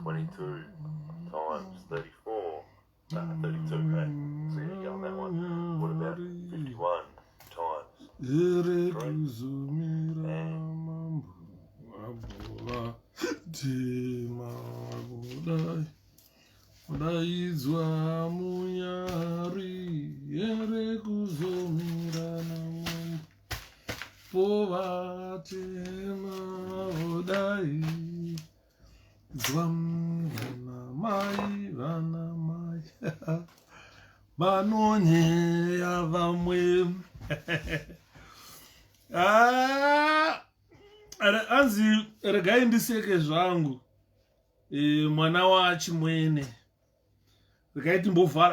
22 times 34. 32, right? So you get on that one. What about 51 times 3? Udaizwa muyari ere kuzomirana povatema udaizwa vana mai vanonyeya vamwe anzi regai ndiseke zvangu mwana wachimwene regai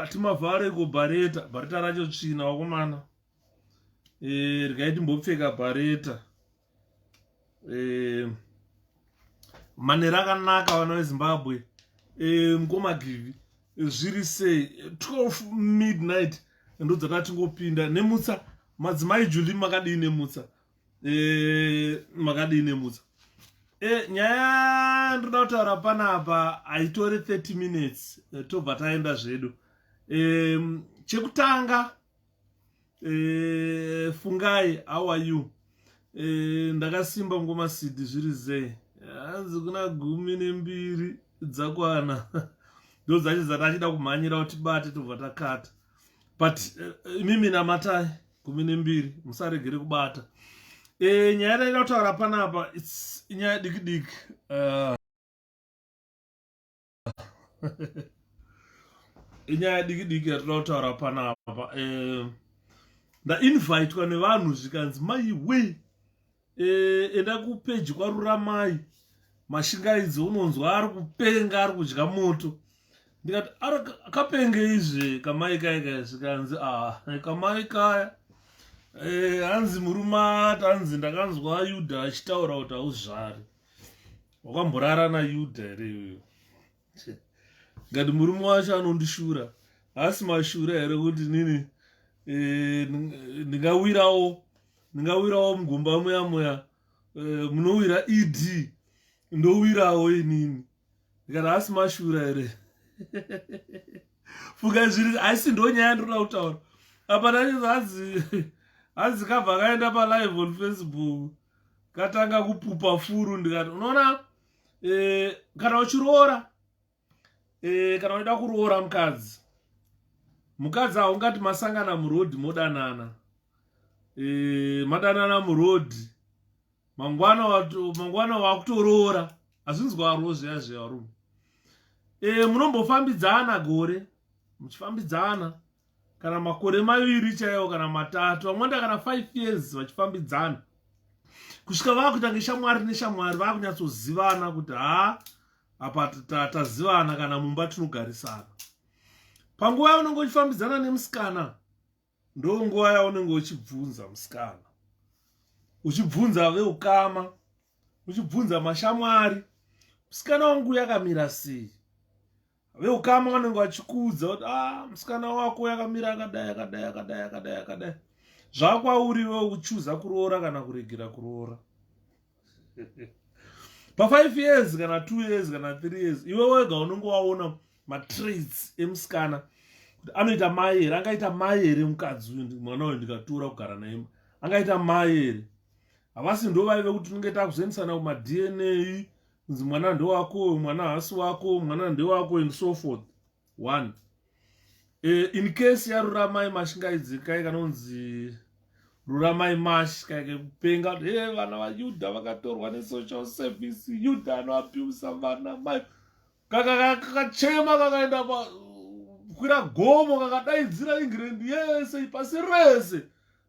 timavhare kubhareta racho tsvina wakomana regai timbopfeka bhareta manero akanaka vana vezimbabwe mukomagivi zviri sei 12 midnight ndo dzatatingopinda nemutsa madzimai Julie makadii nemutsa nyaya ndoda kutaura panapa haitori 30 minutes tobva taenda zvedu. Chekutanga fungai, how are you? Ndakasimba mukomasidi zviri zei hanzi kuna 12 dzakwana ndo dzacho dzatachida kumhanyira kuti bate tobva takata, but mimi namatai 12 musaregere kubata. Nyaya ndaida kutaura panapa inyaya diki inyaya diki yatoda kutaura panapa. Ndainvitwa nevanhu zvikanzi maiwe enda kupeji kwaruramai mashingaidzi unonzwa ari kupenga ari kudya moto. Ndikati akapenge izve kamai kaya zvikanzi kamai kaya hanzi murumati hanzi ndakanzwa Yudha achitaura kuti hauzvari. Wakamborara naYudha here iyoyo? Ngati murume wacho anondishura, asi mashura here kuti nini ndingawirawo mugomba muya munowira ED ndowirawo inini. Ndikati asi mashura here? Fuka zviri asi ndo nyaya ndoda kutaura apa nacho hanzi kabva kaenda palive on Facebook katanga kupupa furu. Ndikati unoona kana uchiroora kana unoda kuroora mukadzi haungati masangana murodhi modanana, madanana murodhi mangwana wakutoroora hazvinzwaro zveya rume. Munombofambidzana gore muchifambidzana kana makore 2 chaiwo kana 3 vamwenda kana 5 years vachifambidzana kusvika vakuita ngeshamwari neshamwari vakunyatsozivana kuti apa tazivana kana mumba tinogarisana. Panguva yaunenge uchifambidzana nemusikana ndo nguva yaunenge uchibvunza musikana, uchibvunza veukama, uchibvunza mashamwari musikana wangu yakamira sei. Veukama vanenge vachikuudza kuti musikana wako yakamira akadai. Zvakwauri wewe uchichuza kuroora kana kuregera kuroora. Pa 5 years kana 2 years kana 3 years iwe wega unenge waona matraits emusikana kuti anoita mai here, angaita mai here mukadzi uyu mwana uyu ndikatora kugara naye angaita mai here. Havasi ndo vaive kuti tinenge takuzoendesana kumaDNA kunzi mwana ndewako, mwana hasi wako, mwana ndewako and so forth. 1 in case yaruramai mashingaidzi kai kanonzi ruramai mash kai kupenga vana vaYudha vakatorwa nesocial service, Yudha anoabhuyusa vana mai kakachema kakaenda kwira gomo kakadaidzira England yese pasi rese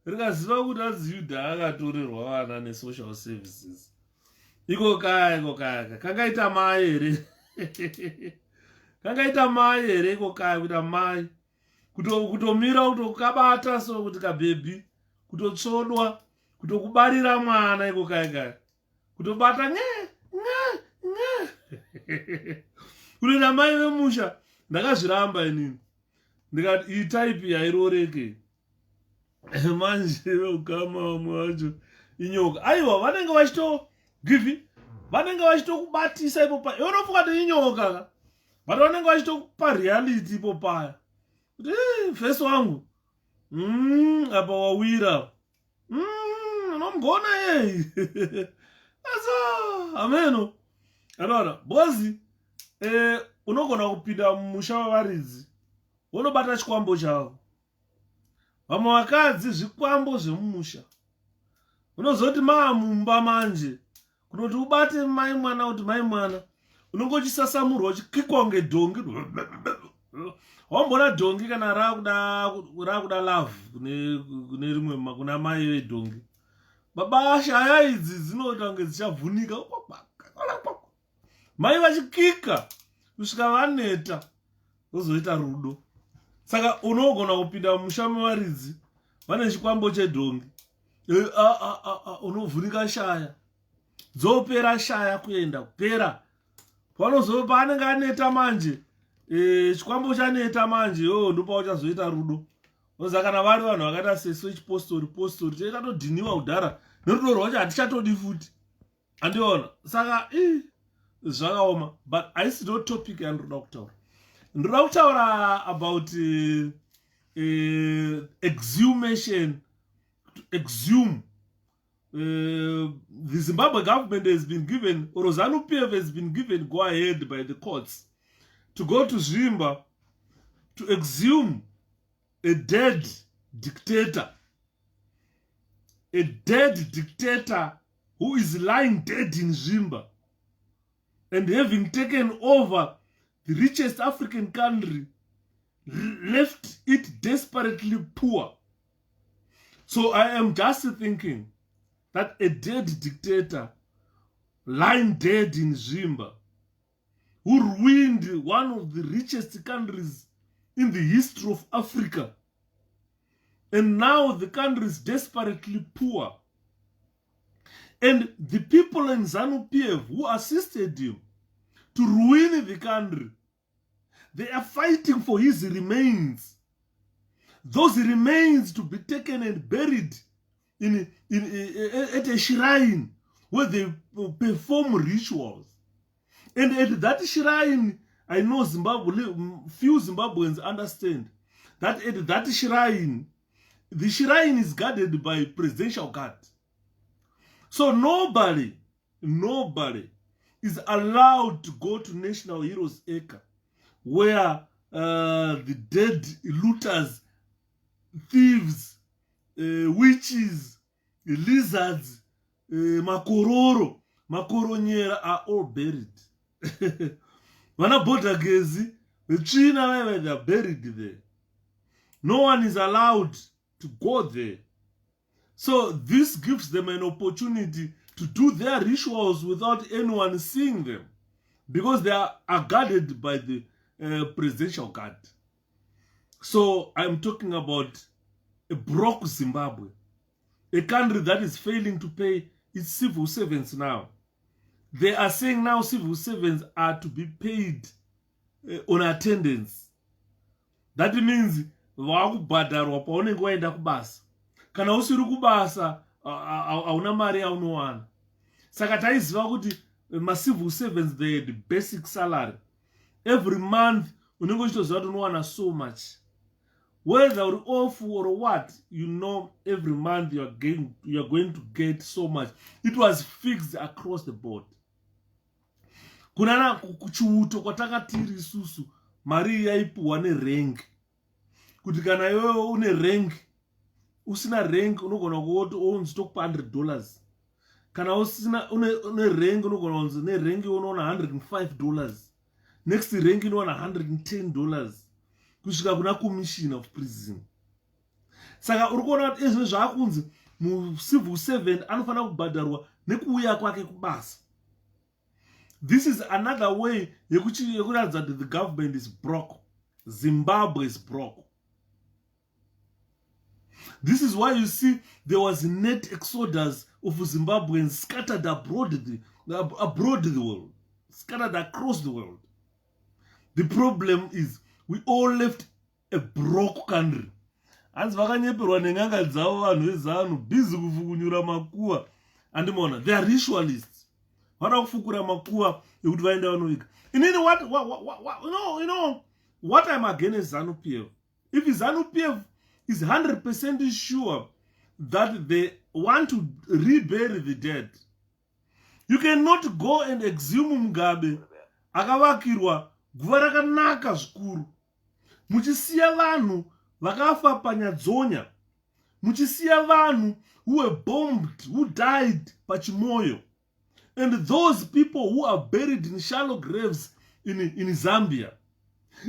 rikaziva kuti hanzi Yudha akatorerwa vana nesocial services. Iko kaya kangaita mai here kangaita mai here iko kaya kuita mai kutomira kutokabata so kuti kabhebi kutotsvodwa kutokubarira mwana iko kaya kutobata kutoita mai vemusha. Ndakazviramba inini ndikati iyi type yairoreke manje veukama vamwe vacho inyoka aiwa vanenge vachito givi vanenge vachitokubatisa ipo paya. Unofunga kuti inyoka, but vanenge vachitokupa reality ipo paya. Kuti vhesi wangu, apa wawira. Unomgona yei. Aso, ameno. Anoona, bozi, unogona kupinda mumusha wavaridzi, unobata chikwambo chavo. Vamwe vakadzi zvikwambo zvemumusha. Unozoti mumba manje, kunoti ubate mai mwana kuti mai mwana, unongochisasamurwa uchikikwa kunge dhongi. Wambona dhongi kana rakuda love kune rimwe kuna mai vedhongi. Baba shaya idzi dzinoita kunge dzichavhunika. Mai vachikika kusvika vaneta vozoita rudo. Saka unogona kupinda mumusha mevaridzi vane chikwambo chedhongi. Unovhunika shaya. Dzopera shaya kuenda kupera. Paanenge aneta manje, chikwambo chaneta manje, ndipo uchazoita rudo. Oza kana vari vanhu vakaita seswitch postori toita todhiniwa kudhara nerudo rwacho hatichatodi futi. Andiona. Saka zvakaoma, but haisi ndo topic yandoda kutaura. Ndoda kutaura about exhumation. To exhume. The Zimbabwe government has been given, or ZANU-PF has been given go ahead by the courts to go to Zvimba to exhume a dead dictator. A dead dictator who is lying dead in Zvimba and having taken over the richest African country, left it desperately poor. So I am just thinking that a dead dictator lying dead in Zvimba, who ruined one of the richest countries in the history of Africa, and now the country is desperately poor. And the people in ZANU-PF who assisted him to ruin the country, they are fighting for his remains. Those remains to be taken and buried at a shrine where they perform rituals. And at that shrine, I know few Zimbabweans understand that at that shrine, the shrine is guarded by presidential guard. So nobody is allowed to go to National Heroes Acre, where the dead looters, thieves, witches, lizards, makoronyera are all buried. Vana Bodagezi, the China, they are buried there. No one is allowed to go there. So this gives them an opportunity to do their rituals without anyone seeing them, because they are guarded by the presidential guard. So I'm talking about a broke Zimbabwe, a country that is failing to pay its civil servants now. They are saying now civil servants are to be paid on attendance. That means vakubhadharwa paunenge waenda kubasa. Kana usiri kubasa hauna mari yaunowana. Saka taiziva kuti civil servants, they had the basic salary. Every month unenge uchitoziva kuti unowana so much. Whether you're off or what, you know every month you are going to get so much. It was fixed across the board. Kunana kuchiuto kwatakatiri isusu, mari yaipuwa nerank. Kuti kana iwewe une rank, usina rank unogona kuoti unzi tokupa $100. Kana usina une rank unogona kunzi ne rank unoona $105. Next rank unoona $110. Kusvika kuna commissioner of prison. Saka urikuona kuti izvi zvaakunzi civil servant anofanira kubhadharwa nekuuya kwake kubasa. This is another way yekuratidza that the government is broke. Zimbabwe is broke. This is why you see there was net exodus of Zimbabweans scattered abroad the world, scattered across the world. The problem is we all left a broke country. Hanzi vakanyeperwa nenganga dzavo vanhu vezanu busy kufukunyura makuwa. Andimona, they are ritualists. vada kufukura makuva ekuti vaenda vanoviga. Inini what I'm against ZANU-PF. If ZANU-PF is 100% sure that they want to rebury the dead, you cannot go and exhume Mugabe akavakirwa guva rakanaka zvikuru, muchisiya vanhu vakafa panyadzonya, muchisiya vanhu who were bombed, who died pachimoyo, and those people who are buried in shallow graves in Zambia.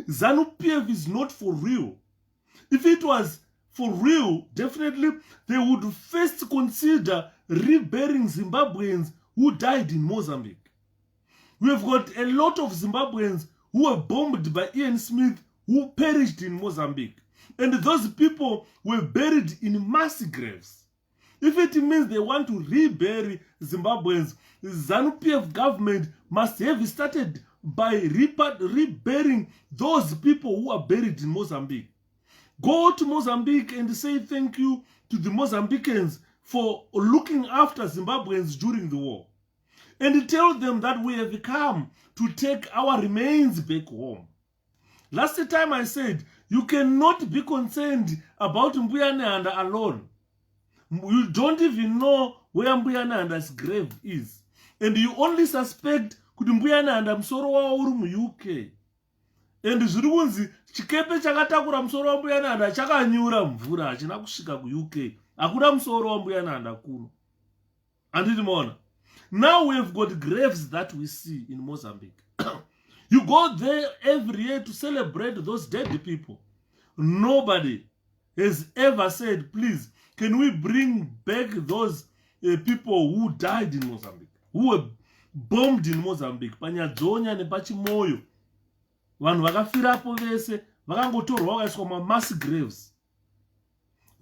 ZANU-PF is not for real. If it was for real, definitely they would first consider reburying Zimbabweans who died in Mozambique. We have got a lot of Zimbabweans who were bombed by Ian Smith who perished in Mozambique. And those people were buried in mass graves. If it means they want to rebury Zimbabweans, the ZANU-PF government must have started by reburying those people who are buried in Mozambique. Go to Mozambique and say thank you to the Mozambicans for looking after Zimbabweans during the war. And tell them that we have come to take our remains back home. Last time I said, you cannot be concerned about Mbuya Nehanda alone. You don't even know where Mbuya Nehanda's grave is. And you only suspect kuti Mbuya Nehanda musoro wawo uri mu-UK. And zviri kunzi chikepe chakatakura musoro wa Mbuya Nehanda chakanyura mvura hachina kusvika ku-UK. Hakuna musoro wa Mbuya Nehanda kuno. Anditi maona? Now we have got graves that we see in Mozambique. You go there every year to celebrate those dead people. Nobody has ever said, please, can we bring back those people who died in Mozambique, who were bombed in Mozambique, panyadzonya nepachimoyo. Vanhu vakafirapo vese, vakangotorwa vakaiswa ma-mass graves.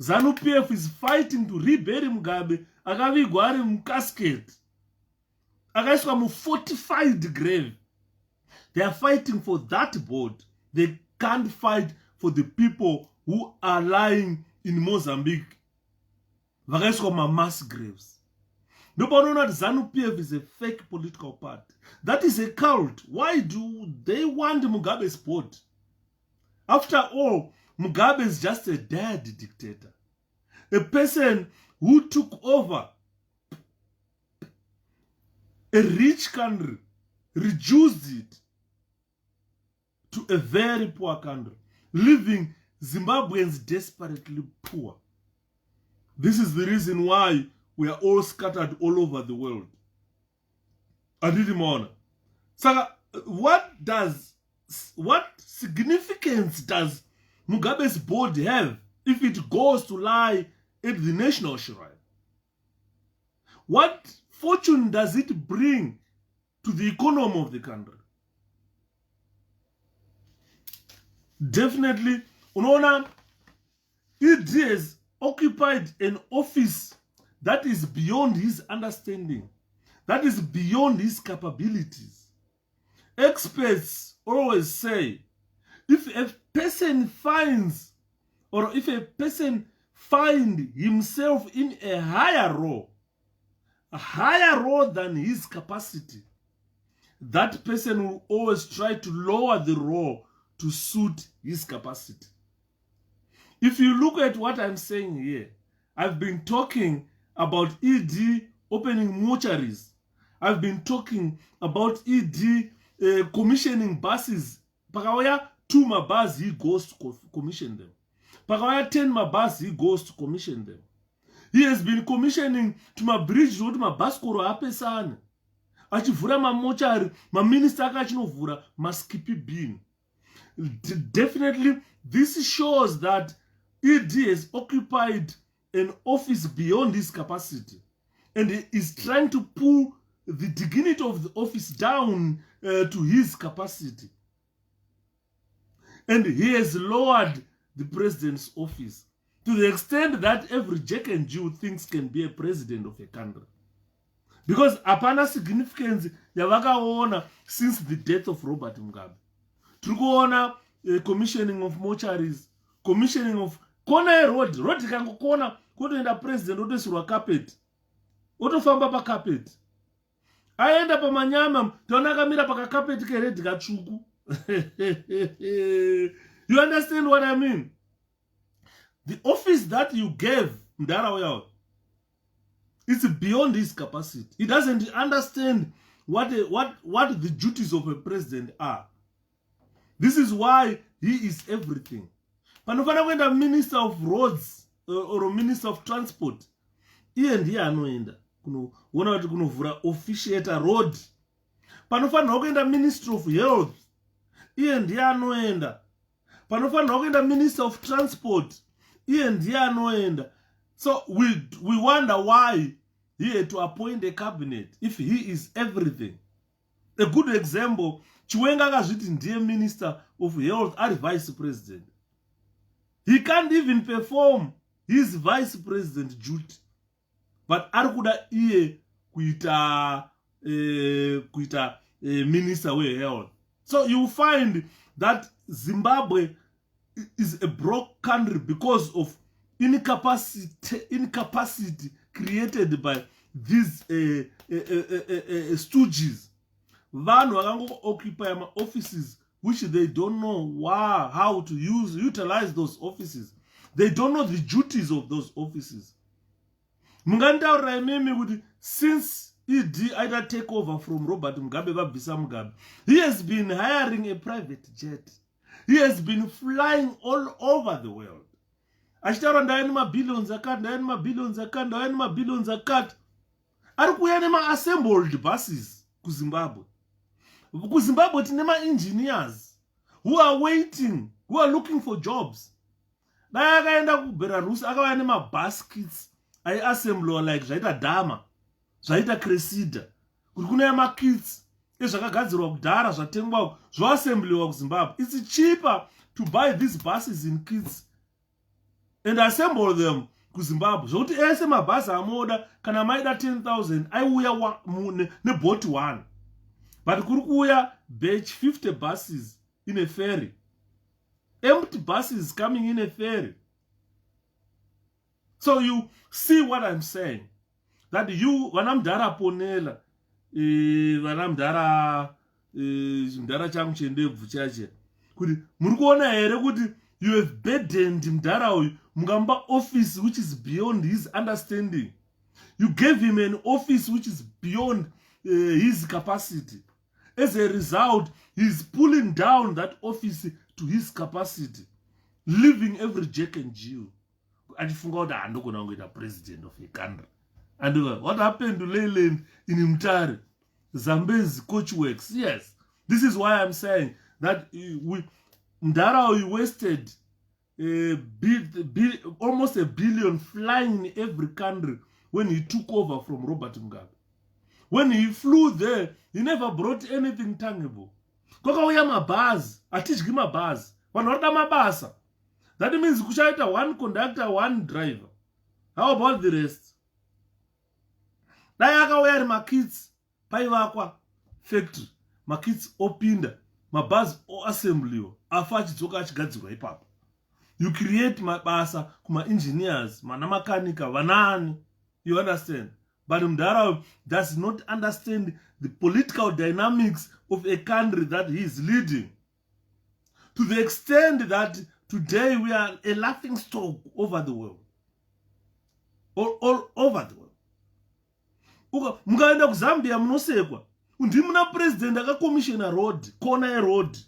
ZANU-PF is fighting to rebury Mugabe, akavigwa ari mukasket. Akaiswa mu-fortified grave. They are fighting for that board. They can't fight for the people who are lying in Mozambique. Vakaiswa ma-mass graves. Nobody knows that ZANU-PF is a fake political party. That is a cult. Why do they want Mugabe's board? After all, Mugabe is just a dead dictator. A person who took over a rich country, reduced it to a very poor country, leaving Zimbabweans desperately poor. This is the reason why we are all scattered all over the world. Adidimona. So what significance does Mugabe's board have if it goes to lie at the national shrine? What fortune does it bring to the economy of the country? Definitely, unaona, it has occupied an office that is beyond his understanding, that is beyond his capabilities. Experts always say, if a person finds, or if a person finds himself in a higher role than his capacity, that person will always try to lower the role to suit his capacity. If you look at what I'm saying here, I've been talking about ED opening mortuaries. I've been talking about ED commissioning buses. Pakawaya 2 mabus, he goes to commission them. Pakawaya 10 mabus, he goes to commission them. He has been commissioning to my bridge road, my bus koro apesana. Achivura ma mortuary, ma minister akachinovura, ma skippy bin. Definitely, this shows that ED has occupied an office beyond his capacity and is trying to pull the dignity of the office down to his capacity. And he has lowered the president's office to the extent that every Jack and Jew thinks can be a president of a country. Because apana significance yavakaona since the death of Robert Mugabe. Turikuona commissioning of mortuaries, commissioning of kona road kango kona kotoenda president otosirwa carpet, otofamba pa carpet. aenda pamanyama taona akamira pakakapeti keredhi katsvuku. You understand what I mean? The office that you gave Mdara, it's beyond his capacity. He doesn't understand what the duties of a president are. This is why he is everything. Panofana when the minister of roads or a minister of transport, he and he anoenda kunoona kuti kunovhura officiate road. Panofana when the minister of health, he and he anoenda. Panofana when the minister of transport, he and he anoenda. So we wonder why he had to appoint a cabinet if he is everything. A good example, Chiwenga Gazwiti ndiye minister of health and vice president. He can't even perform his vice president duty. But arikuda iye kuita minister of health. So you find that Zimbabwe is a broke country because of incapacity created by these stooges. Vanhu vakango occupy offices which they don't know how to utilize those offices. They don't know the duties of those offices. Mungantaurira imimi kuti since ED either take over from Robert Mugabe vabvisa Mugabe, he has been hiring a private jet. He has been flying all over the world. Achitaura ndaenda mabillions akati, ndaenda mabillions akati, ndaenda mabillions akati. Ari kuuya nema-assembled buses kuZimbabwe. KuZimbabwe tine ma-engineers who are waiting, who are looking for jobs. Dai akaenda kuBelarus akauya nema-baskets aiassembliwa like zvaita Dhama, zvaita Cressida. Kuti kunaya ma-kits ezvakagadzirwa kudhara zvatengwa zvoassembliwa kuZimbabwe. It's cheaper to buy these buses in kits and assemble them kuZimbabwe. Zvokuti ese mabhasi amoda kana maida 10,000 aiuya neboti 1. But kuri kuuya batch 50 buses in a ferry. Empty buses coming in a ferry. So you see what I'm saying. That you, vanamdara ponela, vanamdara changu chendebvu chache. Kuti muri kuona here kuti you have burdened Mdara uyu mungamba office which is beyond his understanding. You gave him an office which is beyond his capacity. As a result, he's pulling down that office to his capacity, leaving every Jack and Jill. And you forgot that I'm not going to be the president of a country. And what happened to Leyland in Mtare? Zambezi coach works. Yes, this is why I'm saying that Mdara wasted almost $1 billion flying in every country when he took over from Robert Mugabe. When he flew there, he never brought anything tangible. Kokauya mabhazi, atidyi mabhazi. Vanhu varida mabasa. That means kuchaita one conductor, one driver. How about the rest? Dai akauya ari makits, paivakwa factory, makits opinda, mabhazi oassembliwa, afa achidzoka achigadzirwa ipapo. You create mabasa kuma engineers, mana makanika, vanani. You understand? But Mdara does not understand the political dynamics of a country that he is leading. To the extent that today we are a laughing stock over the world. All over the world. Mungaenda kuZambia munosekwa. Ndimuna president akakomishina road, corner road.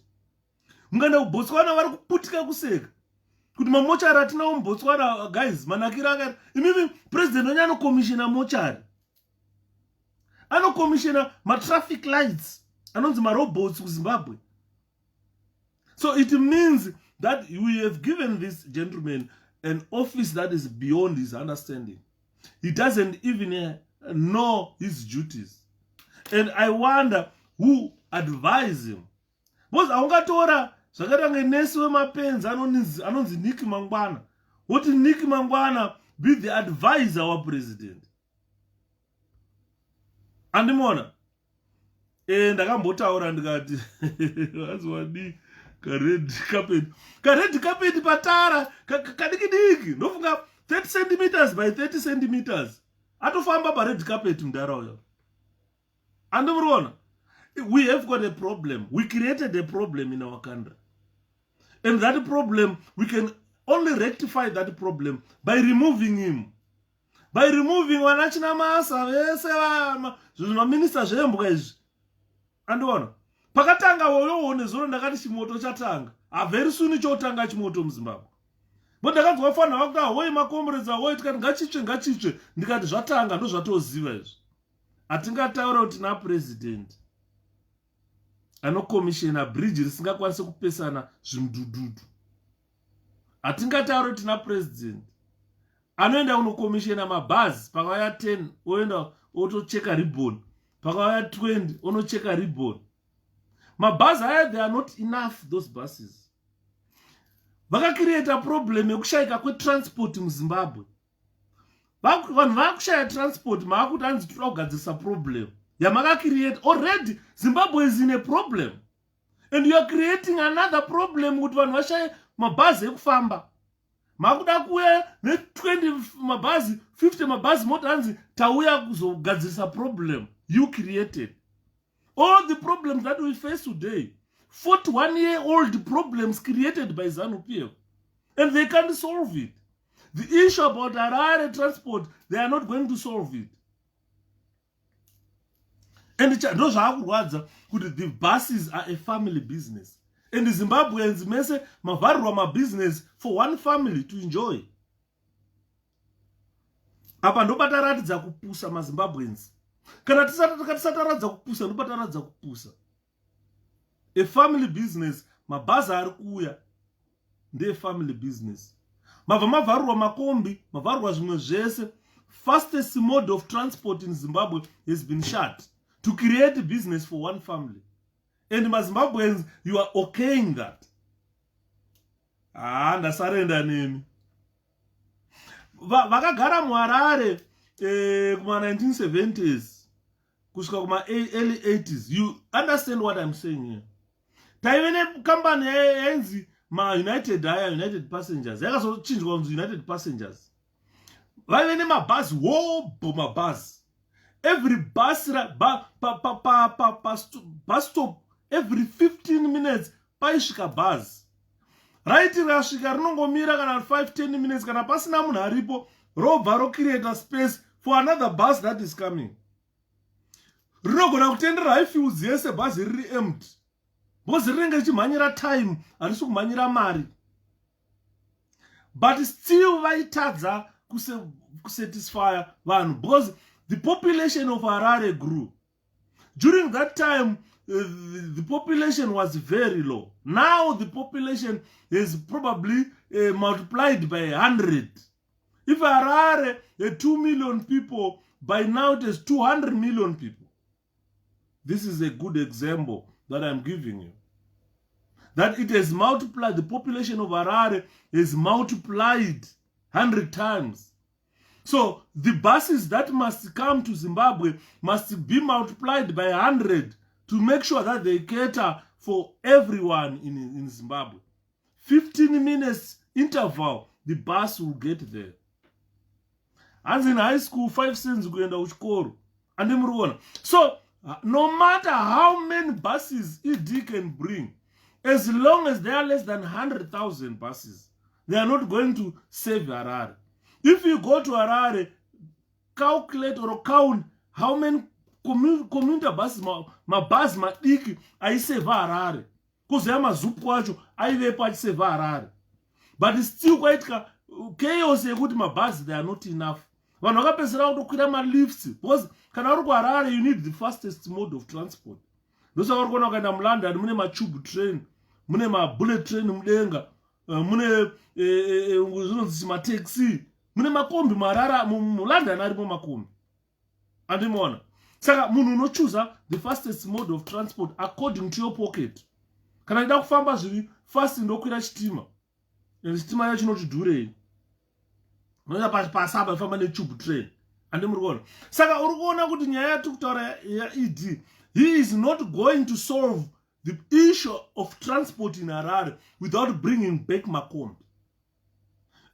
Mungaenda kuBotswana vari kuputika kuseka. Kuti mamochari atinawo muBotswana guys, manakira akati imimi president wenye anokomishina mochari. Anokomishina ma-traffic lights. Anonzi ma-robots kuZimbabwe. So it means that we have given this gentleman an office that is beyond his understanding. He doesn't even know his duties. And I wonder who advised him. Because aungatora zvakaita ngenesi wemapenzi anonzi 𝗥𝗃𝗲𝗿𝗍. What 𝗥𝗃𝗲𝗿𝗍 be the advisor of president. Andimona. Ndakambotaura ndikati wazwadi kared carpet. Kared carpet patara kadiki ndofunga 30 centimeters by 30 centimeters. Atofamba pa red carpet Mdara uyo. And we have got a problem. We created a problem in our country. And that problem, we can only rectify that problem by removing him. By removing Wanachina Masa, Minister Jembwez. And one. Pakatanga woyo zoro ndakati chimoto chatanga. Very soon chotanga chimoto mZimbabwe. But ndakati wafana wakuda woi makomreza woi tikati ngachiche ndikati zvatanga ndo zvatoziva izvi. Atingataura kuti na president anokomishina bridge risingakwanise kupesana zvimdududu. Atingataura kuti na president anoenda kunokomishina mabhazi pakauya 10 oenda otocheka ribbon, pakauya 20 onocheka ribbon. Mabhazi aya, they are not enough, those buses. Vaka create a problem yekushayika kwetransport muZimbabwe. Vanhu vakushaya transport maakuti anzi toda kugadzirisa problem yamaka create. Already Zimbabwe is in a problem, and you are creating another problem kuti vanhu vashaye mabhazi ekufamba. Maakuda kuya ne 20 mabhazi 50 mabhazi moti anzi tauya kuzogadzirisa problem you created. All the problems that we face today, 41-year-old problems created by ZANU-PF, and they can't solve it. The issue about Harare transport, they are not going to solve it. And the buses are a family business. And the Zimbabweans may say, Mavarwa business for one family to enjoy. Apa ndopataratidza kupusa maZimbabweans. Kana tisataradza kupusa ndopataradza kupusa. A family business, mabhazi ari kuuya nde family business. Mavarwa makombi, mavarwa zvimwe zvese. Fastest mode of transport in Zimbabwe has been shut to create a business for one family. And maZimbabweans, you are okaying that. Ndasarenda nemi. Vakagara muHarare kuma 1970s kusvika kuma early 80s. You understand what I'm saying here? Taivene company yainzi United Passengers. Yakazochinjwa kunzi United Passengers. Vaivene mabhazi mabhazi. Every bus stop every 15 minutes paisvika bus. Right, rasvika rinongomira kana 5-10 minutes kana pasina munhu aripo robva rocreate a space for another bus that is coming. Rinogona kutendera highfields yese bhazi riri empty. Because rinenge richimhanyira time harisi kumhanyira mari. But still vaitadza kusatisfy vanhu because the population of Harare grew. During that time, the population was very low. Now the population is probably multiplied by 100. If Harare had 2 million people, by now it is 200 million people. This is a good example that I'm giving you. That it has multiplied, the population of Harare is multiplied 100 times. So the buses that must come to Zimbabwe must be multiplied by 100 to make sure that they cater for everyone in Zimbabwe. 15 minutes interval, the bus will get there. As in high school, 5 cents kuenda kuchikoro. So no matter how many buses ED can bring, as long as there are less than 100,000 buses, they are not going to save Harare. If you go to Harare, calculate or count how many commuter buses, mabhazi madiki aiseva Harare. Kuzoya mazupu kwacho aivepo achiseva Harare. But it's still quite chaos yekuti mabhazi, they are not enough. Vanhu vakapedzera kutokwira malifts because kana uri kuHarare you need the fastest mode of transport. Ndosa vari kuona ukaenda muLondon mune matube train, mune mabullet train mudenga, mune zvinonzi mataxi. Mune makombi muLondon aripo makombi. Andimona. Saka munhu unochuza the fastest mode of transport according to your pocket. Kana ida kufamba zviri fast ndokwira chitima. Chitima yacho chinoti dhurei. Unoenda pasaba famba netube train. Andimurikuona. Saka uri kuona kuti nyaya yatikutaura ya ED, he is not going to solve the issue of transport in Harare without bringing back makombi.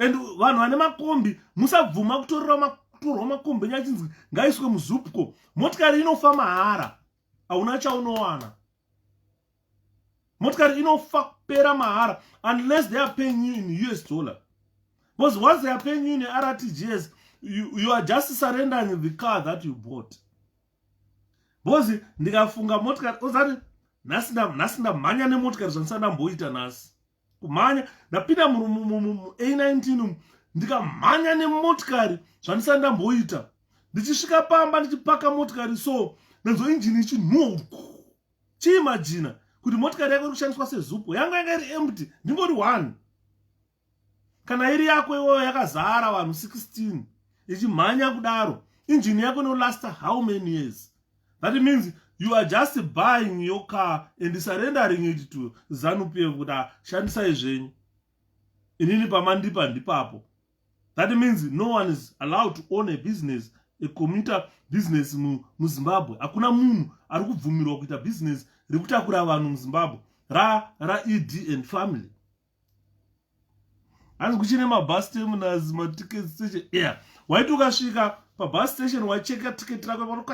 And vanhu vane makombi musabvuma kutorwa makombi nyachinzi ngaiswe muzupco. Motikari inofa mahara. hauna chaunowana. Motikari inofa kupera mahara unless they are paying you in US dollar. Because once they are paying you in RTGS, you are just surrendering the car that you bought. Because ndikafunga motikari ozati nasinda manya nemotikari zvanisanda mboita nasi. Kumanya ndapinda mu A19 ndikamhanya nemotikari zvanisanda mboita. Ndichisvika pamba ndichipaka motikari so nenzo engine ichinhuwa chiimagina kuti motikari yako iri kushandiswa sezupo yanga iri empty ndingori 1 kana iri yako iwoyo yakazara vanhu 16 ichimhanya kudaro engine yako inolasta how many years? That means you are just buying your car and surrendering it to ZANU-PF kuti shandisai zvenyu inini pamandipa ndipapo. That means no one is allowed to own a business, a commuter business mu Zimbabwe. Hakuna munhu ari kubvumirwa kuita business rikutakura vanhu mu Zimbabwe ra ED and family. Hanzi kuchine mabus terminals, ticket station. Yeah, waiti ukasvika pabus station wacheka ticket rako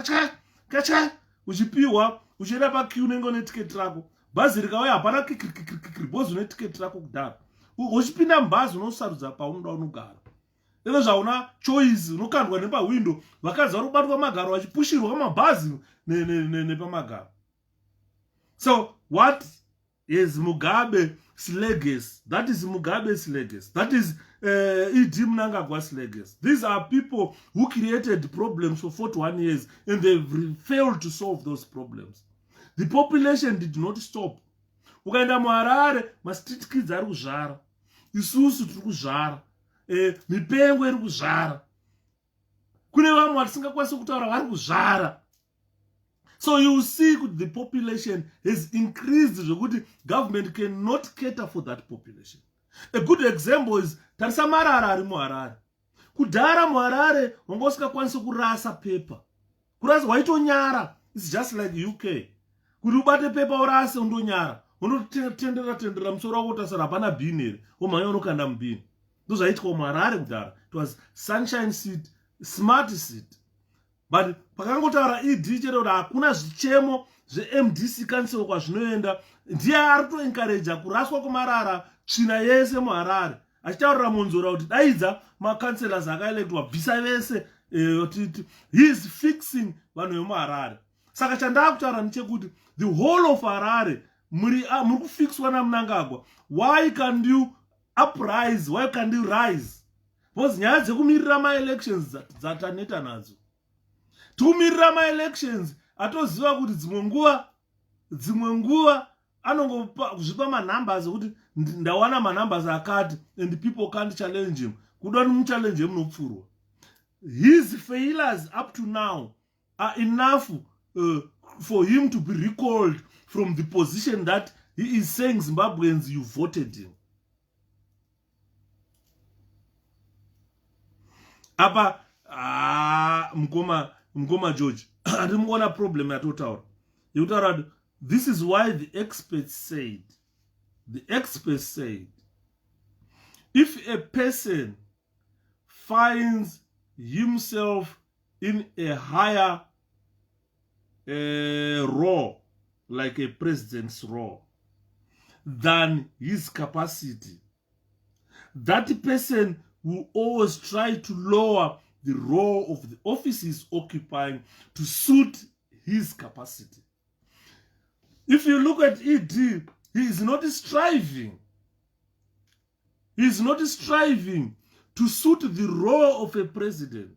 kacha uchipiwa uchienda paqueue unenge une ticket rako. Bhazi rikauya hapana kikirikirikiri bozi une ticket rako kudhara. Uchipinda mubhazi unosarudza paunoda unogara. Ino zvauna choice unokandwa nepawindow vakadzi vari kubatwa magaro vachipushirwa mabhazi nepamagaro. So what is Mugabe's legacy? That is Mugabe's legacy. That is 𝗔 Mnangagwa's legacy. These are people who created problems for 41 years and they've failed to solve those problems. The population did not stop. Ukaenda muHarare, ma-street kids ari kuzvara. Isusu tiri kuzvara. Mipengo iri kuzvara. Kune vamwe vatisingakwanisi kutaura vari kuzvara. So you see the population has increased zvekuti government cannot cater for that population. A good example is tarisa marara ari muHarare. Kudhara muHarare wanga usingakwanisi kurasa paper. Kurasa waitonyara. It's just like UK. Kuti ubate paper urase undonyara. Unotendera musoro wako utasara hapana bin here. Umhanya unokanda mubini. Ndozvaitwa muHarare kudhara. It was sunshine seat, smart seat. But pakangotaura 𝗔 chero kuti hakuna zvichemo zveMDC council kwazvinoenda, ndiye ari kuencourage kuraswa kwemarara tsvina yese muHarare. Achitaurira Monzora kuti daidza makanselors akaelektwa bvisa vese. He is fixing vanhu vemuHarare. Saka chandakutaura ndechekuti the whole of Harare muri kufixwa naMnangagwa. Why can't you uprise? Why can't you rise? Because nyaya dzekumirira ma-elections dzataneta nadzo. Tumirira ma-elections atoziva kuti dzimwe nguva anongozvipa manumbers kuti ndawana manumbers akati and people can't challenge him. Kuda muchallenge him munopfurwa. His failures up to now are enough for him to be recalled from the position that he is saying Zimbabweans you voted him. Apa Mkoma George atimukona problem yatotaura yekutaura this is why the experts said if a person finds himself in a higher role like a president's role than his capacity, that person will always try to lower the role of the office he's occupying to suit his capacity. If you look at 𝗔, he is not striving. He is not striving to suit the role of a president,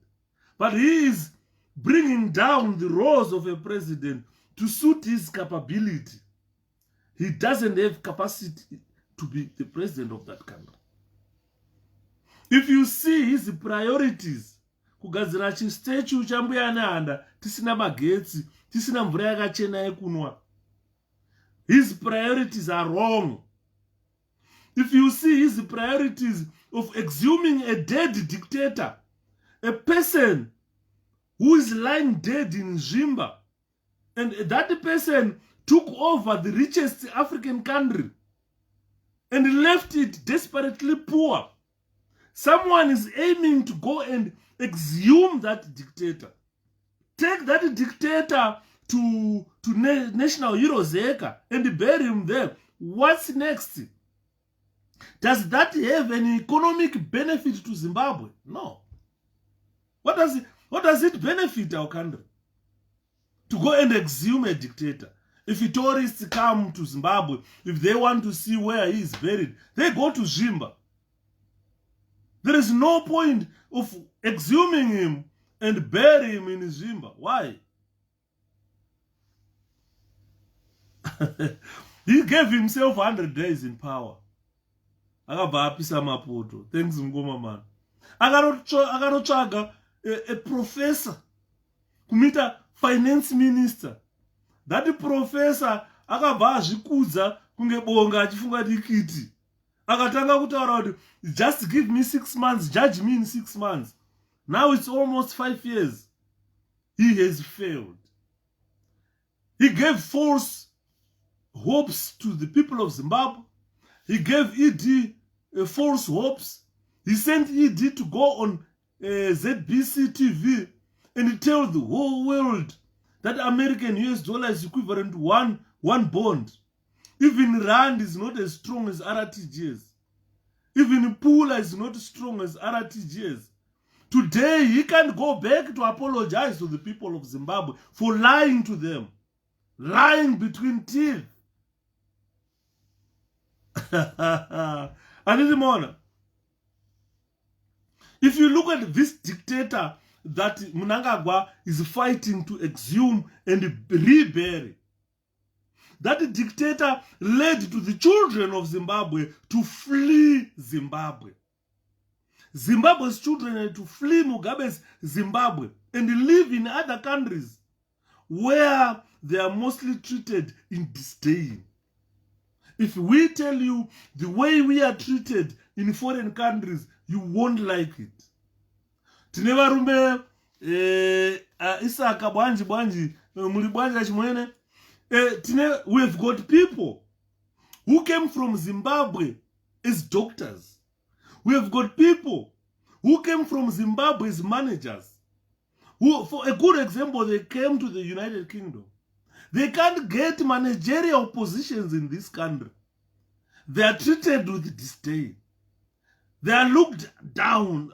but he is bringing down the roles of a president to suit his capability. He doesn't have capacity to be the president of that country. If you see his priorities, kugadzira chistatue chambuya nehanda tisina magetsi, tisina mvura yakachena yekunwa, his priorities are wrong. If you see his priorities of exhuming a dead dictator, a person who is lying dead in Zimba, and that person took over the richest African country and left it desperately poor. Someone is aiming to go and exhume that dictator. Take that dictator to national hero 𝗧𝗂𝗲 and bury him there. What's next? Does that have an economic benefit to Zimbabwe? No. What does it benefit our country? To go and exhume a dictator. If tourists come to Zimbabwe, if they want to see where he is buried, they go to Zimba. There is no point of exhuming him and bury him in Zimba. Why? He gave himself 100 days in power. Akabva mapoto. Thanks Mngoma. Akarotsvaga a professor kumita finance minister. That professor akabva azvikudza kunge bonga achifunga dikiti. Akatanga kutaura kuti just give me 6 months, judge me in 6 months. Now it's almost 5 years. He has failed. He gave false hopes to the people of Zimbabwe. He gave ED false hopes. He sent ED to go on ZBC TV and tell the whole world that American US dollar is equivalent to one bond. Even Rand is not as strong as RTGS. Even Pula is not as strong as RTGS. Today, he can go back to apologize to the people of Zimbabwe for lying to them. Lying between teeth. If you look at this dictator that Mnangagwa is fighting to exhume and rebury, that dictator led to the children of Zimbabwe to flee Zimbabwe. Zimbabwe's children had to flee Mugabe's Zimbabwe and live in other countries where they are mostly treated in disdain. If we tell you the way we are treated in foreign countries, you won't like it. Tinevarume isaka bwanji muri bwanja chimwene. We have got people who came from Zimbabwe as doctors. We have got people who came from Zimbabwe as managers. Who, for a good example, they came to the United Kingdom. They can't get managerial positions in this country. They are treated with disdain. They are looked down.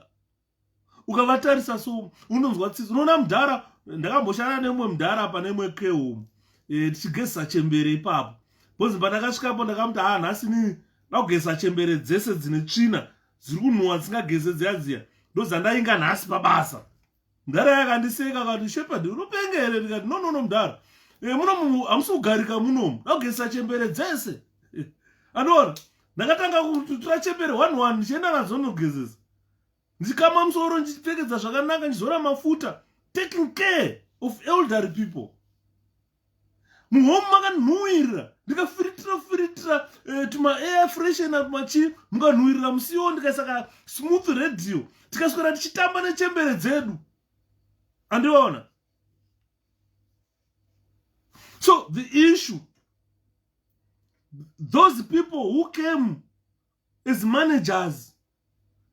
Ukavatarisa so unonzwa tsitsi unoona mudhara ndakamboshanda nemwe mudhara pa nemwe 𝗥𝗶𝗰𝗵𝗵𝗀𝗀𝗄 tichigezisa chembere ipapo bhozi pandakasvikapo ndakamuti nhasi ni ndakugezisa chembere dzese dzine tsvina dziri kunhuhwa dzisingageze dziya ndozandainga nhasi pabasa. Mudhara yakandiseka akati shepherd unopenga here ndikati no mudhara munomu hamusi kugarika munomu ndakugezisa chembere dzese. Anoona ndakatanga kutora chembere 1 ndichienda nadzo nogezesa ndikama musoro ndichipfekedza zvakanaka ndizora mafuta, taking care of elderly people. Muhome makanhuhwirira ndikafiritira tuma air freshener tumachi mukanhuhwirira musiwo ndikaisa smooth radio tikaswera tichitamba nechembere dzedu. Andiona. So the issue, those people who came as managers,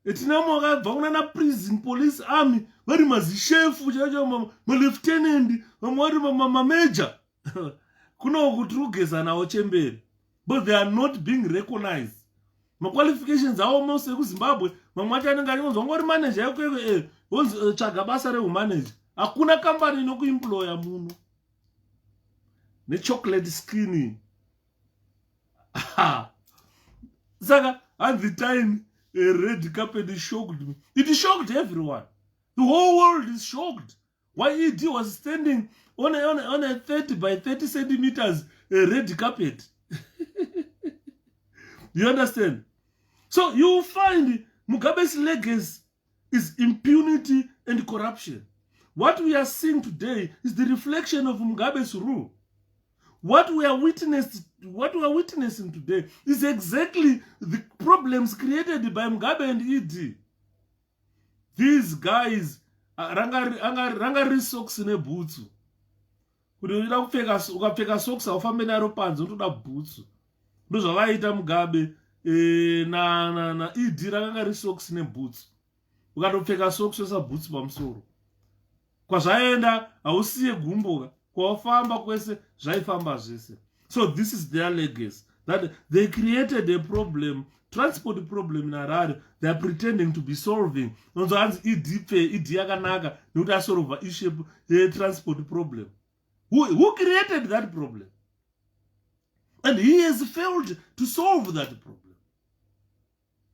etinamo vakabva kunana prison, police, army, vari mazishefu chaicho, malieutenant, vamwe vari mamajor kuno kuti kugeza nawo chembere, but they are not being recognized. Maqualifications avo mose ekuzimbabwe mamwe acho anenge achingonzwa ngori manager yakwekwe tsvaga basa rehumanager. Hakuna kambani inokuemploya muno nechocolate skin. Saka at the time a red carpet shocked me. It shocked everyone. The whole world is shocked. Why ED was standing on a 30 by 30 centimeters red carpet. You understand? So you find Mugabe's legacy is impunity and corruption. What we are seeing today is the reflection of Mugabe's rule. What we are witnessing today is exactly the problems created by Mugabe and ED. These guys rangari socks nebhutsu. Kuti unoda ukapfeka socks aufambe naro panze unoda bhutsu. Ndozvavaita Mugabe na ED rangari socks nebhutsu. Ukatopfeka socks osa bhutsu pamusoro. Kwazvaenda hausiye gumbo kwafamba kwese zvaifamba zvese. So this is their legacy, that they created a problem, transport problem in Harare. They are pretending to be solving. Nonzo hanzi idi yakanaka nekuti asolve issue transport problem. Who created that problem? And he has failed to solve that problem.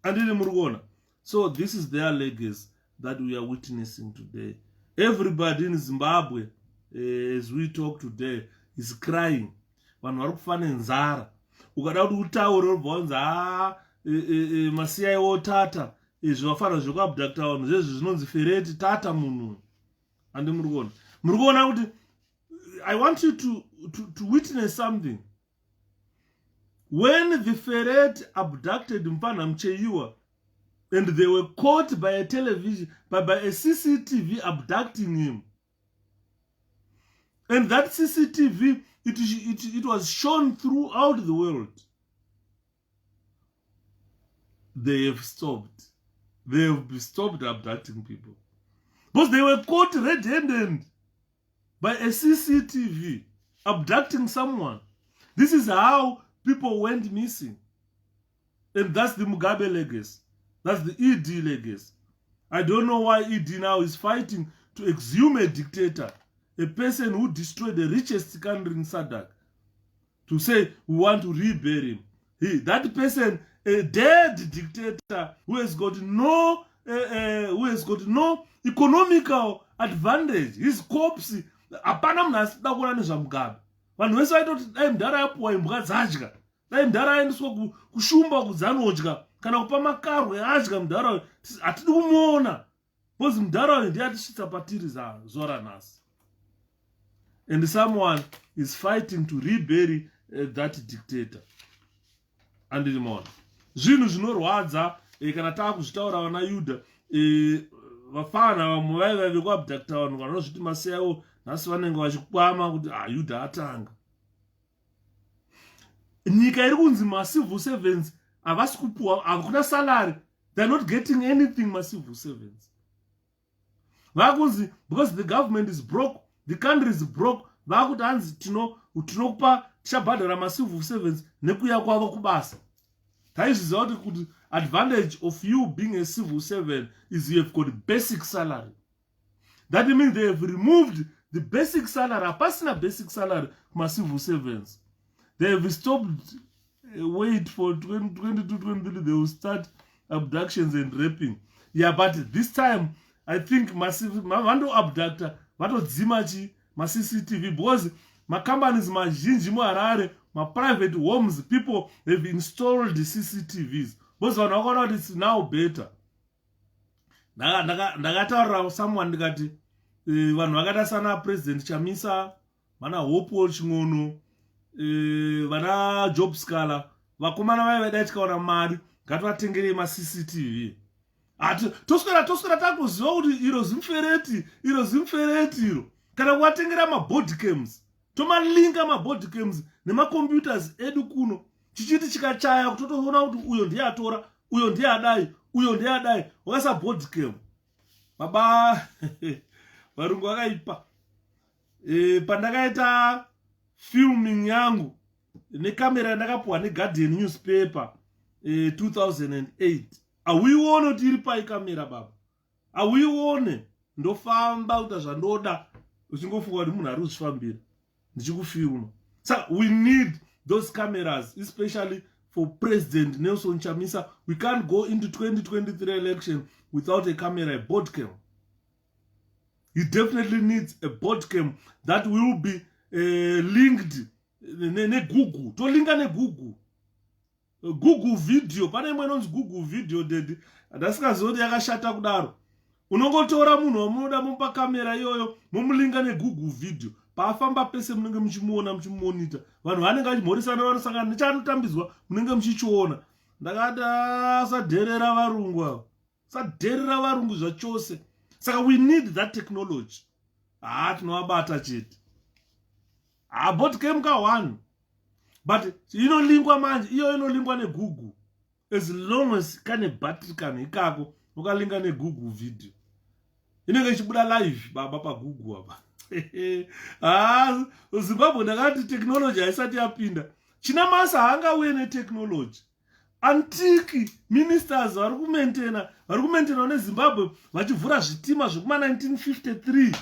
And in Murugona. So this is their legacy that we are witnessing today. Everybody in Zimbabwe, as we talk today, is crying. Vanhu vari kufa nenzara. Ukada kuti utaure ubvunza masiyaiwo tata zvavafara zvekuabducta vanhu zvezvi zvinonzi fereti tata munhu. And Murugona kuti I want you to witness something. When the ferret abducted 𝗏𝗏𝗃𝗃 and they were caught by a television, by a CCTV abducting him, and that CCTV, it was shown throughout the world, they have stopped. They have stopped abducting people. Because they were caught red-handed by a CCTV abducting someone. This is how people went missing. And that's the Mugabe legacy. That's the ED legacy. I don't know why ED now is fighting to exhume a dictator, a person who destroyed the richest country in SADC, to say we want to rebury him. That person, a dead dictator who has got no economical advantage. His corpse, apana mnasida kuona nezvaMugabe. Vanhu vese vaitoti dai mudhara yapuwa imbwa dzadya, dai mudhara aendeswa kushumba kudzanodya, kana kupa makarwe adya mudhara uyu, hatidi kumuona. Because mudhara uyu ndiye atisvitsa patiri zora nhasi. And someone is fighting to rebury that dictator. Andinimona. Zvinhu zvinorwadza kana taakuzvitaura vana Yudha, vafana vamwe vaiva vekuabducta vanhu vanozviti masiyaiwo nhasi vanenge vachikwama kuti Yudha atanga. Nyika iri kunzi macivil servants havasi kupuwa, hakuna salary. They are not getting anything, macivil servants. Vakunzi because the government is broke, the country is broke, vakuti hanzi tinokupa tichabhadhara macivil servants nekuya kwavo kubasa. Taizviziva kuti advantage of you being a civil servant is you have got basic salary. That means they have removed the basic salary, hapasina basic salary kuma civil servants. They have stopped, wait for 2022-23, they will start abductions and raping. Yeah, but this time, I think vando abducta, vato dzimachi, CCTV, because my companies, my jinji, my private homes, people have installed the CCTVs. Because when I got out, it's now better. Ndakataura someone ndikati vanhu vakada sana President Chamisa, vana Hope Ching'ono, vana 𝗏𝗏𝗃𝗃𝗿, vakomana vaiva daitikaona mari ngativatengere maCCTV. Toswera takuziva kuti iro zimfereti iro. Kana kuvatengera mabodicams, tomalinga mabodicams nemacomputers edu kuno, chichiti chikachaya kutotoona kuti uyo ndiye atora, uyo ndiye adai, uyo ndiye adai, wakasa bodicam. Baba varungu vakaipa. Pandakaita filming yangu nekamera ndakapuwa neGuardian newspaper 2008. Awione kuti iri pai kamera baba. Awione ndofamba kuita zvandoda uchingofunga kuti munhu ari kuzvifambira ndichikufilma. So we need those cameras, especially for President Nelson Chamisa. We can't go into 2023 election without a camera, a board cam. He definitely needs a board cam that will be linked Google. To link Google. Google video. Pane imwe inonzi Google video dedi. Ndasikazoti yakashata kudaro. Unongotora munhu wamunoda mupa kamera iyoyo mumulinga Google video. Paafamba pese munenge muchimuona muchimonita. Vanhu vanenge vachimhoresana vanosangana nechanotambidzwa munenge muchichiona. Ndakati sadherera varungu ava. Sadherera varungu zvachose. Saka we need that technology. Tinovabata chete. Bootcamp ka1. But inolingwa manje, iyo inolingwa Google. As long as kane battery kane ikako, ukalinga Google video. Inenge ichibuda live baba pa Google apa. Zimbabwe ndakati technology haisati yapinda. Chinamasa haangauye netechnology. Antiki ministers vari kumaintaina neZimbabwe vachivhura zvitima zvekuma 1953.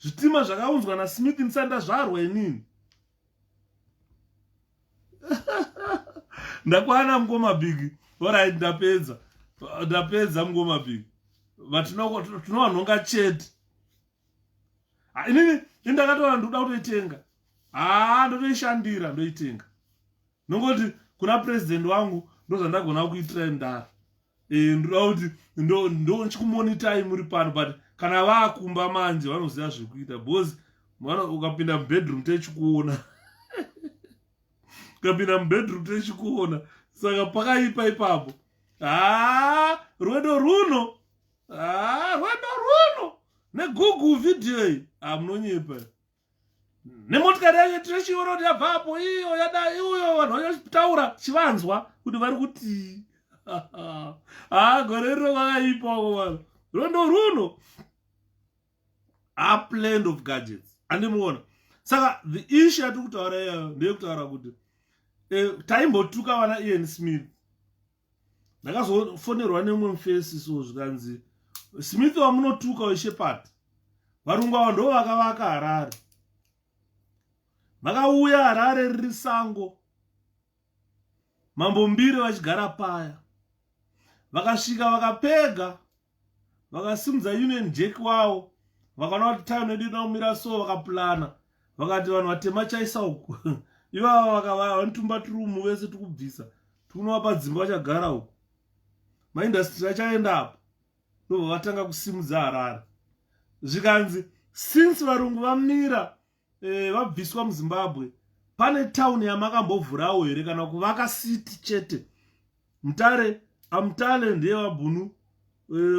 Zvitima zvakaunzwa naSmith ndisanda zvarwa inini. Ndakwana mukomabhigi. Alright, ndapedza mukomabhigi. Tinowanhonga chete. Inini ndakatoona ndoda kutoitenga. Ndotoishandira ndoitenga. Nongoti kuna president wangu ndozvandagona kuitira ndara. Ndoda kuti ndochikumonita muri pano, but kana vakumba manje vanoziva zvekuita because ukapinda mubedroom techikuona. Ukapinda mubedroom techikuona. Saka pakaipa ipapo. Rwedo runo neGoogle video iyi munonyepa. Nemotikari yacho tichiona kuti yabva apo iyo yada iyo vanhu vanotaura chivanzwa kuti vari kuti gore rino vakaipawo vanhu. Rwendo runo blend of gadgets. Andimuona. Saka the issue yatiri kutaura iyayo ndeyekutaura kuti taimbotuka vana Ian Smith. Ndakazofonerwa nemumwe mufesi so zvikanzi Smith wamunotuka weShepherd. Varungu ava ndo vakavaka Harare. Vakauya Harare riri sango. Mambo mbiri vachigara paya. Vakasvika vakapega. Vakasimudza Union Jack wavo. Vakaona kuti time nedina kumira so vakapulana. Vakati vanhu vatema chaisa uku. Ivava vakanotumba turumu vese tukubvisa. Tunovapa dzimba vachagara uku. Maindustry achaenda apo. Ndobva vatanga kusimudza Harare. Zvikanzi since varungu vamira vabviswa muZimbabwe, pane town yamakambovhurawo here kana kuvaka city chete. Amutale ndeye Mabhunu,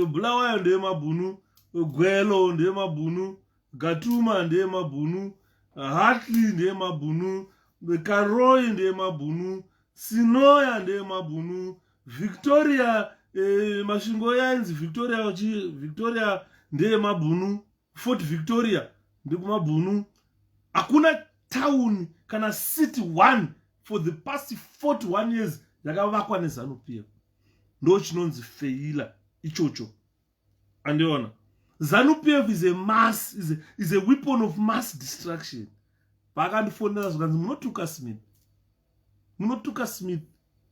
Bulawayo ndeye Mabhunu, Gwelo ndeye Mabhunu, Gatuma ndeye Mabhunu, Hartley ndeye Mabhunu, Karoi ndeye Mabhunu, Sinoya ndeye Mabhunu, Victoria masvingo yainzi Victoria ndeye Mabhunu, Fort Victoria ndekumabhunu. Hakuna town kana city one for the past 41 years yakavakwa neZanu-PF. Ndo chinonzi feila ichocho. Andiona. ZANU-PF is a weapon of mass destruction. Pakandifonera zvikanzi munotuka Smith.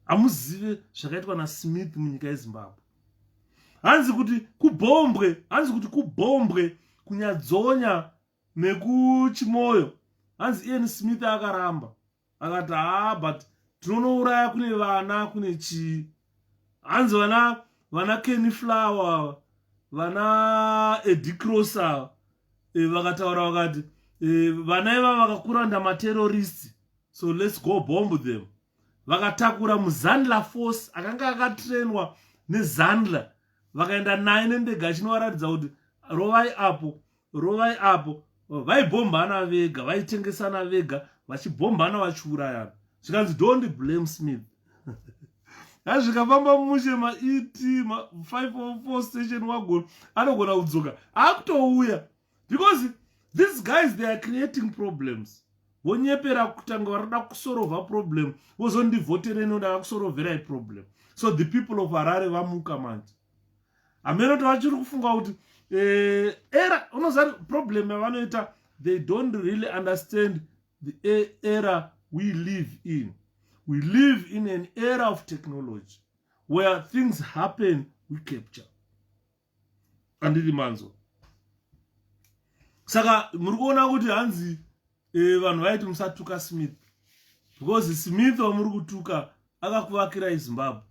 Amuzive zvakaitwa naSmith munyika yeZimbabwe. Hanzi kuti kubombwe kunyadzonya nekuchimoyo. Hanzi Ian Smith akaramba. Akati but tinonouraya kune vana kune chi. Hanzi vana Kenny Flower, vana Eddie Crosser, vakataura vakati vana iva vakakura ndamaterrorists, so let's go bomb them. Vakatakura muZandla force akanga akatrainwa neZandla, vakaenda naye nendege achinovaratidza kuti rovai apo vaibhombana vega, vaitengesana vega, vachibhombana vachiurayana. Zvikanzi don't blame Smith. Azvikafamba mushe ma-ET 504 station wagon anogona kudzoka akutouya, because these guys they are creating problems. Vonyepera kutanga varida kusolva problem, vozondivhotera inoda kusorovera problem. So the people of Harare vamuka manje. Amerika vachiri kufunga kuti era unoziva problem yavanoita, they don't really understand the era we live in. We live in an era of technology where things happen, we capture. Andiri manzo. Saka murikuona kuti hanzi vanhu vaiti musatuka Smith, because Smith wamuri kutuka akakuvakira iZimbabwe.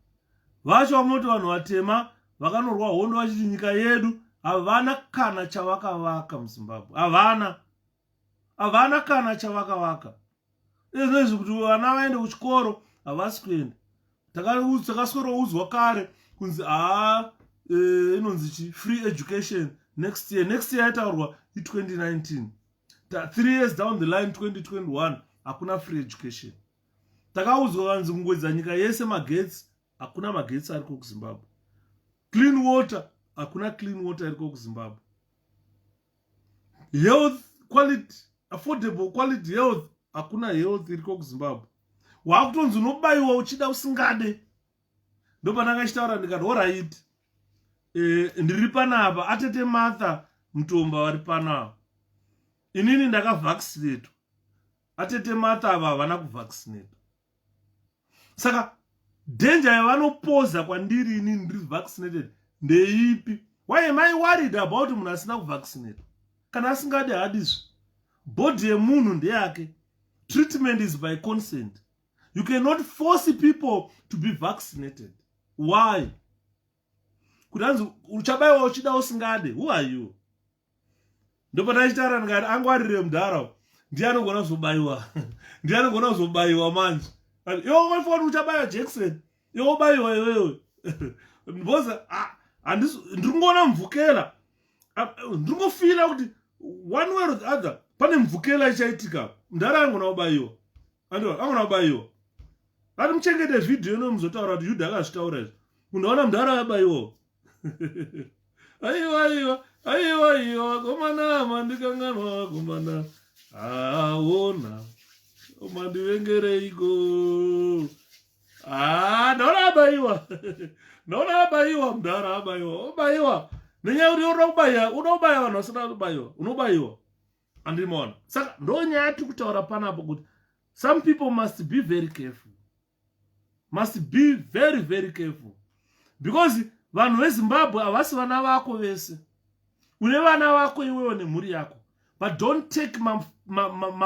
Vacho vamunoti vanhu vatema vakanorwa hondo vachiti nyika yedu havana kana chavakavaka muZimbabwe. Havana kana chavakavaka. Izvi kuti vana vaende kuchikoro havasi kuenda. Takaswera uzwa kare kunzi inonzi chi free education next year yaitaurwa i2019. 3 years down the line 2021 hakuna free education. Takaudzwa kanzi kungwedza nyika yese magetsi, hakuna magetsi ariko kuZimbabwe. Clean water, hakuna clean water ariko kuZimbabwe. Health quality, affordable quality health. Hakuna health iriko kuZimbabwe. Wakutonzi unobaiwa uchida usingade. Ndopana ngachitaura ndikati alright. Ndiri panapa atete Martha Mutomba vari panapa. Inini ndakavaccinate. Atete Martha ava havana kuvaccinate. Saka danger yavanopoza kwandiri inini ndiri vaccinated ndeipi? Why am I worried about munhu asina kuvaccinate? Kana asingade hadizvi. Body yemunhu ndeyake. Treatment is by consent. You cannot force people to be vaccinated. Why? Kudanzi uchabaiwa uchida usingade. Who are you? Ndopana chitara ngati angwarire mudhara. Ndiani anogona kuzobaiwa? Ndiani anogona kuzobaiwa manje? Iwo wafona uchabaiwa Jackson. Iwo baiwa iwewe. Mboza ndingoona mvukela. Ndingofila kuti one way or the other pane mvukela ichaitika. Mudhara angona kubaiwa. Angona kubaiwa. Ati muchengete video ino muzotaura kuti Yudha akazvitaura izvi. Unoona mudhara abaiwa. Aiwa, komana mandikanganwa komana. Aona. Mandivengereiko. Ndaona abaiwa. Ndaona abaiwa mudhara abaiwa. Obaiwa. Nenyaya kuti unobaya vanhu vasina kubaiwa. Unobaiwa. Andimona. Saka ndonyaya tiri kutaura panapo kuti some people must be very careful. Must be very, very careful. Because vanhu veZimbabwe havasi vana vako vese. Une vana vako iwewe nemhuri yako. But don't take my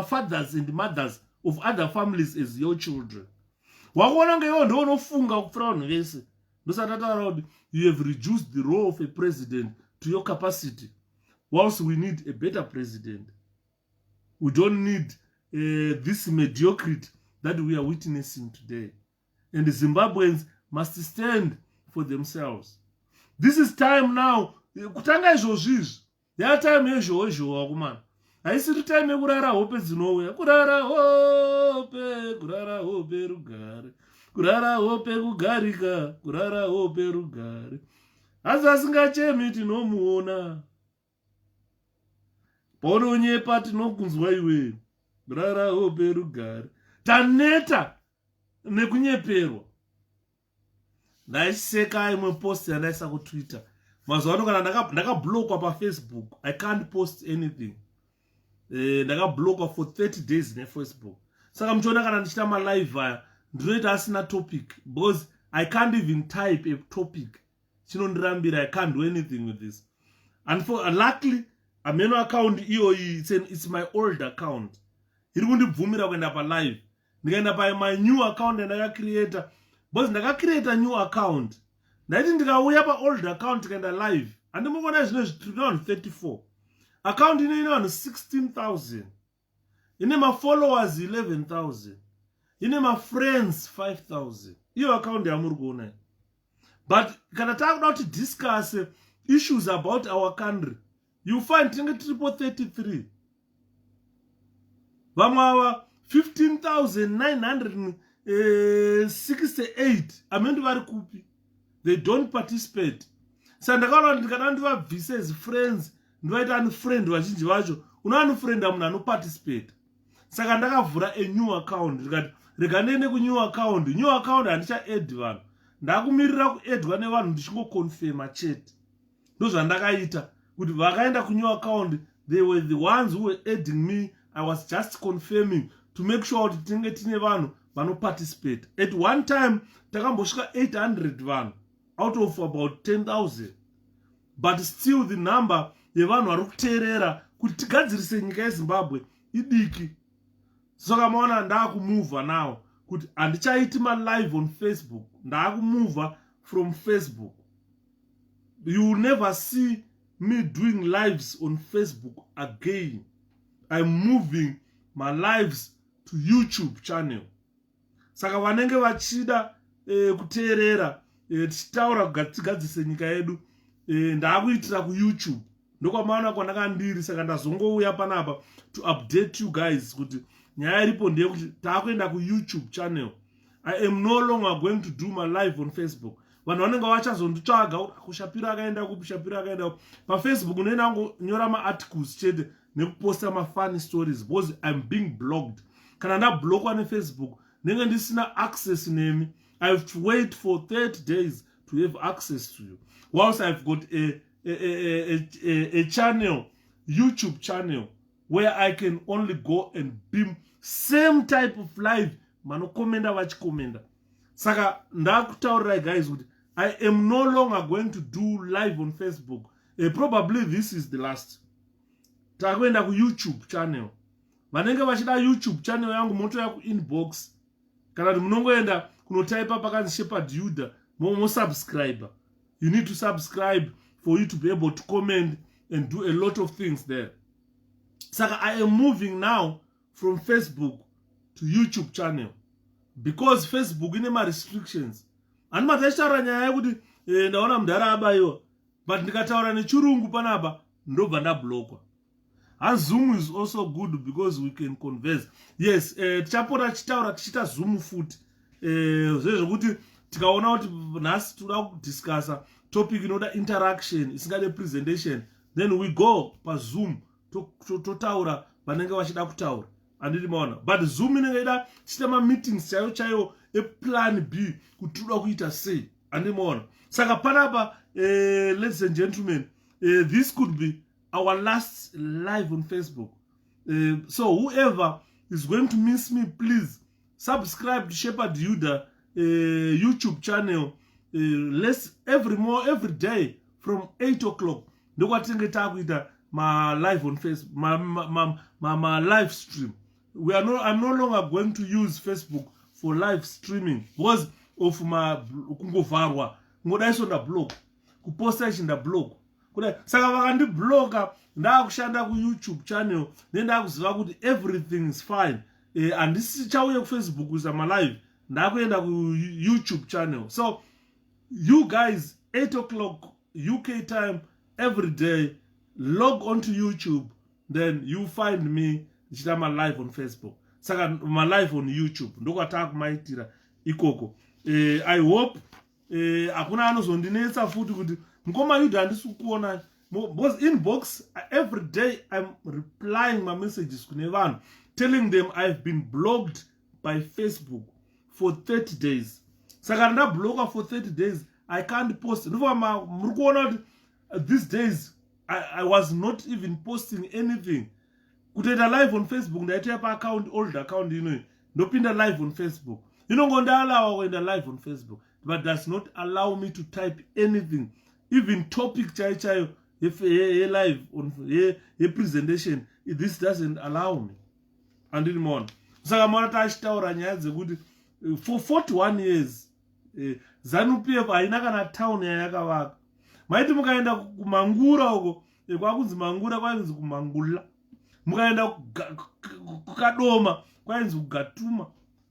fathers and mothers of other families as your children. Wakuona ngeiwo ndo unofunga kupfura vanhu vese. Ndosatataura kuti you have reduced the role of a president to your capacity. Whilst we need a better president. We don't need this mediocrity that we are witnessing today. And the Zimbabweans must stand for themselves. This is time now. Kutanga izvozvizvi. Ya time yezhozho wakumana. Haisiri time yekurara hope dzinouya. Kurara hope rugare. Kurara hope kugarika. Kurara hope rugare. Asi asingachemi tinomuona. Paunonyepa tinokunzwa iwe. Kurara hope rugare. Taneta nekunyeperwa. Ndaiseka imwe post yandaisa kuTwitter. Mazuva kana ndakablokwa paFacebook. I can't post anything. Ndakablokwa for 30 days neFacebook. Saka muchiona kana ndichita malive aya ndinoita asina topic because I can't even type a topic. Chinondirambira, I can't do anything with this. And for luckily ameno account it's my old account. Iri kundibvumira kuenda palive. Ndikaenda pa my new account ndakacreata. Because ndakacreate a new account. Ndaiti ndikauya pa old account kaenda live. Andimukona zvino zvitiriona 34. Account ine vanhu 16,000. Ine ma followers 11,000. Ine ma friends 5,000. Iyo account yamuri kuona. But kana takuda kuti discuss issues about our country, you find tinge triple 33. Vamwe ava 15,968 amendu vari kupi. They don't participate. Saka ndakaona ndikada ndivabvise as friends, ndivaita unfriend vazhinji vacho. Una unfriend munhu anoparticipate. Saka ndakavhura a new account. Ndikati rega ndiende kunew account. New account handicha-add vanhu. Ndakumirira kuaddwa nevanhu ndichingoconfirma chete. Ndozvandakaita kuti vakaenda kunew account, they were the ones who were adding me. I was just confirming to make sure kuti tinge tine vanhu vanoparticipate. At one time takambosvika 800 vanhu out of about 10,000. But still the number yevanhu vari kuteerera kuti tigadzirise nyika yeZimbabwe idiki. Saka maona ndakumova now kuti handichaiti live on Facebook. Ndakumova from Facebook. You will never see me doing lives on Facebook again. I'm moving my lives to YouTube channel. Saka vanenge vachida kuteerera tichitaura kugadzise nyika yedu ndakuitira kuYouTube. Ndokwamaona kwandakandiri. Saka ndazongouya panapa to update you guys kuti nyaya iripo ndeyekuti taakuenda kuYouTube channel. I am no longer going to do my live on Facebook. Vanhu vanenge vachazonditsvaga kuShapira akaenda kupi, Shapira akaenda kupi. PaFacebook unoenda ngonyora maarticles chete. nekuposta funny stories because I'm being blocked. Kana ndablockwa neFacebook nenge ndisina access nemi, I have to wait for 30 days to have access to you. Whilst I've got a channel, YouTube channel, where I can only go and beam same type of live manokomenda vachikomenda. Saka ndakutaurirai guys kuti I am no longer going to do live on Facebook. Probably this is the last. Takuenda ku YouTube channel. Vanenge vachida YouTube channel yangu moto ya ku inbox. Kana kuti munongoenda kunotypa pakanzi 𝗥𝗶𝗰𝗵𝗲 mo subscriber. You need to subscribe for you to be able to comment and do a lot of things there. Saka I am moving now from Facebook to YouTube channel because Facebook ine ma restrictions. Ani matashara nyaya yekuti ndaona mudhara abayiwa, but ndikataura nechirungu panapa ndobva ndablokwa. And Zoom is also good because we can converse. Yes, tichapota chitaura tichita Zoom futi. Zvezvokuti tikaona kuti nhasi toda kudiscussa topic inoda interaction, isingade presentation, then we go pa Zoom totaura vanenge vachida kutaura. Anditi maona. But Zoom inenge ida tichita ma meetings chaiwo plan B kuti toda kuita sei. Anditi maona. Saka panapa, ladies and gentlemen, this could be our last live on Facebook. So whoever is going to miss me, please subscribe to 𝗥𝗶𝗿𝗍 YouTube channel. Let's every day from 8 o'clock. Ndokwatinge takuita my live on Facebook, my live stream. I'm no longer going to use Facebook for live streaming because of my kungovarwa. Ngodaiso nda block. Kuposta ichi nda block. Saka vakandibloka ndakushanda ku YouTube channel nendakuziva kuti everything is fine. Andisi chauye ku Facebook kuisa ma live. Ndakuenda ku YouTube channel. So you guys 8 o'clock UK time every day, log on to YouTube, then you find me ndichita live on Facebook. Saka my live on YouTube ndokwataka kumaitira ikoko. I hope akuna anozondinetsa futi kuti mukoma yuda handisi kuona because inbox every day I'm replying my messages kune vanhu telling them I've been blocked by Facebook for 30 days. Saka ndabloka for 30 days I can't post. Muri kuona kuti these days I was not even posting anything. Kutoita live on Facebook ndaita pa account, old account ndopinda live on Facebook. Ndalawa kuenda live on Facebook, but does not allow me to type anything. Even topic chaichayo live on a presentation, this doesn't allow me. And in morning. Saka mwana tachitaura nyaya dzekuti for 41 years ZANU-PF haina kana town yayakavaka. Maiti mukaenda kumangura uko, kwakunzi mangura kwainzi kumangula. Mukaenda kukadoma kwainzi kugatuma.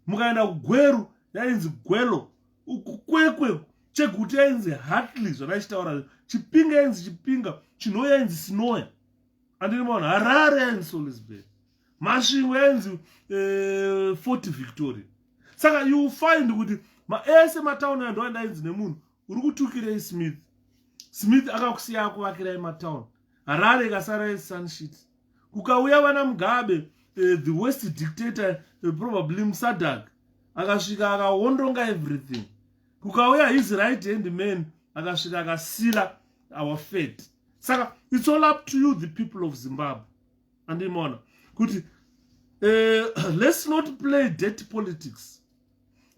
Mukaenda kugweru yainzi gwelo. Kukwekwe cheguti yainzi hatli zvonachitaura. Chipinga yainzi chipinga, chinoya yainzi sinoya. Andini maona Harare yainzi Salisbury. Masvingo yainzi Fort Victoria. Saka you find kuti ese matown ando andainzi nemunhu uri kutukirei Smith. Smith akakusiya kuvakirai matown. Harare ikasara sunshit. Kukauya vana Mugabe, the worst dictator, probably Musadak, akasvika akahondonga everything. Kukauya his right hand man, akasvika akasila our fate. Saka it's all up to you, the people of Zimbabwe. And imona kuti let's not play dirty politics.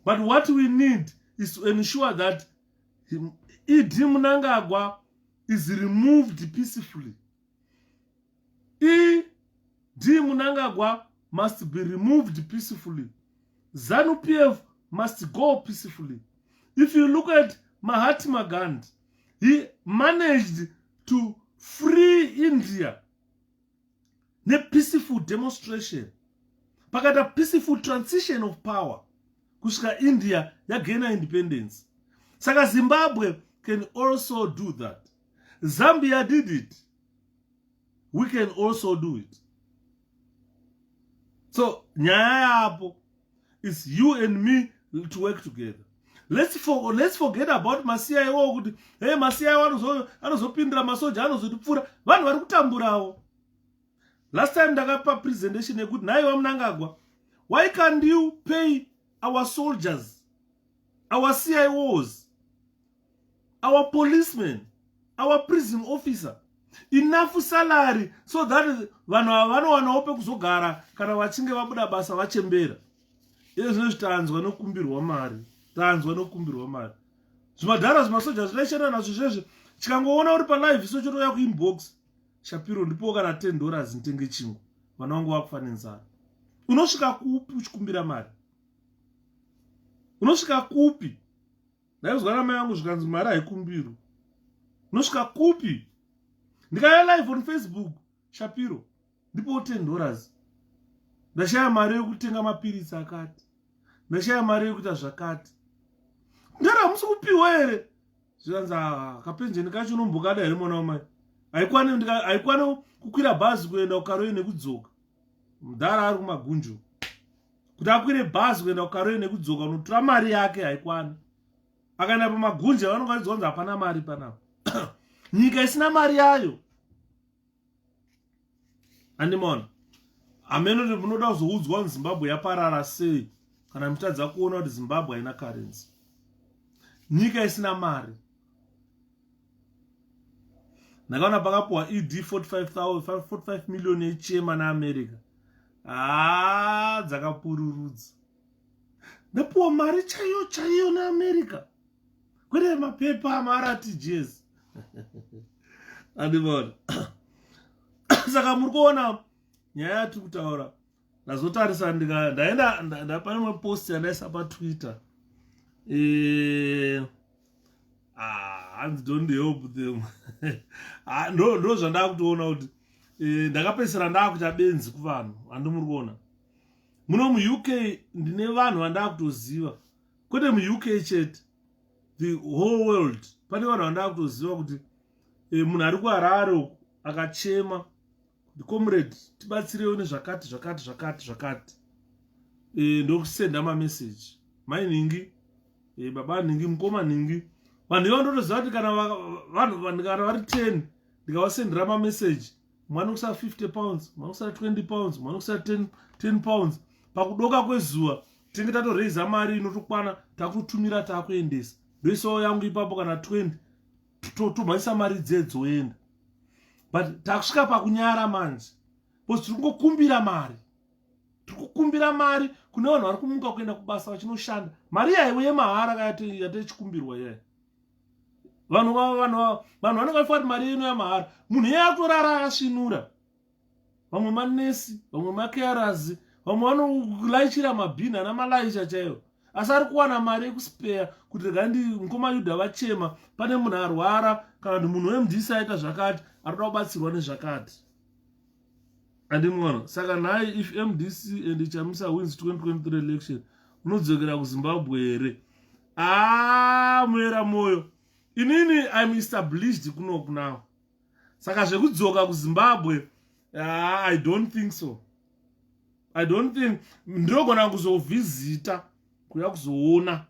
But what we need is to ensure that Idi Mnangagwa is removed peacefully. Idi Mnangagwa must be removed peacefully. ZANU-PF must go peacefully. If you look at Mahatma Gandhi, he managed to free India. A peaceful demonstration. Pakata peaceful transition of power. Kusika India yagena independence. Saka Zimbabwe can also do that. Zambia did it. We can also do it. So nyaya hapo is you and me to work together. Let's forget about Masiya kuti Masiya anozopindira masoja anozotipfura vanhu vari kutamburawo. Last time ndakapa presentation yekuti naiva Mnangagwa, why can't you pay our soldiers, our CIOs, our policemen, our prison officer enough salary so that vanhu vanowana pekuzogara kana vachinge vabuda basa vachembera. Izvo tanzwa nokumbirwa mari, tanzwa nokumbirwa mari. Zvimadhara zvimasoja zvinoshanda nazvo zvezvo, chikangoona uri palive so chotoya kuinbox Shapiro ndipo kana $10 nditenge chingwa, vana vangu vakufa nenzara. Unosvika kupi uchikumbira mari? Unosvika kupi? Ndaizwa mai vangu zvikanzi mari haikumbirwa. Unosvika kupi? Ndikaya live on Facebook, Shapiro, ndipo $10. Ndashaya mari yekutenga mapiritsi akati. Ndashaya mari yekuita zvakati. Ndara musi kupiwa here? Zvikanzi kapenjeni kacho nombokada here mwana wamai. Haikwani kukwira bhazi kuenda kuKarowe nekudzoka. Mudhara ari kumagunju. Kuti akwire bhazi kuenda kuKarowe nekudzoka unotora mari yake haikwani. Akaenda pamagunja vanongaidzwa hapana mari panapa. Nyika isina mari yayo. Andimona. Ameno ndi munoda kuzoudzwa kuti Zimbabwe yaparara sei kana mutadza kuona kuti Zimbabwe haina currency. Nyika isina mari. Ndakaona pakapuwa ED 45 million yechema naAmerica. Dzakapururudza. Ndapuwa mari chaiyo naAmerica. Kwete mapepa amaRTGS. Andimona. Saka muri kuona nyaya yatiri kutaura. Ndazotarisa ndaenda pane imwe post yandaisa paTwitter. Hands don't help them. Ndo zvandava kutoona kuti ndakapedzisira ndakuita benzi kuvanhu. Handi muri kuona. Muno muUK ndine vanhu vandava kutoziva. Kwete muUK chete. The whole world. Pane vanhu vandava kutoziva kuti munhu ari kuHarare akachema. The comrade tibatsirewo nezvakati. Ndokusenda message. Mai ningi, baba ningi, mukoma ningi. Vanhu vandotoziva kuti kana vari 10 ndikavasendera message, mwana kusara 50 pounds, mwana kusara 20 pounds, mwana kusara 10 pounds. Pakudoka kwezuva tinge tatoreza mari inotokwana takutumira takuendesa. Ndoisawo yangu ipapo kana 20 tomhanyisa mari dzedzo. But takusvika pakunyara manje. Because tirikukumbira mari. Tirikukumbira mari kune vanhu vari kumuka kuenda kubasa vachinoshanda. Mari yaiwe yemahara yatechikumbirwa yeye. Vanhu vanenge vachifa kuti mari ino yamahara. Munhu iye atorara akasvinura. Vamwe manesi, vamwe makearazi, vamwe vanolaichira mabhini namalaicha chaiwo. Asi ari kuwana mari yekuspare kuti gandi mukoma Yudha vachema pane munhu arwara kana kuti munhu weMDC aita zvakati arikuda kubatsirwa nezvakati. Andimona. Saka nhai if MDC and Chamisa wins 2023 election unodzokera kuZimbabwe here? Muera moyo. Inini I'm established kunoku now. Saka zvekudzoka kuZimbabwe I don't think so. I don't think ndinogona kuzovhizita kuya kuzoona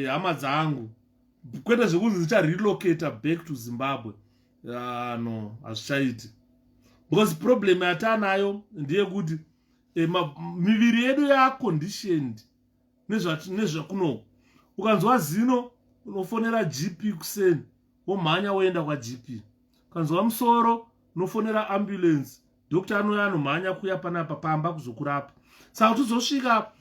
hama dzangu. Kwete zvekuti ndicharelocate back to Zimbabwe. No, hazvichaiti. Because problem yatanayo ndeyekuti miviri yedu yaconditioned nezvakuno. Ukanzwa zino unofonera GP kuseni womhanya woenda kwaGP. Ukanzwa musoro unofonera ambulance. Doctor anouya anomhanya kuya panapa pamba kuzokurapa. Saka tuzosvika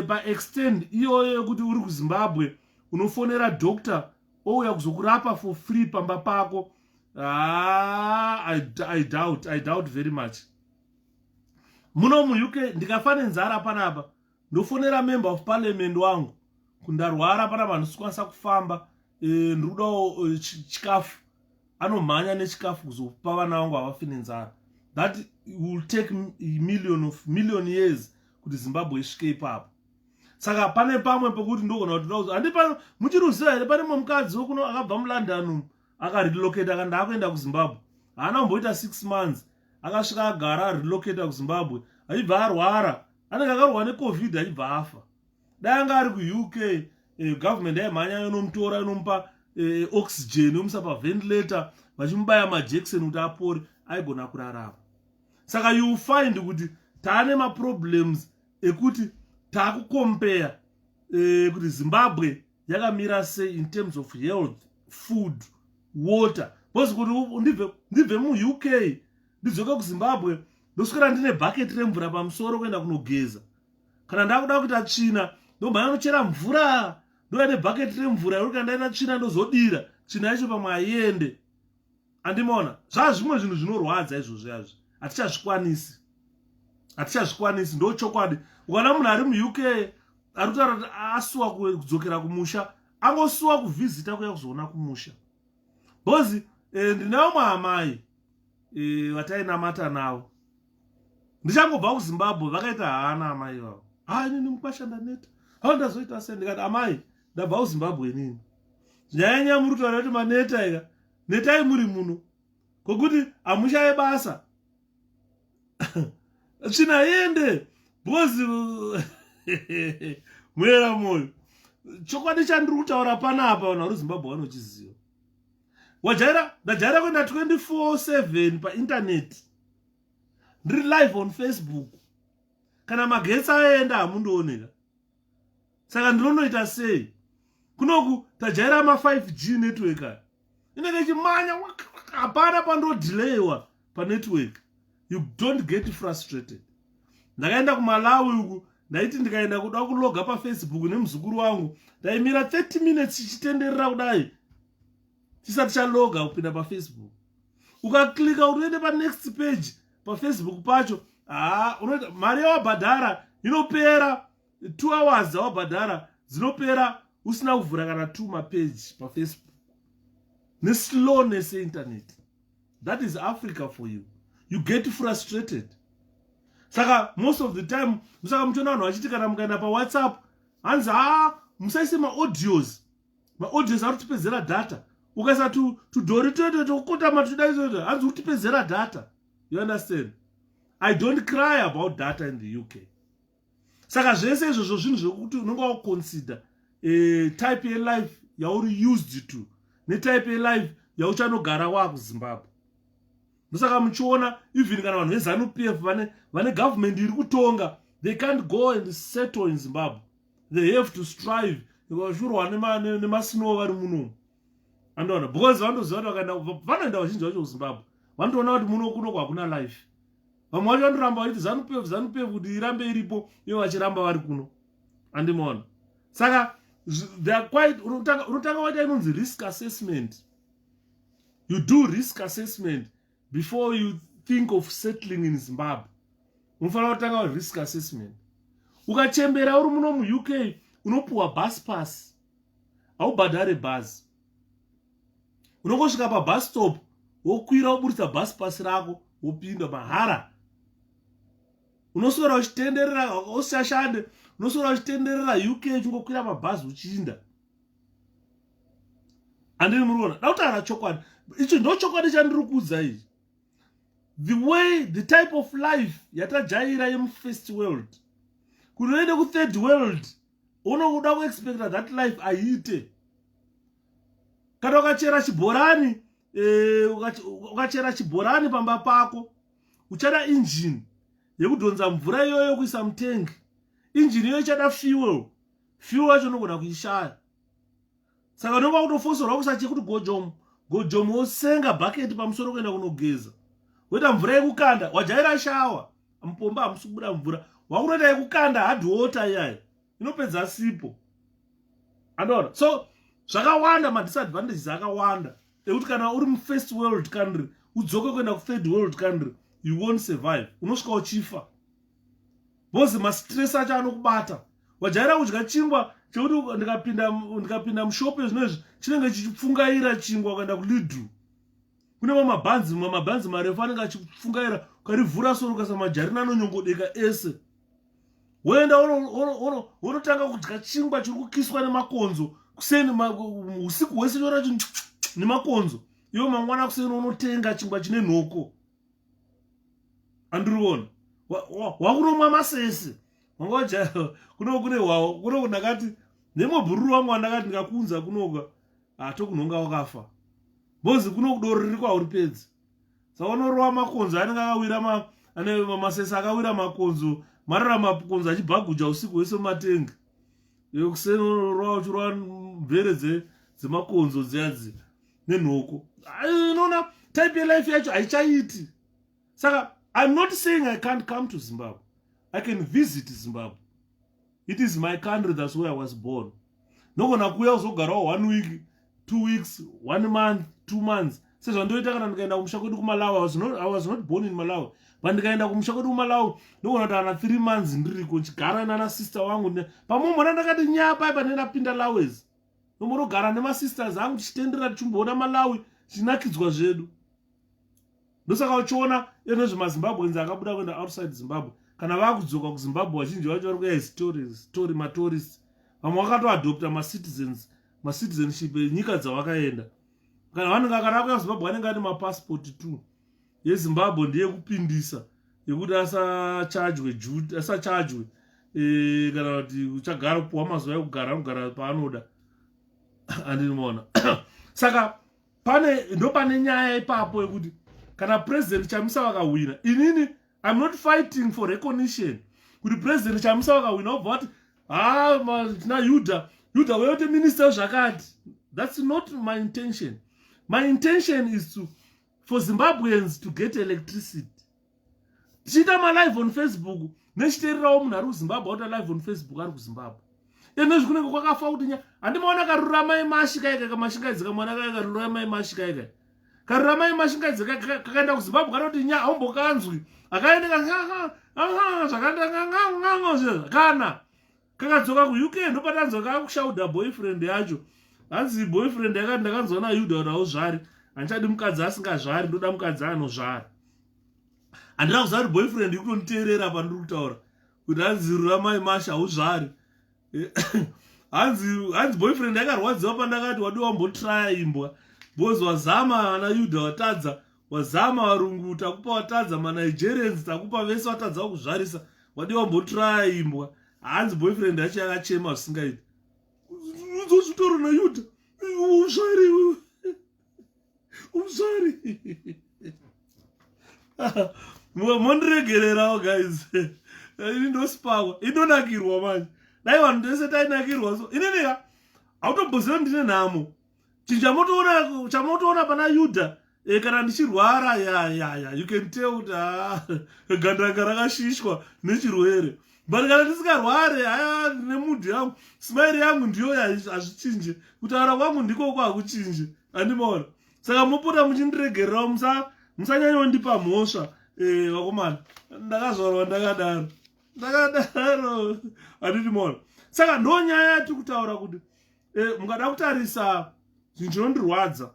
paextend iyoyo yekuti uri kuZimbabwe unofonera doctor ouya kuzokurapa for free pamba pako. I doubt very much. Muno muUK ndikafa nenzara panapa ndofonera member of parliament wangu kundarwara panapa ndisokwanisa kufamba ndikudawo chikafu anomhanya nechikafu kuzopa vana vangu havafi nenzara. That will take million years kuti Zimbabwe isvike ipapo. Saka pane pamwe pekuti ndogona kuti handipa muchiruziva here pane mukadzi wokuno akabva muLondon akarelocate akanda akuenda kuZimbabwe. Haana kumboita 6 months akasvika agara relocate kuZimbabwe. Achibva arwara anenge akarwa neCovid achibva afa. Dai anga ari kuUK government yaimhanya inomutora inomupa oxygen yomusa paventilator vachimubaya majekiseni kuti apore aigona kurarama. Saka you find kuti taane ma problems ekuti takucompare kuti Zimbabwe yakamira sei in terms of health, food, water. Because kuti ndibve mu UK ndidzoke ku Zimbabwe ndoswera ndine bucket remvura pamusoro kuenda kunogeza. Kana ndakuda kuita tsvina ndomhanya nochera mvura ndoende bucket remvura yekuti kana ndaita tsvina ndozodira tsvina yacho pamwe haiende. Andimona zvimwe zvinhu zvinorwadza izvozvo yazvo hatichazvikwanisi ndo chokwadi. Ukana munhu ari mu UK ari kutaura kuti asuwa kudzokera kumusha angosuwa kuvhizita kuya kuzoona kumusha. Because ndinawo maamai vatainamata navo ndichangobva kuZimbabwe vakaita hana amai vavo inini mukwashanda neta ndazoita sei ndikati amai ndabva kuZimbabwe inini nyaya muri kutaura kuti maneta ika netai muri muno kokuti hamushaye basa tsvina yende. Because muyera moyo chokwadi chandiri kutaura panapa vanhu vari Zimbabwe vanochiziva. Ndajaira kuenda 24/7 paintaneti ndiri live on Facebook. Kana magetsi aenda hamundooneka. Saka ndinonoita sei? Kunoku tajaira ma 5G network aya inenge ichimanya hapana pandodelayiwa panetwork. You don't get frustrated. Ndakaenda kuMalawi uku ndaiti ndikaenda kuda kuloga paFacebook nemuzukuru wangu ndaimira 30 minutes ichitenderera kudai tisati chaloga kupinda paFacebook. Ukaklika uende panext page paFacebook pacho unoita mari yawabhadhara inopera 2 hours dzawabhadhara dzinopera usina kuvhura kana 2 mapage paFacebook. Neslowness internet. That is Africa for you. You get frustrated. Saka most of the time musaka mchona vanhu vachiti kana mukaenda paWhatsApp hanzi musaise maaudios ari kutipedzera data. Ukaisa tudhori tokotama tudaizoto hanzi kutipedzera data. You understand? I don't cry about data in the UK. Saka zvese izvozvo zvinhu zvokuti unenge wakuconsider type yelife yauri used to netype yelife yauchanogara wakuZimbabwe. Musaka muchiona even kana vanhu veZANU-PF vane government iri kutonga, they can't go and settle in Zimbabwe. They have to strive. Vashurwa nemasinowo vari muno. Andoona because vandoziva kuti vanoenda vazhinji vacho kuZimbabwe vandoona kuti muno kuno hakuna life. Vamwe vacho vandoramba vachiti ZANU-PF kuti irambe iripo ivo vachiramba vari kuno. Andimona. Saka they are quite unotanga waita inonzi risk assessment. You do risk assessment before you think of settling in Zimbabwe. Unofanira kutanga risk assessment. Ukachembera uri muno mu UK unopuwa bus pass. Haubhadhare bus. Unongosvika pabus stop wokwira woburitsa bus pass rako wopinda mahara. Unoswera uchitenderera usashande, unoswera uchitenderera UK uchingokwira mabhazi uchiinda. Andini muriona dautaura chokwadi. Ichi ndo chokwadi chandiri kuudza ichi. The way, the type of life yatajaira yemu-first world kunoende ku-third world unokuda kuexpecta that life aite. Kana ukachera chibhorani pamba pako uchada engine yekudhonza mvura iyoyo kuisa mutengi. Engine iyoyo ichada fuel yacho unogona kuishaya. Saka unonga kutofosorwa kusache kuti gojomu wosenga bucket pamusoro kuenda kunogeza. Weta mvura yekukanda wajaira shawa mupomba hamusubuda mvura wakunoita yekukanda hard water iyayi inopedza sipo. Andoona so zvakawanda madisadvantages akawanda ekuti kana uri mu-first world country udzoke kuenda ku-third world country you won't survive. Unosvika uchifa because mastress acho anokubata. Wajaira kudya chingwa chekuti ndikapinda mushope zvinezvi chinenge chichipfungaira chingwa ukaenda kuLidl. Kune mabhanzi marefu anenge achipfungaira ukarivhura soro ukasa majarina anonyongodeka ese. Woenda unotanga kudya chingwa chiri kukiswa nemakonzo kuseni usiku hwese choracho nemakonzo. Iwo mangwana kuseni unotenga chingwa chine nhoko. Andiriona wakunomwa masese wangoja kuno ndakati nemabhururu wangu andakati ndikakunza kunoka tokunhonga wakafa. Bozi kuno kudoro riri kwauri pedzi. Saka unorowa makonzo anenge akawira ane masesa akawira makonzo marara makonzo achibhaguja usiku wese mumatengi yokusenorwa uchirwa mvere dzemakonzo dziyadzi nenhoko. Unoona type yelife yacho haichaiti. Saka I'm not saying I can't come to Zimbabwe. I can visit Zimbabwe. It is my country, that's where I was born. Nogona kuya uzogarawo 1 week, 2 weeks, 1 month, 2 months. Sezvo ndoita kana ndikaenda kumusha kwedu kuMalawi. I was not born in Malawi. But ndikaenda kumusha kwedu kuMalawi ndogona kuti ana 3 months ndiriko nchigara nana sister wangu. Pamwe ndakati nyapa ipa ndinapinda Lawezi. Nomorogara nemasisters angu tichitendera tichimboona Malawi chinakidzwa zvedu. Ndosaka uchiona nezvemazimbabwenzi akabuda kuenda outside Zimbabwe. Kana vakudzoka kuZimbabwe vazhinji vacho vari kuya story matourists. Vamwe vakatoadopta macitizenship enyika dzavakaenda. Kana vanenge akarauya kuZimbabwe vanenge ane mapassport tu. YeZimbabwe ndeyekupindisa yekuti asachajwe kana kuti uchagara kupuwa mazuva ekugara paanoda. Andinoona. Saka pane nyaya ipapo yekuti kana president Chamisa vakawina, inini I'm not fighting for recognition. Kuti president Chamisa vakawina obva vati tina Yuda weyote minister zvakati. That's not my intention. My intention is for Zimbabweans to get electricity. Tichita live on Facebook nechitererawo munhu ari kuZimbabwe auta live on Facebook ari kuZimbabwe. Ene kunenge kwakafa kuti handimaona karurama imashikaika kamashingaidzika mwana kaya karurama imashikaika. Karurama imashingaidzika kakaenda kuZimbabwe kanoti haumbokanzwi. Akaenda zvakanda kana kakadzoka kuUK ndopatanzwa kakushaudha boyfriend yacho. Hanzi boyfriend yakati ndakanzwa Yuda kuti hauzvari. Handichadi mukadzi asingazvari, ndoda mukadzi anozvara. Handina kuziva kuti boyfriend ikunonditeerera pandiri kutaura kuti hanzi rurama imasha hauzvari. Hanzi boyfriend yakarwadziwa pandakati wadiwa wambotraya imbwa. Bozi wazama ana Yuda watadza, wazama varungu takupa watadza, maNigerians takupa vese watadza kuzvarisa, wadiwa wambotraya imbwa. Hanzi boyfriend yacho yakachema zvisingaiti. Uzozvitoro naYuda. Uzvari. Mondiregererawo guys. Indospawa. Indonakirwa manje. Dai vanhu ndese tainakirwa so. Inini autobhozera ndine nhamo. Chamotoona pana Yuda kana ndichirwara you can tell kuti ganda rakashishwa nechirwere. But kana ndisikarware nemudhi yangu smile yangu ndiyo hazvichinje. Kutaura kwangu ndiko kwakuchinje. Andimoona. Saka mopota muchindiregererawo musanyanyondipa mhosva vakomana. Ndakazvarwa ndakadaro. Andimoona. Saka ndo nyaya yati kutaura kuti mukada kutarisa zvinhu zvinondirwadza.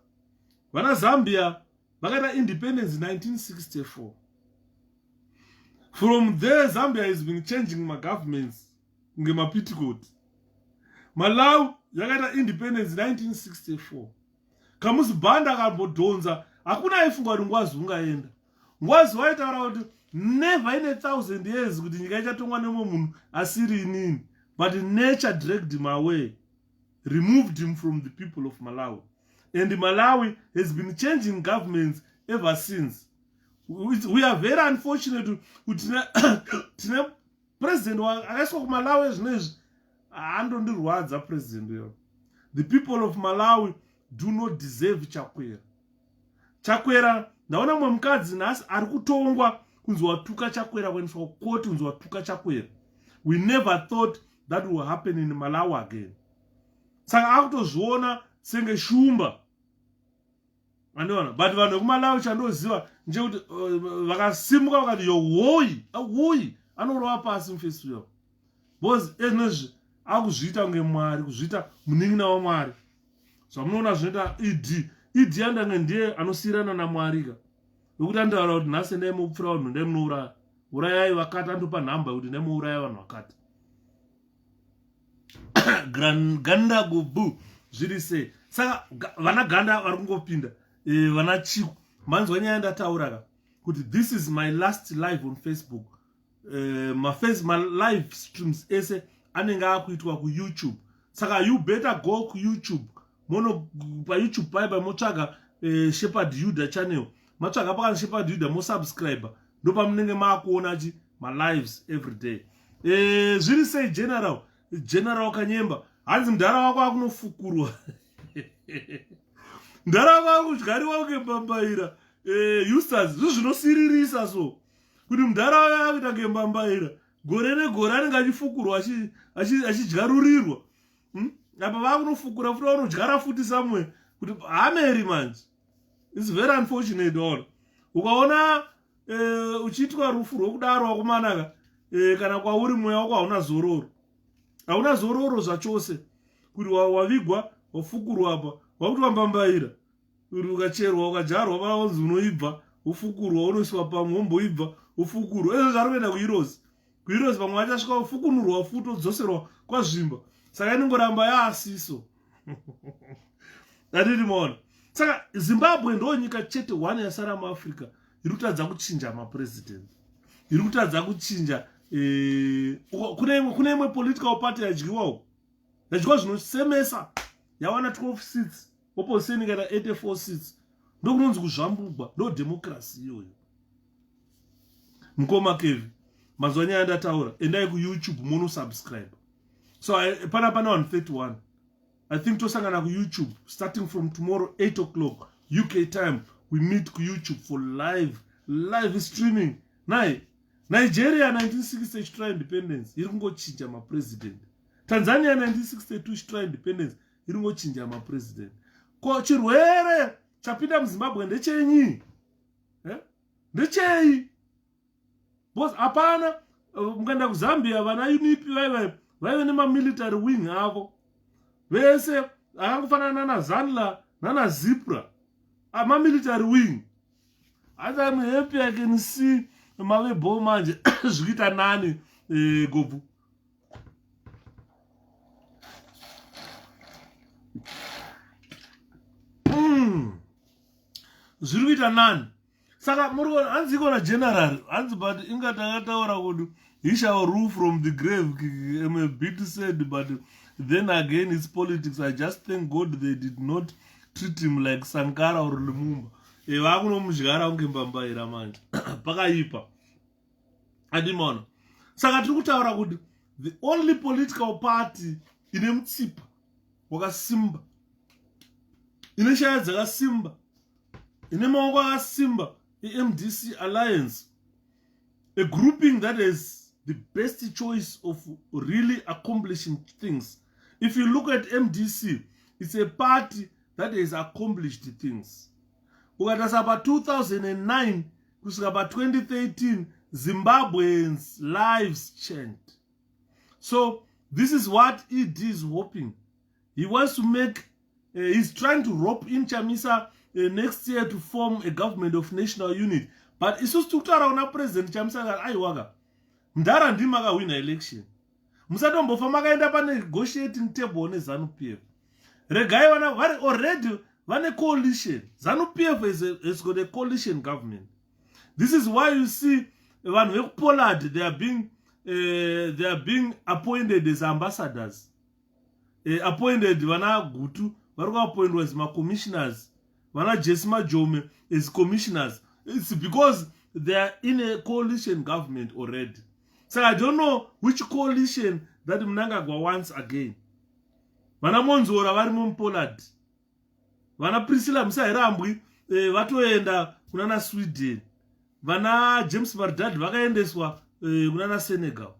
Vana Zambia vakaita independence 1964. From there Zambia has been changing my governments ngemapitikoti. Malawi yakaita independence 1964. Kamuzibanda akambodhonza hakuna aifunga kuti ngwazi ungaenda. Ngwazi waitaura kuti never in 1,000 years kuti nyika ichatongwa nemwe munhu asiri inini. But nature dragged him away, removed him from the people of Malawi. And Malawi has been changing governments ever since. We are very unfortunate kuti tine president akaiswa kuMalawi zvinezvi andondirwadza president yo. The people of Malawi do not deserve Chakwera. Chakwera ndaona mwe mukadzi nhasi ari kutongwa kunzi watuka Chakwera kuendeswa kukoti kunzi watuka Chakwera. We never thought that will happen in Malawi again. Saka akutozviona senge shumba. Andiona, but vanhu vekuMalawi chandoziva ndechekuti vakasimuka vakati hoi anorova pasi mufesi yavo. Because ezvinezvi akuzviita kunge Mwari, kuzviita munin'ina waMwari. Zvamunoona zvinoita Idi yandange ndiye anosiyirana naMwarika. Nokuti andotaura kuti nhasi ndai mupfura vanhu ndai munouraya. Urayai vakati, andopa nhamba kuti ndai muuraya vanhu vakati. Ganda gobu zviri sei. Saka vana Ganda vari kungopinda. Vana Chiku manzwa nyaya ndataura kuti this is my last live on Facebook. My live streams ese anenge akuitwa kuYouTube. Saka you better go kuYouTube. Mono pa YouTube paiba motsvaga Shepherd Yuda channel. Matsvaga pakati Shepherd Yuda mo subscribe. ndopamunenge makuona chi lives every day. Zviri sei general Kanyemba hanzi mudhara wako akunofukurwa mudhara wako akudyariwa ngembambaira Eustace zvinosiririsa so kuti mudhara wako akuita ngembambaira gore negore anenge achifukurwa achidyarurirwa apa vakunofukura futi vanodyara futi somewhere kuti hameri manje. It's very unfortunate all. Ukaona uchiitwa rufu rwokudaro wakumanaka kana kwauri mweya wako hauna zororo zvachose kuti wavigwa wafukurwa apa wakuti wambambaira kuti ukacherwa ukadyarwa paonzi unoibva ufukurwa unoiswa pamwe womboibva ufukurwa. Izvo zvari kuenda kuheroes pamwe vachasvika ufukunurwa futi odzoserwa kwazvimba. Saka inongoramba yaasiso adidi maona. Saka Zimbabwe ndo nyika chete one yasara muAfrica iri kutadza kuchinja mapresident, iri kutadza kuchinja kune imwe political party yadyiwa zvinosemesa yawana 12 seats opposition ikaita 84 seats. Ndokunonzi kuzvambugwa, ndo democracy iyoyo. Mukoma Kevi mazuva nyaya ndataura endai kuYouTube mono subscribe. So pana 131 I think tosangana kuYouTube starting from tomorrow 8 o'clock UK time. We meet kuYouTube for live streaming. Nigeria 1960 ichitry independence iri kungochinja mapresident. Tanzania 1962 ichitry independence iri kungochinja mapresident. Ko chirwere chapinda muZimbabwe ndechenyi? Ndechei? Boss hapana mukanda kuZambia vana UNIP vaive nemamilitary wing avo vese akangofanana naZanla nanaZipra amamilitary wing. As I'm happy I can see mavebo manje zviita nani Gobu. Zviri kuita nani. Saka murikona hanzi ikona general hanzi but ingati akataura kuti he shall rule from the grave. I'm a bit sad, but then again it's politics. I just thank God they did not treat him like Sankara or Lumumba. Vakunomudyara ngembambaira manje pakaipa adimona. Saka tiri kutaura kuti the only political party ine mutsipa wakasimba, ine shaya dzakasimba, ine maoko akasimba, MDC Alliance, a grouping that is the best choice of really accomplishing things. If you look at MDC, it's a party that has accomplished things. Ukatasa pa 2009 kusvika pa 2013 Zimbabweans lives changed. So this is what ED is hoping. He wants to make he's trying to rope in Chamisa next year to form a government of national unity. But isusu tukutaura una president Chamisa aiwaka mdara ndimi akawina election. Musatombofa makaenda pa negotiating table neZANU-PF. Regai vana already vane coalition. ZANU-PF has got a coalition government. This is why you see vanhu vekuPollard they are being appointed as ambassadors. Appointed vana Gutu vari kuappointwa as commissioners. Vana Jesima Jome as commissioners. It's because they are in a coalition government already. So I don't know which coalition that Mnangagwa wants again. Vana Monzora vari muPollard. Vana Priscilla Musairambwi vatoenda kunana Sweden. Vana James Mardad vakaendeswa kunana Senegal.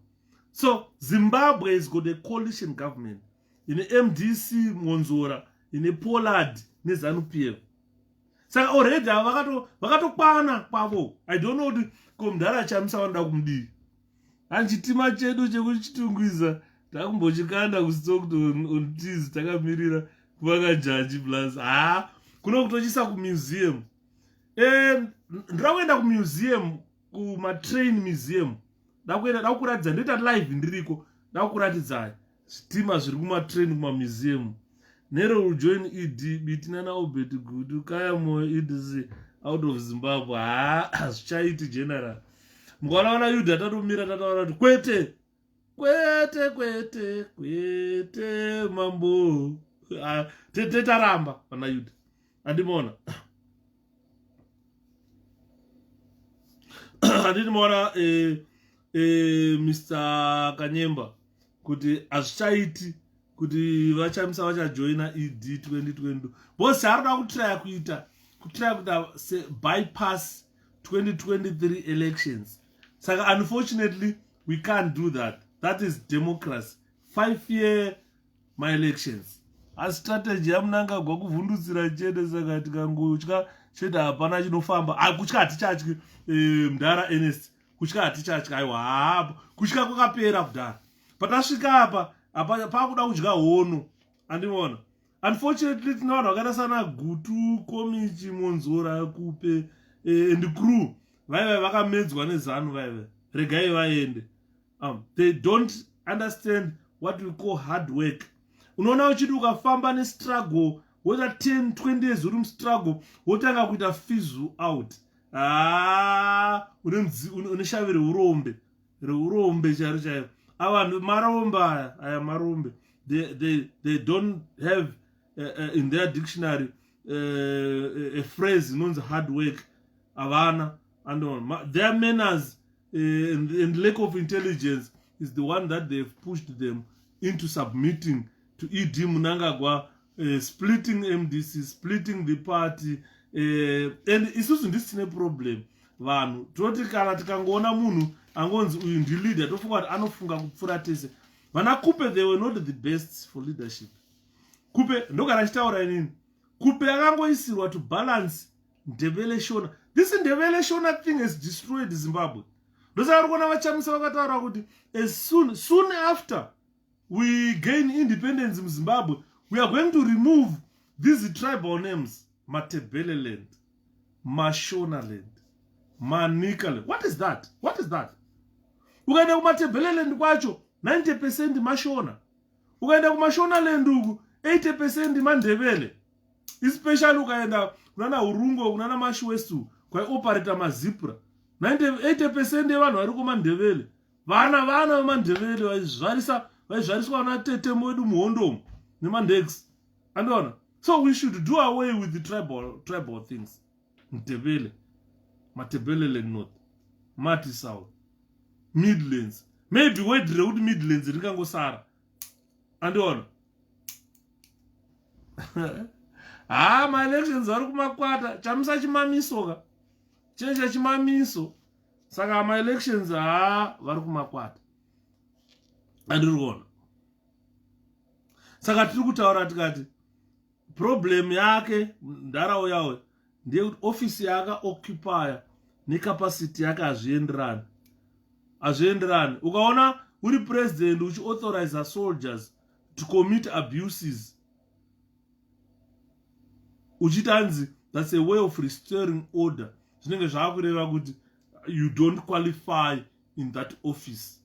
So Zimbabwe has got a coalition government. In MDC Monzora, in a Pollard neZANU-PF. So already vakatokwana kwavo. I don't know kuti komudhara Chamisa wanda kumudii. Chitima chedu chekuchitungwiza takumbochikanda kustocked on teas takamirira kuvaka jaji plus kuno kutochisa kumuseum. Ndirakuenda kumuseum kumatrain museum. Ndakuratidza ndoita live ndiriko ndakuratidza zvitima zviri kumatrain kumamuseum. Nero will join ED bitinana obet good kaya mo EDC out of Zimbabwe. Zvichaiti general. Mukana Yuda tatomira tataura kuti kwete mambo tetaramba pana Yuda andimona. handiti maona Mr. Kanyemba kuti hazvichaiti kuti vachamisa vachajoina ED 2022 bose arikuda kutraya kuita bypass 2023 elections. Saka unfortunately we can't do that. That is democracy. 5-year my elections. A strategy yamunangagwa kuvhundutsira chete, saka tikangotya chete hapana chinofamba. Kutya hatichatyi Mudara Ernest, kutya hatichatyi, aiwa hapo kutya kwakapera kudhara. Patasvika apa pakuda kudya hono, andimona. Unfortunately tinowanhu vakaita sana Gutu, Komichi, Monzora, Kupe and crew vaive vakamedzwa nezanu vaive regai vaende. They don't understand what we call hard work. Unoona uchiti ukafamba nestruggle whether 10-20 years uri mustruggle wotanga kuita fizzle out. Uneshavi reurombe charo chaivo. Avanhu marombe aya marombe. They don't have in their dictionary a phrase inonzi hard work. Avana and their manners and lack of intelligence is the one that they've pushed them into submitting to ED Mnangagwa, splitting MDC, splitting the party, and isusu ndisine problem. Vanhu toti kana tikangoona munhu angonzi uyu ndi leader tofunga kuti anofunga kupfura tese. Vana Kupe, they were not the best for leadership. Kupe ndogara chitaura inini. Kupe akangoisirwa to balance Ndebele Shona. This Ndebele Shona thing has destroyed Zimbabwe. Ndosaka kuona vachamisa vakataura kuti as soon after we gain independence in Zimbabwe, we are going to remove these tribal names. Matebele land, Mashona land, Manika land. What is that? What is that? Ukaenda kumatebele land kwacho 90% Mashona. Ukaenda kumashona land uku 80% Mandebele. Especially ukaenda kunana Urungo, kunana Mashwesu, kwa operator mazipra. 80% yevanhu vari kumandebele. Vana mandebele vaizvariswa na tete mwedu muhondomo nemandex. Andona. So we should do away with the tribal things. Ndebele, Matebele land north, Mati south, Midlands. Maybe where the road Midlands ringangosara. Andona. My elections are kumakwata. Chamisa chimamiso ka. Chenja chimamiso. Saka my elections vari kumakwata. Andirikuona. Saka tiri kutaura tikati problem yake ndarau yawe ndiye kuti office yaka occupy necapacity yake hazvienderani. Ukaona uri president uchi authorize soldiers to commit abuses, uchitanzi that's a way of restoring order. Zvinenge zvakureva kuti you don't qualify in that office.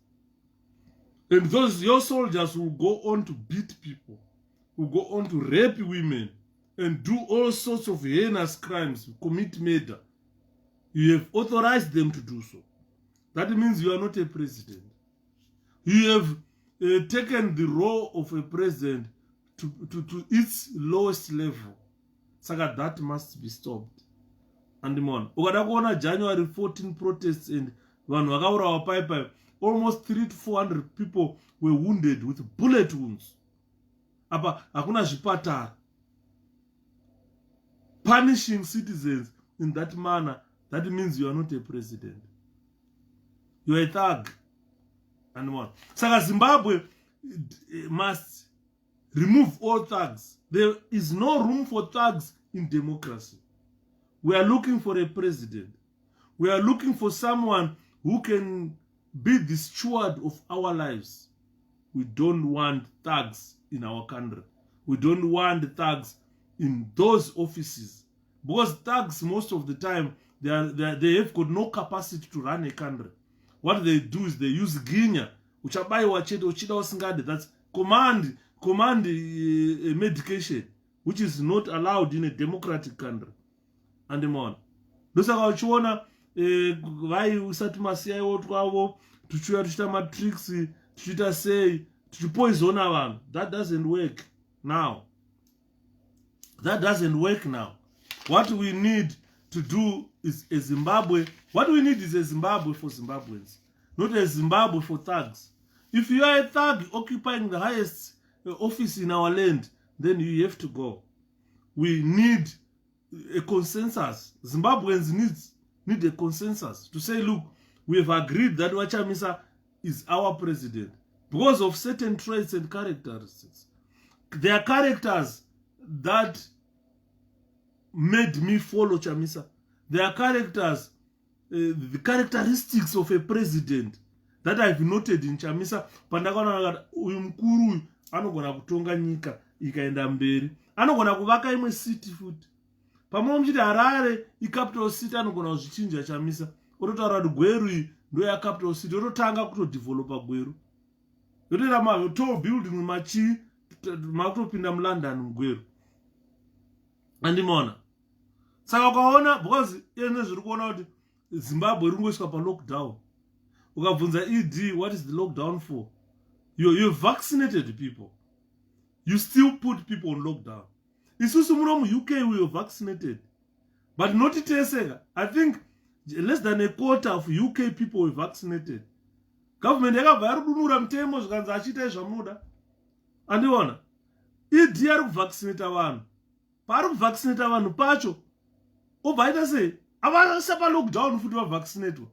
And your soldiers will go on to beat people, will go on to rape women, and do all sorts of heinous crimes, commit murder. You have authorized them to do so. That means you are not a president. You have taken the role of a president to its lowest level. Saka that must be stopped. And mon, ukada kuona January 14 protests and vanhu vakaurawa paipai, almost 300 to 400 people were wounded with bullet wounds. Apa hakuna zvipatara. Punishing citizens in that manner, that means you are not a president. You are a thug. And what? Saka Zimbabwe must remove all thugs. There is no room for thugs in democracy. We are looking for a president. We are looking for someone who can be the steward of our lives. We don't want thugs in our country. We don't want thugs in those offices. Because thugs, most of the time, they have got no capacity to run a country. What they do is they use ginya, which are by that's command medication, which is not allowed in a democratic country. And the man. Dosaka uchiona vai usati masiyaiwo twavo tuchiuya tuchita matrix tuchita sei tuchipoisona vanhu. That doesn't work now. That doesn't work now. What we need to do is a Zimbabwe. What we need is a Zimbabwe for Zimbabweans, not a Zimbabwe for thugs. If you are a thug occupying the highest office in our land, then you have to go. We need a consensus. Zimbabweans need a consensus to say, look, we have agreed that Chamisa is our president because of certain traits and characteristics. There are characters that made me follow Chamisa. There are characters, the characteristics of a president that I've noted in Chamisa. Pandakana uyu mkuru anogona kutonga nyika ikaenda mberi. Anogona kuvaka imwe city futi. Pamwe mchiti Harare capital city anogona kuzvichinja Chamisa. Ototaura kuti Gweru ndo ya capital city. Ototanga kutodevelopa Gweru. Yotoita mahotel building machi makutopinda muLondon mugweru. Andimona. Saka ukaona because ene zviri kuona kuti Zimbabwe iri kungoiswa pa lockdown. Ukabvunza ED, what is the lockdown for? You vaccinated people. You still put people on lockdown. Isusu muno mu UK we are vaccinated. But not iteseka. I think less than a quarter of UK people were vaccinated. Government yakabva yarudunura mutemo zvikanzi achiita zvamunoda. Andiona. ED ari kuvaccinata vanhu. Pari kuvaccinata vanhu pacho. Obva aita sei? Avasa pa lockdown futi vavaccinatwa.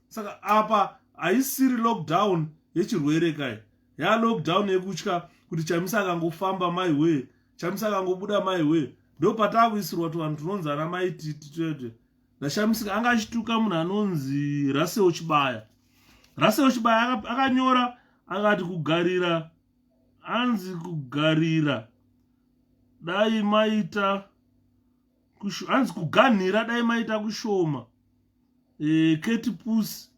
Saka apa haisiri lockdown yechirwere kai. Ya lockdown yekutya kuti Chamisa akangofamba maiwe. Chamisa akangobuda maiwe. Ndo patakuisirwa tu vanhu tunonzi ana maititi. Chamisa anga achituka munhu anonzi 𝗓𝗂𝗃𝗏𝗏. 𝗓𝗂𝗃𝗏𝗏 akanyora akati kugarira anzi kugarira dai maita anzi kuganhira dai maita kushoma. Ketipus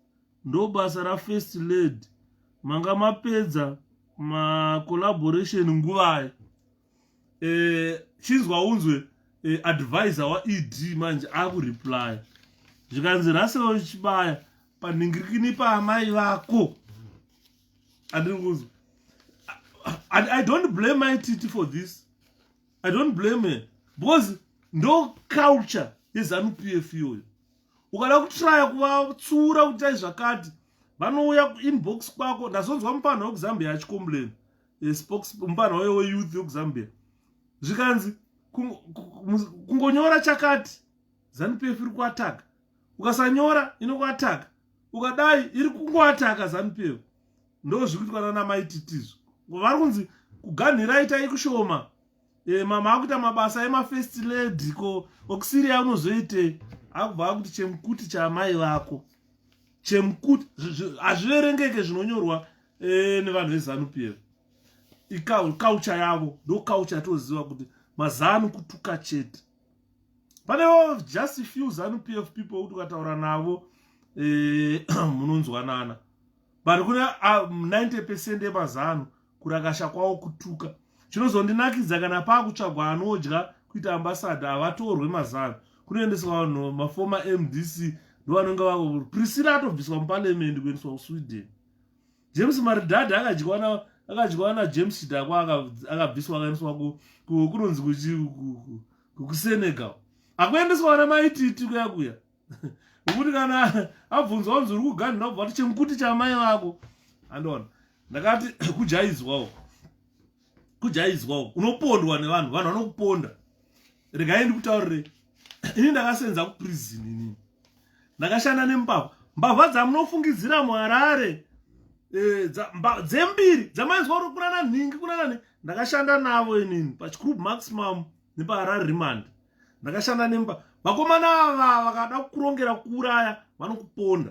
ndo basa ra-first lady. Manga mapedza ma-collaboration nguvai. Chinzwa unzwe advisor wa-ED manje akureply. Zvikanzi 𝗓𝗂𝗃𝗏𝗏 paningirikini paamai vako. I don't blame my Titi for this. I don't blame her. Because no culture is ZANU-PF iyoyo. Ukada kutraya kuvatsura kuti zvakati vanouya inbox kwako. Ndazonzwa mupana wekuZambia achicomplain. Mupana we-youth wekuZambia. Zvikanzi kungonyora chakati ZANU-PF iri kuataka. Ukasanyora inokuataka. Ukadai iri kungoataka ZANU-PF. Ndo zvikuitwa namaititizvo. Vari kunzi kuganhira itai kushoma. Mama akuita mabasa ema-first lady ko okusiriya unozoite. Akubva kuti chemkuti chaamai vako. Chemkuti hazviverengeke zvinonyorwa nevanhu veZANU-PF. Culture yavo ndo culture toziva kuti mazanu kutuka chete. Panewo just a few ZANU-PF people kuti ukataura navo munonzwanana. But kuna 90% yemazanu kurakasha kwawo kutuka. Chinozondinakidza kana pakutsvagwa anodya kuita ambassador avatorwe mazanu. Kunoendeswa vanhu mafoma MDC ndo vanonga vavo. Priscilla atobviswa muparliament kuendeswa kuSweden. James Maridadha akadyiwa na James Chidakwa akabviswa akaendeswa kunonzi kuSenegal. Akuendeswa na maititi kuya. Ukuti kana abvunzwa unzi uri kuganhira ubva kuti chemkuti chamai vako. Andona. Ndakati kujaizwawo. Unopondwa nevanhu, vanhu vanokuponda. Regai ndikutaurire. Ini ndakasenza kuprison ini. Ndakashanda nembavha. Mbavha dzamunofungidzira muHarare. Dzembiri dzamainzwa kuti kunana nhingi kunana. Ndakashanda navo inini pachikrub maximum nepaHarare remand. Ndakashanda nembavha. Vakomana ava vakada kurongera kuuraya vanokuponda.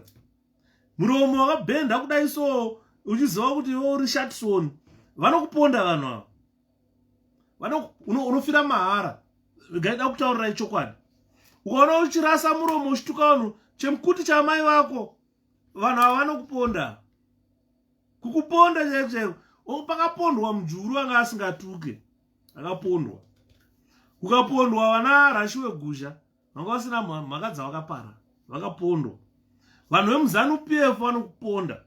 Muromo wakabhenda kudai so uchiziva kuti uri Shatson. Vanokuponda vanhu ava. Unofira mahara. Gaida kutaurira chokwadi. Ukaona uchirasa muromo uchituka vanhu chemkuti chamai vako. Vanhu ava vanokuponda. Kukuponda chaicho. Pakapondwa mujuru anga asingatuke. Akapondwa. Ukapondwa vana rashiwe gusha. Vanga vasina mhaka dzavakapara. Vakapondwa. Vanhu vemuZANU-PF vanokuponda.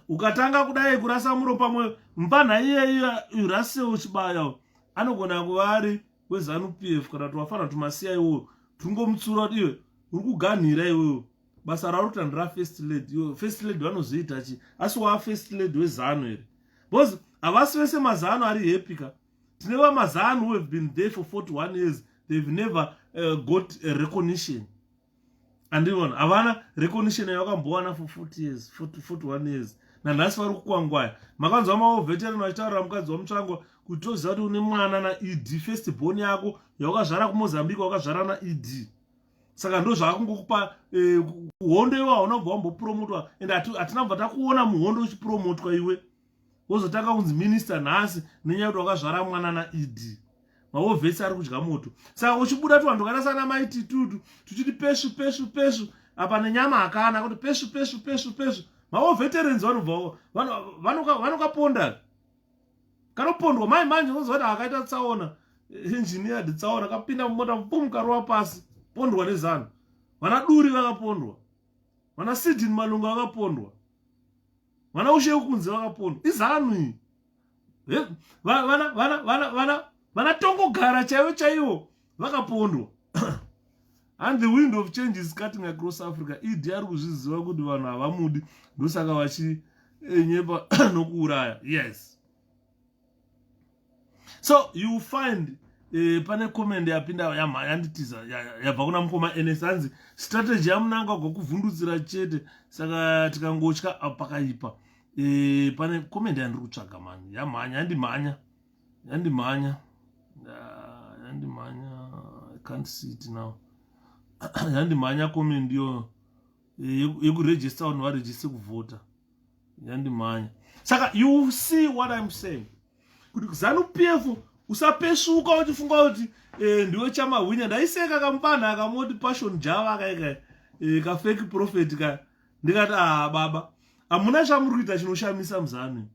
Ukatanga kudai kurasa muro pamwe mpana iye 𝗓𝗂𝗃𝗏𝗏 anogona kuva ari weZANU-PF kana kuti wafana tumasiya iwo tungomutsura kuti iwe uri kuganhira iwewe basa rauri kuti handira first lady. Iwe first lady vanozoita chi asi waa first lady wezano here because havasi vese mazano ari happy ka. Tine vamazano who have been there for 41 years they've never got a recognition. Andivona havana recognition yavakambowana for 40 years 41 years nanhasi vari kukwangwaya. Makanzwa maveteran vachitaurira mukadzi wamutsvango kuti toziva kuti une mwana naED first born yako yaukazvara kuMozambique wakazvara naED. Saka ndo zvaakungokupa hondo iwe hauna kubva wambopromotwa and hatina kubva takuona muhondo uchipromotwa iwe wozotanga kunzi minister nhasi nenyaya kuti wakazvara mwana naED. Mavhesi ari kudya moto. Saka uchibuda tu vanhu vakasana maititudu tuchiti peshu apa nenyama hakana kuti peshu veterans vanokaponda kanopondwa mai manje unozwa kuti akaita tsaona engineered tsaona kapinda mumota pum karova pasi pondwa nezano. Vana duri vakapondwa, vana Sidin Malunga vakapondwa, vana Usheku Kunze vakapondwa. Izanu vana Tongogara chaivo vakapondwa. And the wind of change is cutting across Africa. Idi ari kuzviziva kuti vanhu havamudi ndosaka vachinyepa nokuuraya. Yes. So you find pane comment yapinda yanditiza yabva kuna mukoma enesanzi strategy yamunanga gwakuvhundutsira chete saka tikangotya pakaipa. Pane comment yandiri kutsvaga mani yamhanya yandimhanya I can't see it now. Yandimhanya comment yo yekuregister vanhu varegister kuvhota yandimhanya. Saka you see what I'm saying kuti ZANU-PF usapeshuka uchifunga kuti ndiwe chamahwinya. Ndaiseka kamupana akamoti passion java akaika kafake prophet ka ndikati baba hamuna chamuri kuita chinoshamisa muzanu.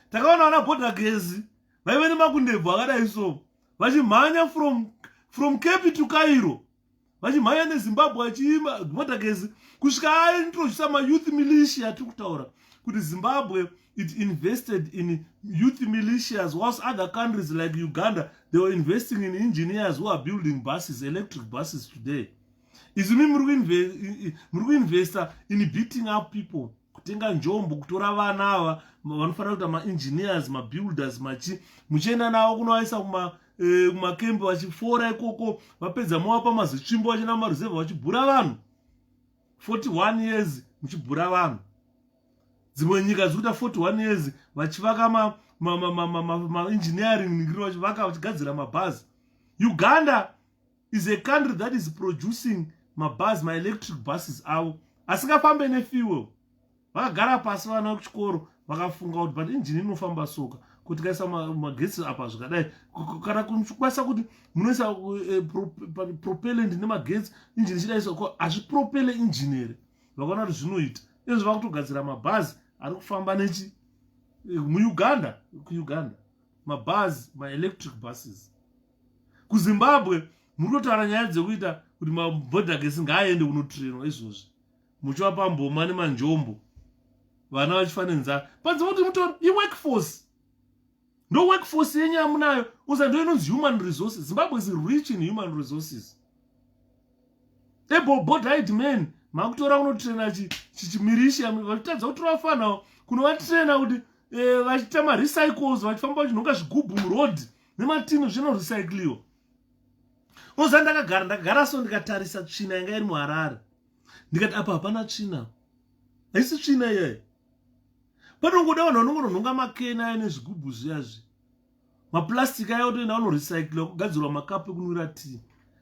Takaona vana bhodha gezi vaive nemakundebvu akadai so vachimhanya from Cape to Cairo vachimhanya neZimbabwe vachiimba bhodha gezi kusvika aintrodusa mayouth militia atiri kutaura kuti Zimbabwe it invested in youth militias whilst other countries like Uganda they were investing in engineers who are building buses, electric buses today. Izimi muri kuinvesta in beating up people, kutenga njombo kutora vana ava vanofanira kuita ma-engineers, ma-builders muchienda navo kunovaisa kumakembe vachifora ikoko vapedza movapa mazitsvimbo vachina maruzevha vachibhura vanhu 41 years muchibhura vanhu. Dzimwe nyika dzikuita 41 years vachivaka ma-engineering ningiri vachivaka vachigadzira mabhazi. Uganda is a country that is producing mabhazi, ma-electric buses avo asingafambe nefuel. Vakagara pasi vana kuchikoro vakafunga kuti but injini inofamba soka kuti kaisa magetsi apa zvakadai kana kukwanisa kuti munoisa propellant nemagetsi injini chidaisa hazvipropele injini here. Vakaona kuti zvinoita izvo vakutogadzira mabhazi ari kufamba nechi muUganda mabhazi ma-electric buses. KuZimbabwe muri kutaura nyaya dzekuita kuti mabhodha gesi ngaaende kunotrainwa izvozvi muchivapa mboma nemanjombo vana vachifanira nzara panze kuti mutori iworkforce ndo workforce yenyu yamunayo uza ndo inonzi human resources. Zimbabwe is rich in human resources. Able-bodied men makutora kunotraina chichimirisha vachitadza kutora vafanawo kunovatraina kuti vachiita marecycles vachifamba vachinhonga zvigubhu muroad nematinu zvinorecycliwa. Oza ndakagara so ndikatarisa tsvina yanga iri muHarare ndikati apa hapana tsvina, haisi tsvina iyayi. Panongoda vanhu vanongononhonga makeni aya nezvigubhu zviyazvi mapurasitiki aya otoenda vanorecycliwa kugadzirwa makapu ekunwira tii,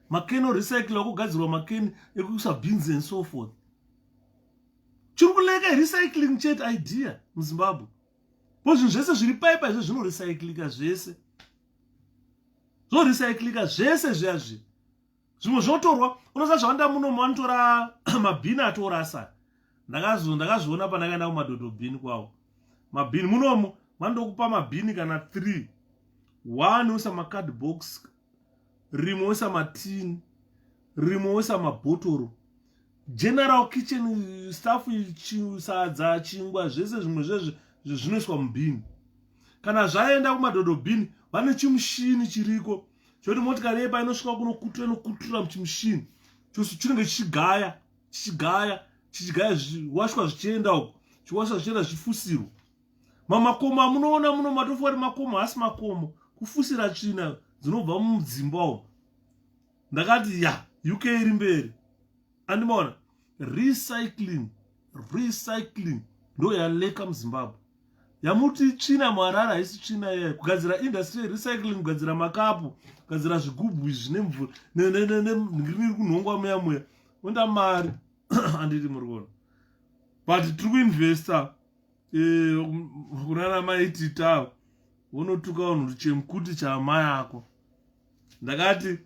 makeni orecycliwa kugadzirwa makeni ekuisa beans and so forth. Chiri kuleka recycling chete idea muZimbabwe. Zvinhu zvese zviri paipa izvo zvinorecyclika zvese. Zvorecyclika zvese zviyazvi. Zvimwe zvotorwa unoziva zvawanda muno vanotora mabhini atorasa. Ndakazviona pandakaenda kumadhodhobhini kwavo. Mabhini munomu vandokupa mabhini kana 3. 1 oisa macardbox, rimwe oisa matini, rimwe oisa mabhotoro. General kitchen stuff, sadza, chingwa, zvese zvimwe zvezvi zvinoiswa mubhini. Kana zvaenda kumadhodhobhini vane chimushini chiriko choti motikari yepa inosvika kunokutura muchimushini chinenge chichigaya zviwashwa zvichienda uko, chiwashwa zvichienda zvifusiro. Mamakomo amunoona muno matofu ari makomo asi makomo, kufusira tsvina dzinobva mudzimba umo. Ndakati ya UK iri mberi. Andimaona recycling ndo yaleka muZimbabwe. Yamuti tsvina muHarare haisi tsvina iyayo. Kugadzira industry recycling, kugadzira makapu, kugadzira zvigubhu zvine mvura niri kunhongwa muya onda mari anditi muri kuona. But tiri kuinvesta kunana maitita unotuka unhu chemkuti chaamai ako. Ndakati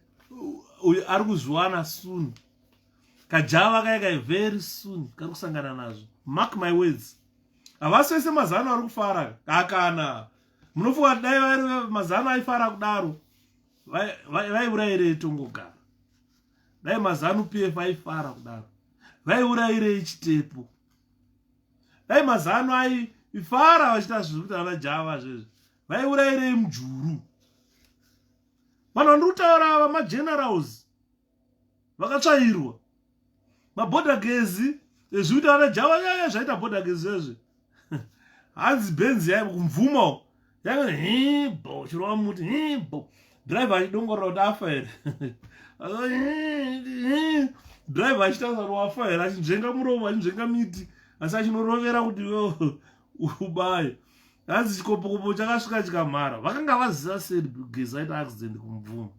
uyu ari kuzviwana soon. Kajava kai very soon kari kusangana nazvo. Mark my words. Havasi vese mazano ari kufara kakana. Munofunga dai vari mazano aifara kudaro vaiurayirei tongogara. Dai mazano PF aifara kudaro vaiurayirei Chitepo. Dai mazano aifara vachita zviri kuti ana Java zvezvo vaiurayirei Mujuru. Vanhu vandikutaura ava magenerals vakatsvairwa. Mabhodha gezi zvikuti ana Java yaya zvaita bhodha gezi zvezvo. Hanzi Benzi yaiva kumvuma yanga himbo chirova muti himbo. Driver achidongorora kuti afa here. Driver achitaura kuti wafa here, achinzvenga muromo achinzvenga miti asi achinorovera kuti ubaye. Hanzi chikopokopo chakasvika chikamhara. Vakanga vaziva sei gezi aita accident kumvuma.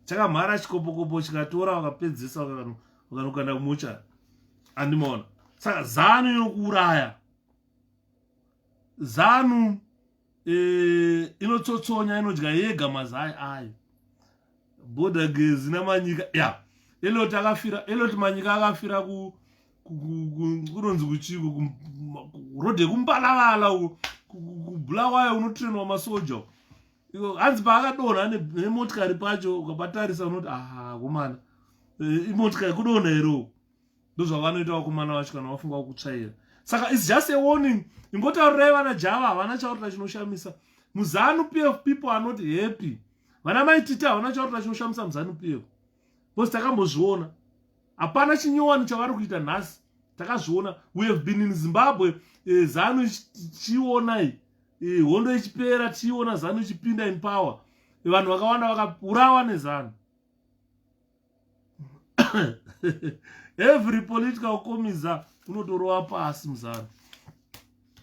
Chakamhara chikopokopo chikatora vakapedzisa vakanokanda kumucha. Andimaona. Saka ZANU inokuuraya. ZANU inotsotsonya, inodya yega mazai ayo. Bhodha gezi namanyika ya eloti manyika akafira kunonzi kuchiko rodhe kumbalala kubulawayo unotrenwa masoja. Hanzi paakadonha nemotikari pacho ukabatarisa unoti aha komana imotikari kudonha hero. Ndozvavanoita vakomana vacho kana vafunga kutsvaira. Saka it's just a warning. Ingotaurirai vana Java havana chaurira chinoshamisa. MuZANU PF people are not happy. Vana maitita havana chaurira chinoshamisa MuZANU PF. Because takambozviona. Hapana chinyowani chavari kuita nhasi. Takazviona. We have been in Zimbabwe. ZANU ichiona hondo ichipera tichiona ZANU ichipinda in power. Vanhu vakawanda vakaurawa neZANU. Every political komiza unotorova pasi muZANU.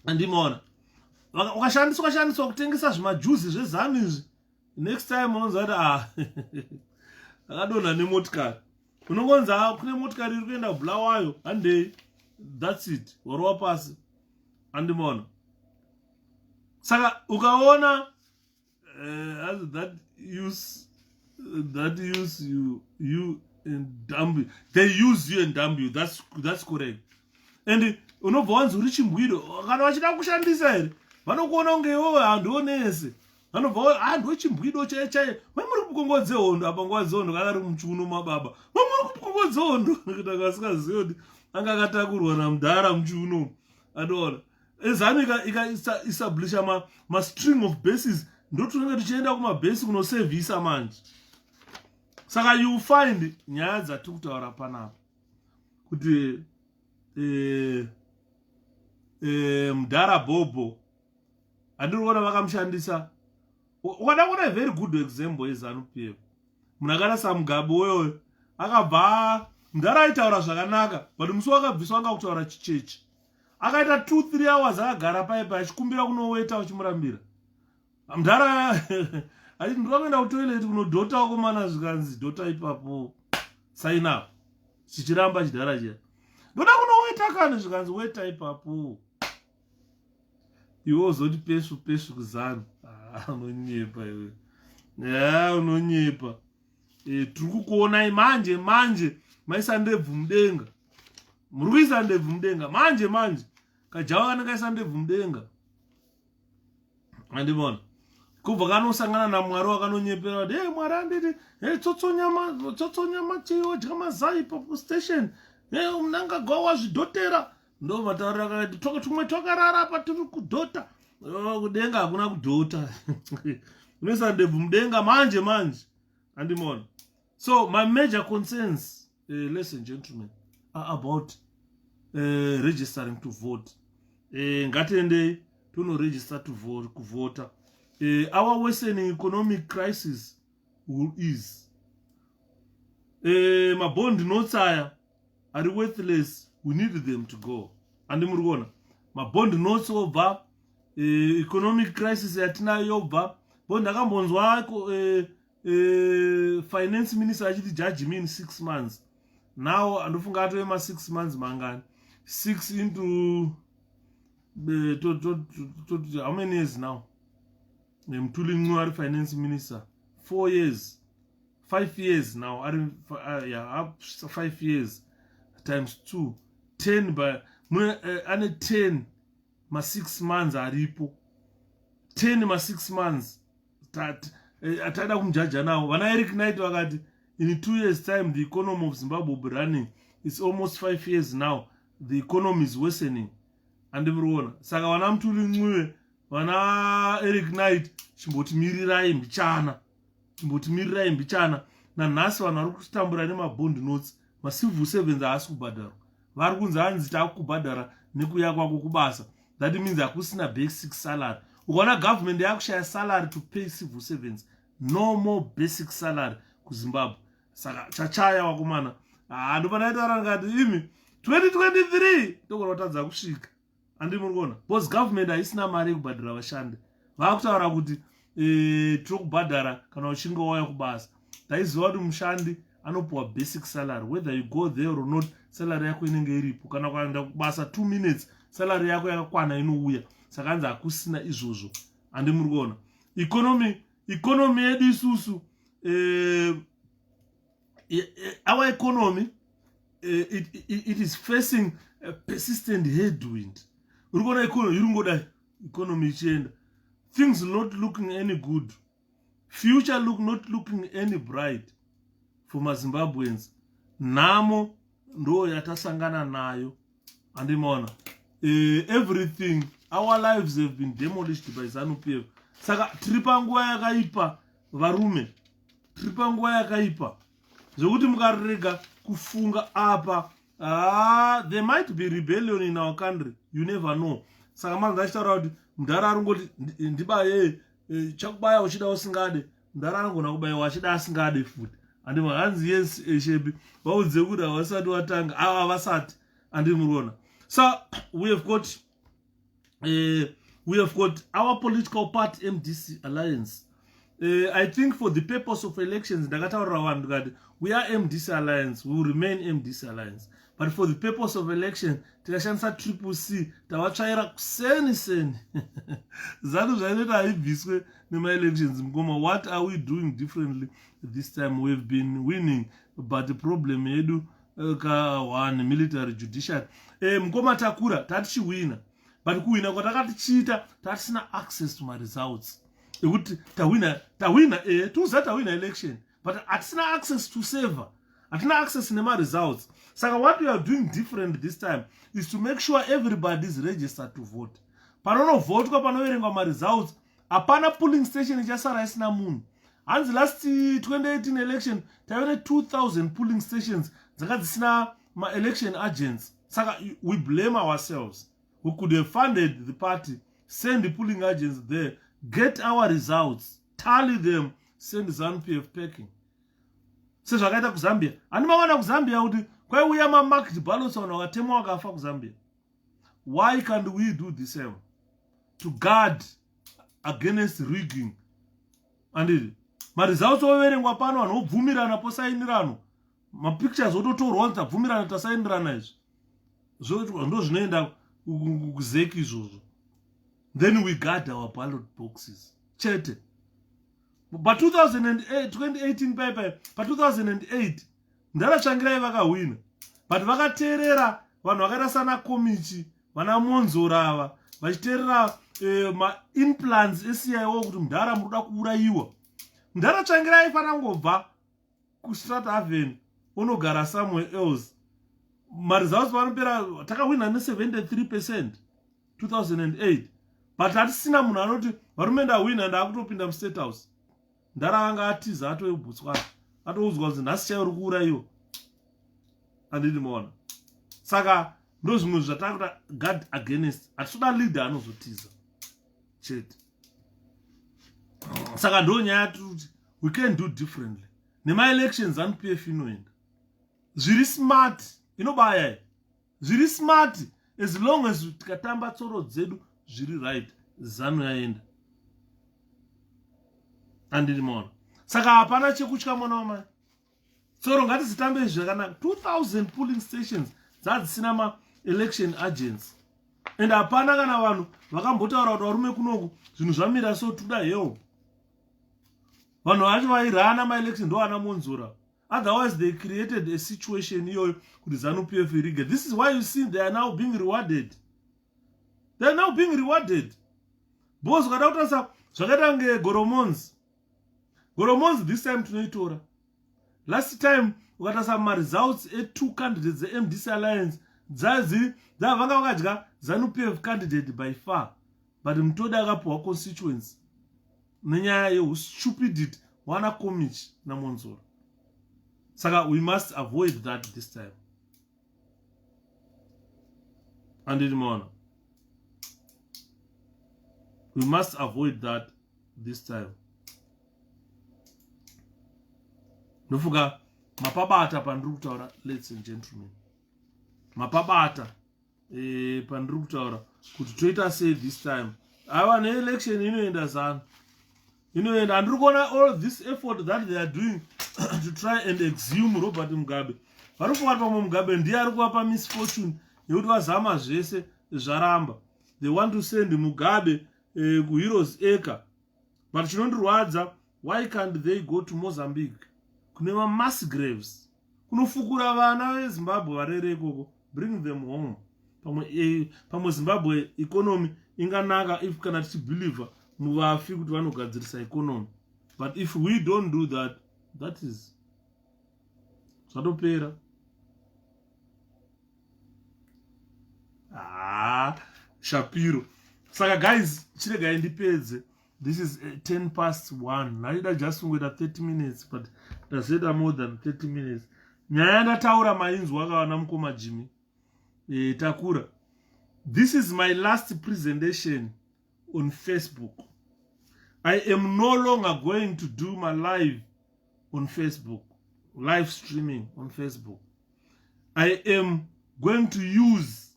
Andimaona. Ukashandiswa kutengesa zvimajuzi zveZANU izvi. Next time unonzwa kuti akadonha nemotikari. Unongonza kune motikari iri kuenda Bulawayo handei. That's it. Warova pasi. Andimaona. Saka ukaona that use you and dumb you. They use you and dumb you. That's correct. And unobva wanzi uri chimbwiro kana vachida kushandisa here vanokuona kunge iwo handionese. Vanobva handu wechimbwido chaiye mamuri kukongodze hondo apa nguva dzehondo kana ari muchiuno mababa mamuri kukongodze hondo kuti akasingazivi kuti anga akatakurwa namudhara muchiuno. Anoona ZANU ika-establisha ma-string of bases ndotunenge tichienda kumabhesi kunosevhisa manje. Saka you find nyaya dzatiri kutaura panapa kuti mudhara Bobo handiri vakamushandisa. Ukada kuona very good example yeZANU PF. Munhu akada saMugabe wewe akabva mudhara aitaura zvakanaka but musi wakabviswa anga kutaura chicheche. Akaita 2-3 hours akagara paipa achikumbira kunoweta uchimurambira. Mudhara achiti ndinoenda kutoilet kunodhota wakomana zvikanzi dhota ipapo sign up. Chichiramba chidhara chiya. Ndoda kunoweta kani zvikanzi weta ipapo. Iwe uzoti pesu kuZANU. Unonyepa iwe. Unonyepa. Tiri kukuonai manje maisa ndebvu mudenga. Muri kuisa ndebvu mudenga manje. Kajava kanenge kaisa ndebvu mudenga. Andibona. Kubva kanosangana naMwari wakanonyepera kuti Mwari anditi tsotsonyama chiodya mazai papo station. Unanga gwa zvidhotera. Ndo mataurira akati tumwe twakarara patiri kudhota. Kudenga hakuna kudhota. Unoisa ndebvu mudenga manje. Andimona. So my major concerns ladies and gentlemen, about registering to vote. Ngatende to register to vote. Our worsening economic crisis is my bond notes are worthless. We need them to go. And my bond notes over economic crisis at over bond finance minister actually judge me in 6 months. Now and if I 6 months mangan 6 into how many years now? I'm tooling finance minister 4 years, 5 years now. Yeah, 5 years times 2, 10 by 10 ma 6 months are ripo 10 ma 6 months that atada kumjaja now. When I recognize wakati in 2 years time the economy of Zimbabwe will be running. It's almost 5 years now. The economy is worsening. And everyone saka wana mtuli mwe wana Eric Knight chimbotimirai mbichana na nhasi vanhu vari kutambura nemabond notes macivil servants haasi kubhadhara vari kunzi hanzi taakubhadhara nekuya kwako kubasa. That means hakusina basic salary. Ukaona government yakushaya salary to pay civil servants, no more basic salary kuZimbabwe. Saka chachaya wakomana ndopanaitaura ngati imi 2023 tokonotadza kusvika. Andi murikuona because government haisina mari yekubhadhara vashandi. Vakutaura kuti tiri kubhadhara kana uchinge wauya kubasa. Taiziva kuti mushandi anopuwa basic salary whether you go there or not. Salary yako inenge iripo. Kana kuenda kubasa 2 minutes salary yako yakakwana inouya. Saka hanzi hakusina izvozvo. Andi murikuona economy yedu isusu our economy it is facing a persistent headwind. Urikuona economy iringodai economy ichienda, things not looking any good, future not looking any bright for maZimbabweans. Namo ndo yatasangana nayo. Andimaona everything, our lives have been demolished by ZANU-PF. Saka tripanguwa yakaipa varume, tripanguwa yakaipa zvokuti mukarega kufunga apa there might be rebellion in our country, you never know. Saka manzi achitaura kuti mudhara arongoti ndibaye chakubaya uchida usingade, mudhara arongona kubayiwa achida asingade futi. Andima hanzi yes shebi vaudze kuti havasati watanga havasati. Andimurona. So we have got our political party MDC alliance. I think for the purpose of elections, we are MDC alliance, we will remain MDC alliance. But for the purpose of election, tikashandisa 𝗏𝐶 tavatsvaira kuseni. Zatu zvainoita haibviswe nema-elections mukoma. What are we doing differently this time? We've been winning, but the problem yedu one military judiciary. Mukoma takura tatichiwina, but kuwina kwatakatichiita tatisina access to my results. Ekuti tawina tuza tawina election, but atisina access to server, atina access nema results. Saka what we are doing different this time is to make sure everybody is registered to vote. Panono vote kwa panoverengwa ma results, apana polling station ichasara isina munhu. Hanzi last 2018 election tavene 2000 polling stations dzakadzisina ma election agents. Saka we blame ourselves. We could have funded the party, send the polling agents there, get our results, tally them, send ZANU-PF packing. Se zvakaita kuZambia. Animawana kuZambia kuti kwaiuya ma-marked ballots vanhu vakatemwa vakafa kuZambia. Why can't we do the same to guard against rigging? And ma results overengwa pano vanhu vobvumirana posainirano. Ma pictures ototorwa kuti tabvumirana tasainirana izvi. Ndo zvinoenda kuzeki izvozvo. Then we guard our ballot boxes. Chete. But 2018 paper, but 2008 ndaratsvangirai vakawina. But vakateerera vanhu vakaita sana komichi, vana monzorava vachiteerera ma implants eCIO kuti mudhara muruda kuurayiwa. Ndaratsvangirai fana ngobva kuStrat Haven unogara somewhere else. Ma results vanopera takawina ne73% 2008. But hatisina munhu anoti varume ndawina ndaakutopinda muState House. Ndara anga atiza atoebutswa atoudzwa kuti nhasi chauri kuurayiwa. handidi muona. Saka ndozvimwe zvatakuta guard against. Hatitoda leader anozotiza chete. Saka ndo nyaya kuti we can do differently. Nema elections ZANU-PF inoenda. Zviri smart inobaya. Zviri smart as long as tikatamba tsoro dzedu zviri right ZANU yaenda. Handidi muona. Saka hapana chekutya mwana wamai. Tsoro ngatizitambe zvakanaka. 2000 polling stations dzadzisina ma election agents. And hapana kana vanhu vakambotaura kuti varume kunoku zvinhu zvamira so toda hell. Vanhu vacho vairana ma election ndo ana Monzora. Otherwise they created a situation iyoyo kuti ZANU-PF irige. This is why you see they are now being rewarded. They are now being rewarded. Because ukadautasa zvakaita nge Goromonzi this time tunoitora. Last time ukatasa ma results e2 candidates the MDC alliance vanga vakadya ZANU-PF candidate by far, but Mutodi akapuwa constituents nenyaya yestupidity wana 𝗥𝗶𝗰𝗵𝗵 na Monzora. Saka we must avoid that this time. Handidi muona. We must avoid that this time. Nofuka mapabata pandiri kutaura, ladies and gentlemen. Mapabata pandiri kutaura kuti toita sei this time. Ava ne-election inoenda ZANU. Inoenda, handiri kuona all this effort that they are doing to try and exhume Robert Mugabe. Varifuka pamwe Mugabe ndiye ari kuvapa misfortune yekuti vazama zvese zvaramba. They want to send Mugabe kuHeroes' But chinondirwadza, why can't they go to Mozambique? Kune mass graves. Kunofukura vana veZimbabwe varere ikoko. Bring them home. Pamwe Zimbabwe economy inganaka if kana tichibelieve muvafi kuti vanogadzirisa economy. But if we don't do that, that is zvatopera. Shapiro. Saka guys, chiregai ndipedze. This is 10 past 1. Naida just wait 30 minutes, but that's more than 30 minutes. Nyaya ndataura mainzwi akawana mukoma Jimmy. Takura. This is my last presentation on Facebook. I am no longer going to do my live on Facebook. Live streaming on Facebook. I am going to use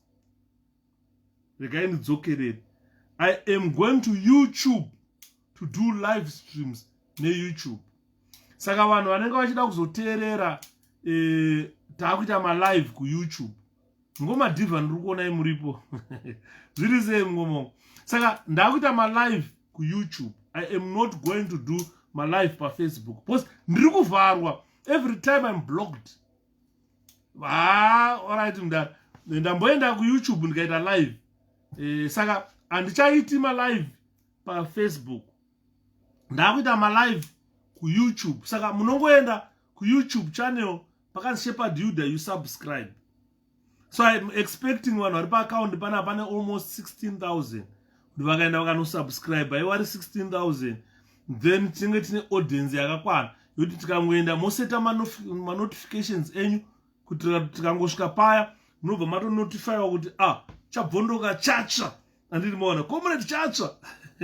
the guy in 𝗥𝗶𝗵𝗯𝗲. I am going to YouTube to do live streams ne YouTube. Saka vanhu vanenge vachida kuzoteerera taakuita ma live ku YouTube. Ngoma diva ndiri kuona muripo. Zviri sei ngomo. Saka ndakuita ma live ku YouTube. I am not going to do my live pa Facebook. Because ndiri kuvharwa. Every time I'm blocked. Alright mda. Ndamboenda ku YouTube ndikaita live. Saka andichaiti ma live pa Facebook. Ndakuita ma live ku YouTube. Saka munongoenda ku YouTube channel pakanzi Shepherd Yuda you subscribe. So I'm expecting one vari pa account pane almost 16,000. Ndivakaenda vakano subscribe. Iwari 16,000. Then tinge tine audience yakakwana. Yoti tikangoenda moseta ma notifications enyu kuti tikangosvika paya munobva mato notify kuti chabvondoka chatsva. Handiri muona comrade chatsva.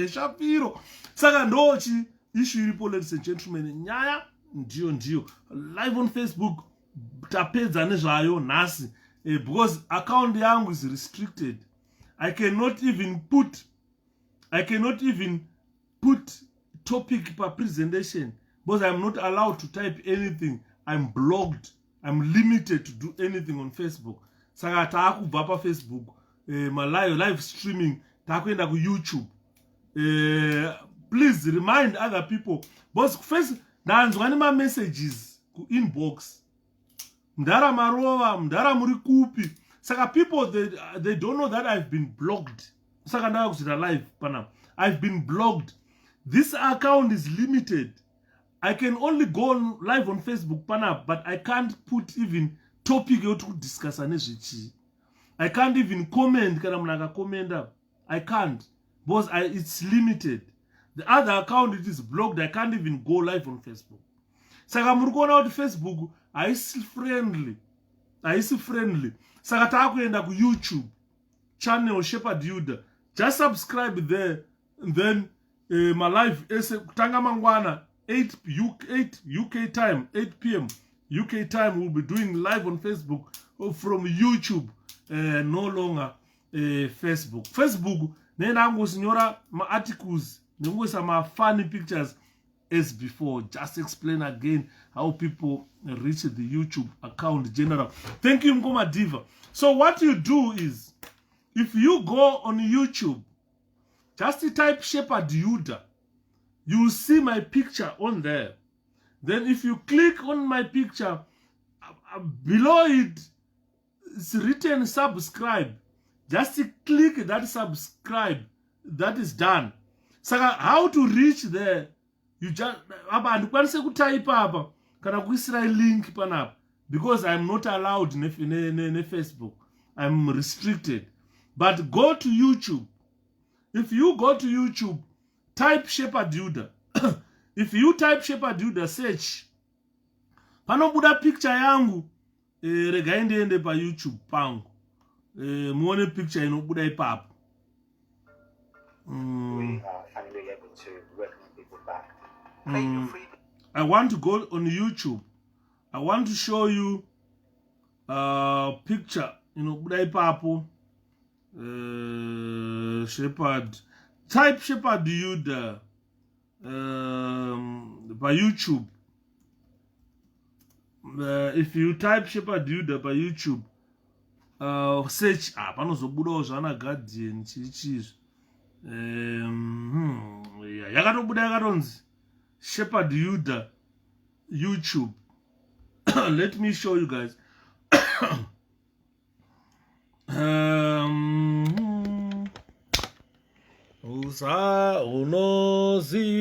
Shapiro. Saka ndochi issue iripo, ladies and gentlemen. Nyaya ndiyo live on Facebook tapedza nezvayo nhasi because account yangu is restricted. I cannot even put topic per presentation because I'm not allowed to type anything. I'm blocked. I'm limited to do anything on Facebook. Saka taakubva pa Facebook my live streaming taakuenda ku YouTube. Please remind other people because first ndanzwa nema messages ku inbox. Mdara marova, mdara muri kupi. Saka people they don't know that I've been blocked. Saka ndakuzita live pana. I've been blocked. This account is limited. I can only go live on Facebook pana, but I can't put even topic to discuss nezvechi. I can't even comment kana munhu akakomenda. I can't because it's limited. The other account it is blocked. I can't even go live on Facebook. Saka muri kuona kuti Facebook is friendly. haisi friendly. Saka takuenda ku YouTube channel 𝗟𝗲𝗿. Just subscribe there, and then my live kutanga mangwana 8 UK time, 8 p.m. UK time, we'll be doing live on Facebook from YouTube, no longer Facebook. Facebook, nena ngosinyora ma articles, nengosa ma funny pictures as before. Just explain again how people reach the YouTube account general. Thank you, 𝗥𝗶𝗰𝗵𝗲𝘀. So what you do is, if you go on YouTube, just type 𝗟𝗲𝗿, you see my picture on there. Then if you click on my picture, below it, it's written subscribe. Just click that subscribe. That is done. So how to reach there? You just type up link panapa, because I'm not allowed in Facebook. I'm restricted. But go to YouTube. If you go to YouTube, type 𝗟𝗲𝗿. If you type 𝗟𝗲𝗿, search. Panobuda picture yangu. Rega ende pa YouTube pangu. Muone picture inobuda ipapo. We are finally able to welcome people back. I want to go on YouTube. I want to show you picture inobuda ipapo. 𝗟𝗲𝗿. Type 𝗟𝗲𝗿 by YouTube. If you type 𝗟𝗲𝗿 by YouTube, search panozobudawo zvana guardian chichizvo. Yakatobuda yakatonzi 𝗟𝗲𝗿 YouTube. Let me show you guys. Usa unoziva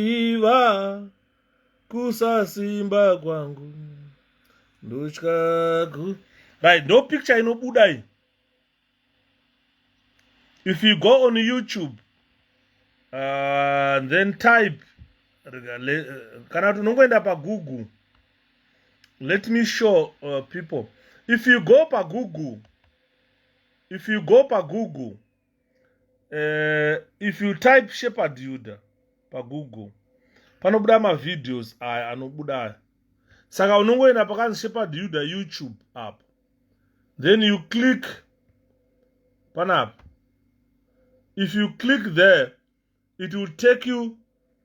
kusasimba kwangu ndochka. Right, no picture inobuda iyi. If you go on YouTube, then type kana tunongoenda pa Google. Let me show people. If you go pa Google, if you type 𝗟𝗲𝗿 pa Google, panobuda ma videos anobuda. Saka unongoenda pakanzi 𝗟𝗲𝗿 YouTube app. Then you click panapa. If you click there, it will take you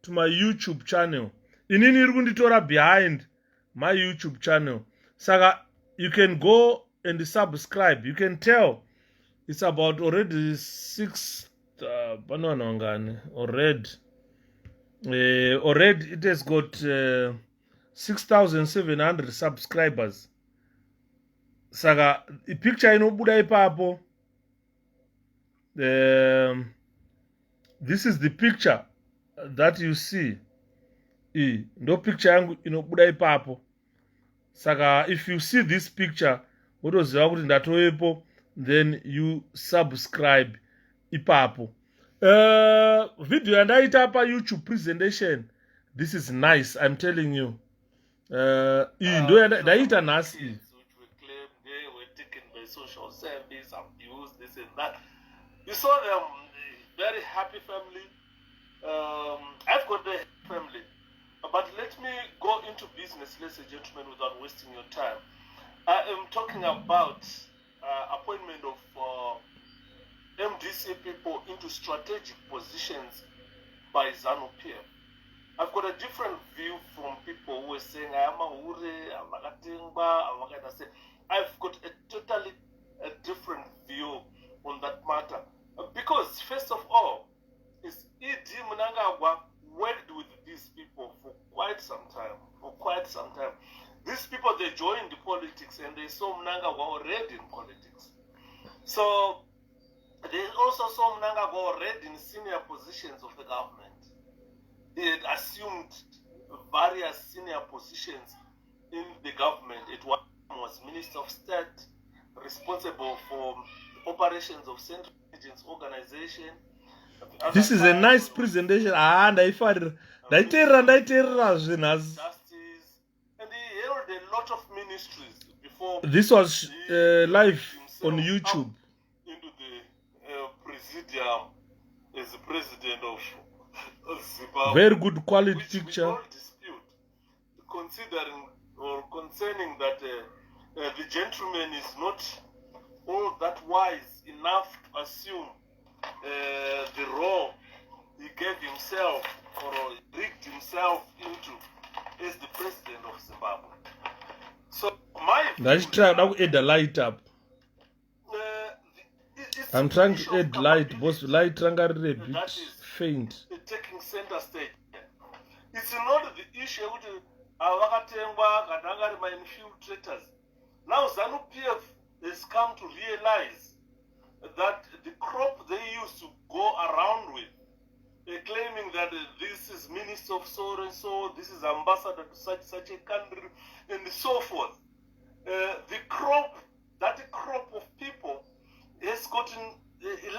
to my YouTube channel. Inini iri kunditora behind my YouTube channel. Saka you can go and subscribe. You can tell it's about already 6 already it has got 6,700 subscribers. Saka picture inobuda ipapo. This is the picture that you see. No picture yangu inobuda ipapo. Saka if you see this picture, wotoziva kuti ndatowepo, then you subscribe ipapo. Video yandaita pa YouTube presentation. This is nice, I'm telling you. Ndo ndaita nasi. Which we claim they were taken by social service, abused, this and that. You saw them, very happy family. I've got a family. But let me go into business, ladies and gentlemen, without wasting your time. I am talking about appointment of MDC people into strategic positions by ZANU-PF. I've got a different view from people who are saying, I've got a totally different view on that matter. Because, first of all, E.D. Mnangagwa worked with these people for quite some time. These people, they joined the politics and they saw Mnangagwa already in politics. So, they also saw Mnangagwa already in senior positions of the government. He had assumed various senior positions in the government. It was Minister of State, responsible for operations of Central Intelligence Organization. This is a nice presentation. Justice. And he held a a lot of ministries before. This was live himself on YouTube. Into the presidium as the president of Zimbabwe. Very good quality which picture. We all dispute, considering or concerning that the gentleman is not all that wise enough to assume the role he gave himself or rigged himself into as the president of Zimbabwe. So my Let's try to add the light up. I'm trying to add light, but light is a bit faint. Taking center stage. It's not the issue which my infiltrators. Now ZANU-PF has come to realize that the crop they used to go around with, claiming that this is minister of so and so, this is ambassador to such a country, and so forth. The crop, that crop of people has gotten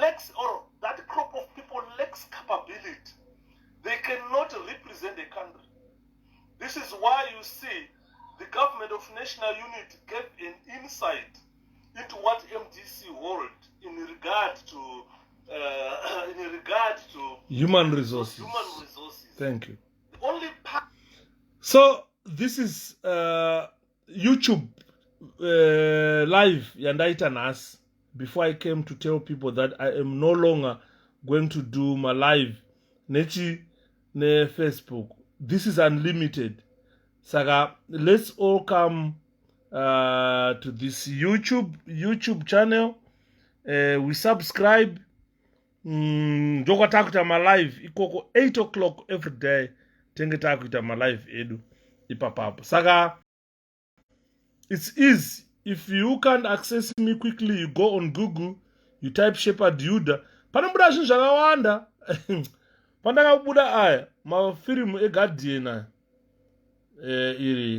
lacks, or that crop of people lacks capability. They cannot represent a country. This is why you see the government of national unity gave an insight into what MDC hold in regard to human resources. Human resources. Thank you. The only part. So this is YouTube live yandaita nas before I came to tell people that I am no longer going to do my live nechi ne Facebook. This is unlimited. Saga, let's all come to this YouTube channel. We subscribe. Jokatakuta my live ikoko 8 o'clock every day. Tengetakuta my live edu ipapapa. Saga, it's easy. If you can't access me quickly, you go on Google, you type 𝗔𝗂𝗿. Panambuda shinshakawanda. Pandakabuda aya ma film 𝗥𝗶𝗰𝗵𝗲𝗀.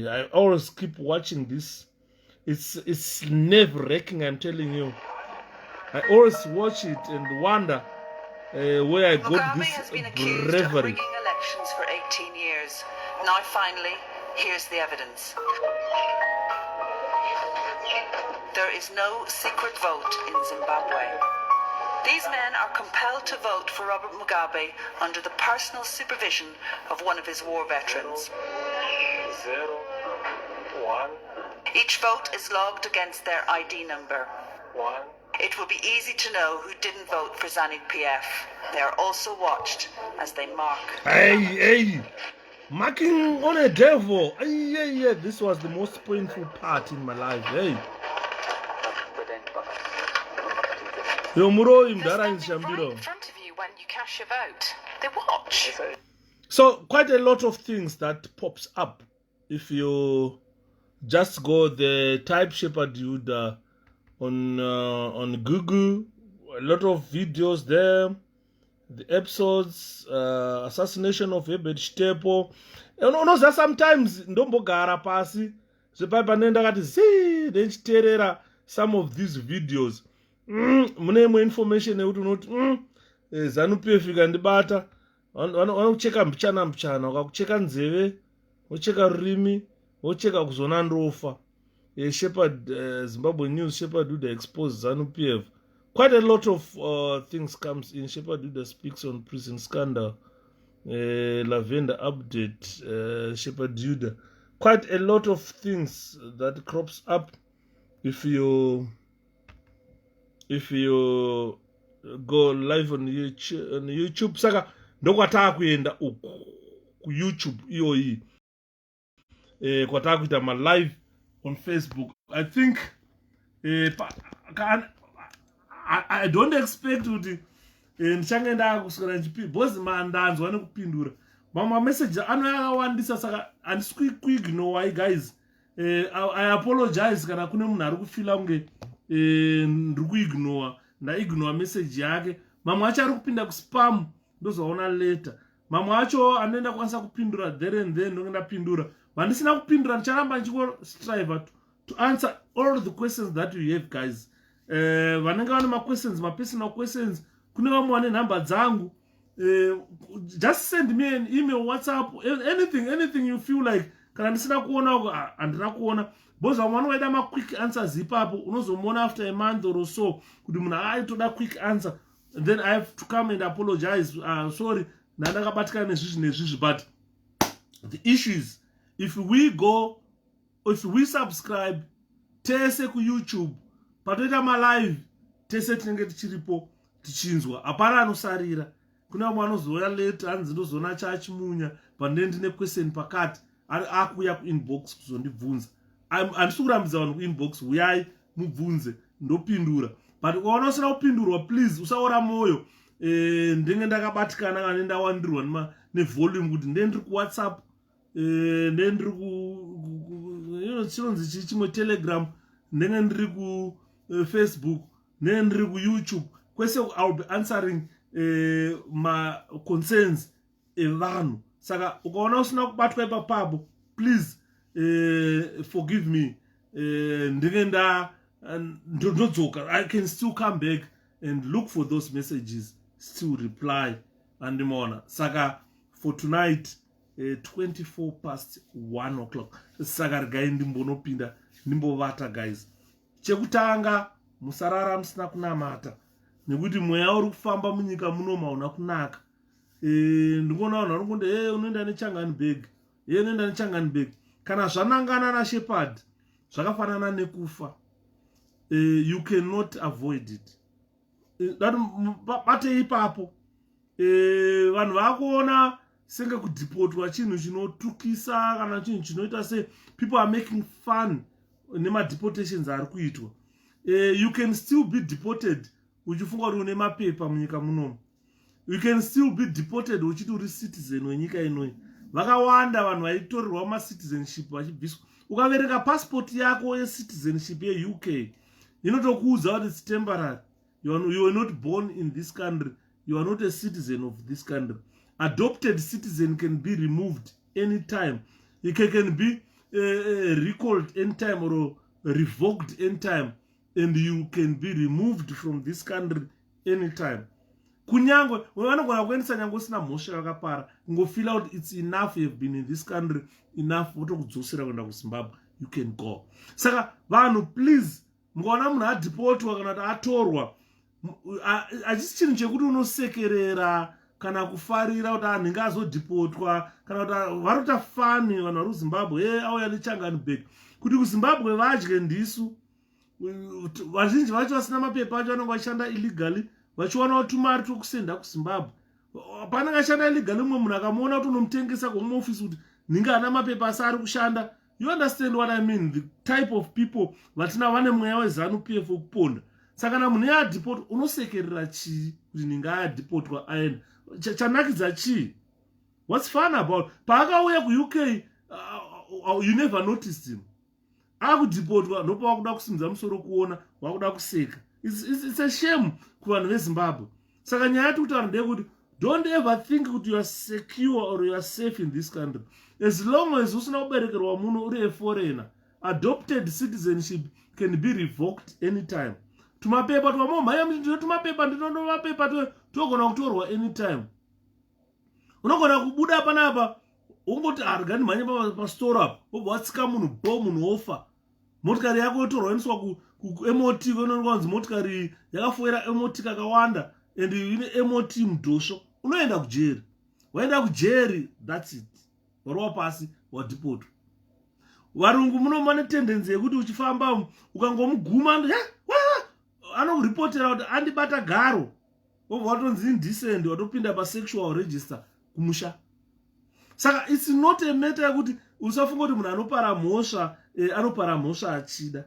I always keep watching this. It's nerve-wracking, I'm telling you. I always watch it and wonder where I got Mugabe this has been accused of bravery. rigging elections for 18 years. Now finally, here's the evidence. There is no secret vote in Zimbabwe. These men are compelled to vote for Robert Mugabe under the personal supervision of one of his war veterans. 0, 1, Each vote is logged against their ID number. 1. It will be easy to know who didn't vote for ZANU-PF. They are also watched as they mark. Hey, marking on a devil. Hey, this was the most painful part in my life. Hey. There's nothing right in front of you when you cast your vote. They watch. So quite a lot of things that pops up if you just go the type 𝗔𝗂𝗿 on Google. A lot of videos there, the episodes, assassination of 𝗣𝗏𝗍𝗏. You know that sometimes ndombogara pasi zvepaipa nenda kati zi nechiterera some of these videos. Mune imwe information yekuti unoti ZANU-PF ikandibata vanokucheka mbichana vakakucheka nzeve vocheka rurimi vocheka kuzona ndofa. Zimbabwe News 𝗔𝗂𝗿 exposed ZANU-PF. Quite a lot of things comes in. 𝗔𝗂𝗿 speaks on prison scandal. Lavender update. 𝗔𝗂𝗿. Quite a lot of things that crops up if you go live on YouTube. Saka ndokwataka kuenda uku ku YouTube iyoyi. Kwataka kuita ma live on Facebook. I think I don't expect kuti ndichange ndakuswera ndichipi because mandanzwa nekupindura mamwe message anoyakawandisa saka handiswi kuignore guys. I apologize kana kune munhu ari kufila kunge ndiri kuignore ndaignore message yake. Mamwe acho ari kupinda kuspam ndozoona later. Mamwe acho anoenda kwanisa kupindura there and then ndonge ndapindura. Vandisina kupindura ndicharamba ndichistrive to answer all the questions that you have guys. Vanenge vane ma-questions, ma-personal questions, kune vamwe vane nhamba dzangu. Just send me an email, WhatsApp, anything you feel like kana ndisina kuona handina kuona because vamwe vanovaida maquick answers ipapo unozomuona after a month or so kuti munhu aitoda quick answer, and then I have to come and apologize, sorry ndandakabatikana nezvizvi nezvizvi. But the issue is, if we subscribe tese kuYouTube patoita malive tese tinenge tichiripo tichinzwa, hapana anosarira. Kuna vamwe vanozouya late hanzi ndozoona chachimunya pandine ndine question pakati akuuya kuinbox kuzondibvunza. Handisi kurambidza vanhu kuinbox, uyai mubvunze ndopindura. But ukaona usina kupindurwa, please usaora moyo. Ndenge ndakabatikana kana ndawandirwa nevolume kuti ndendiri kuWhatsApp, ndendiri chinonzi chimwe Telegram, ndenge ndiri kuFacebook, ndenge ndiri kuYouTube. Kwese I'll be answering my concerns evanhu. Saka ukaona usina kubatwa ipapo, please forgive me. Ndenge ndodzoka, I can still come back and look for those messages, still reply andimona. Saka for tonight 1:24 o'clock. Saka regai ndimbonopinda ndimbovata guys. Chekutanga musarara musina kunamata, nekuti mweya uri kufamba munyika muno mauna kunaka. Ndikuona vanhu vari kunde unoenda neChanganibeg, unoenda neChanganibeg. Kana zvanangana naShepherd zvakafanana nekufa. You cannot avoid it. Bate ipapo vanhu vakuona senge kudipotwa chinhu chinotukisa kana chinhu chinoita se people are making fun nema-deportations ari kuitwa. You can still be deported uchifunga kuti une mapepa munyika munomu. You can still be deported uchiti uri citizen wenyika inoi. Vakawanda vanhu vaitorerwa ma-citizenship vachibviswa. Ukaverenga passport yako ye-citizenship ye-UK inotokuudza kuti it's temporary. You are not born in this country. You are not a citizen of this country. Adopted citizen can be removed anytime. It can be recalled anytime or revoked anytime, and you can be removed from this country anytime. Kunyangwe vanogona kuendesa nyangwe usina mhosva yakapara, ngofeel out it's enough, you have been in this country enough, votokudzosera kuenda kuZimbabwe, you can go. Saka vanhu please, mukaona munhu adipotwa kana kuti atorwa, hachisi chinhu chekuti unosekerera kana kufarira kuti anhu azodipotwa, kana kuti vari kuita fani vanhu vari kuZimbabwe, auya neChanganibeg kuti kuZimbabwe vadye ndisu. Vazhinji vacho vasina mapepa acho vanenge vachishanda illegally, vachiwana tumari tokusenda kuZimbabwe. Panenge achishanda illegally, umwe munhu akamuona kuti unomutengesa kumuofisi kuti ninge ana mapepa asi ari kushanda. You understand what I mean? The type of people vatina vane mweya weZANU-PF wokuponda. Saka kana munhu yadipotwa unosekerera chii kuti ninge adipotwa aenda? Chanakidza chii? What's fun about? Paakauya kuUK, you never noticed him. Akudipotwa ndopa wakuda kusimudza musoro kuona, wakuda kuseka. It's a shame kuvanhu veZimbabwe. Saka nyaya yati kuti vanhu ndeyekuti don't ever think kuti you are secure or you are safe in this country. As long as usina kuberekerwa muno uri a foreigner, adopted citizenship can be revoked anytime. Tumapepa twamomhaya ndino tumapepa ndinondo mapepa togona kutorwa anytime. Unogona kubuda panapa ungoti arigani mhanye pasitoro apa, wobva watsika munhu munhu ofa. Motikari yako yotorwa yoendeswa kuMOT, inonzi motikari yakafoira MOT kakawanda, and ine MOT mudhosvo, unoenda kujeri. Waenda kujeri, that's it. Warwa pasi wadipotwa. Varungu muno mane tendency yekuti uchifamba ukangomuguma anoripotera kuti andibata garo, wobva watonzi indecent, watopinda pasexual register kumusha. Saka it's not a matter yekuti usafunga kuti munhu anopara mhosva achida.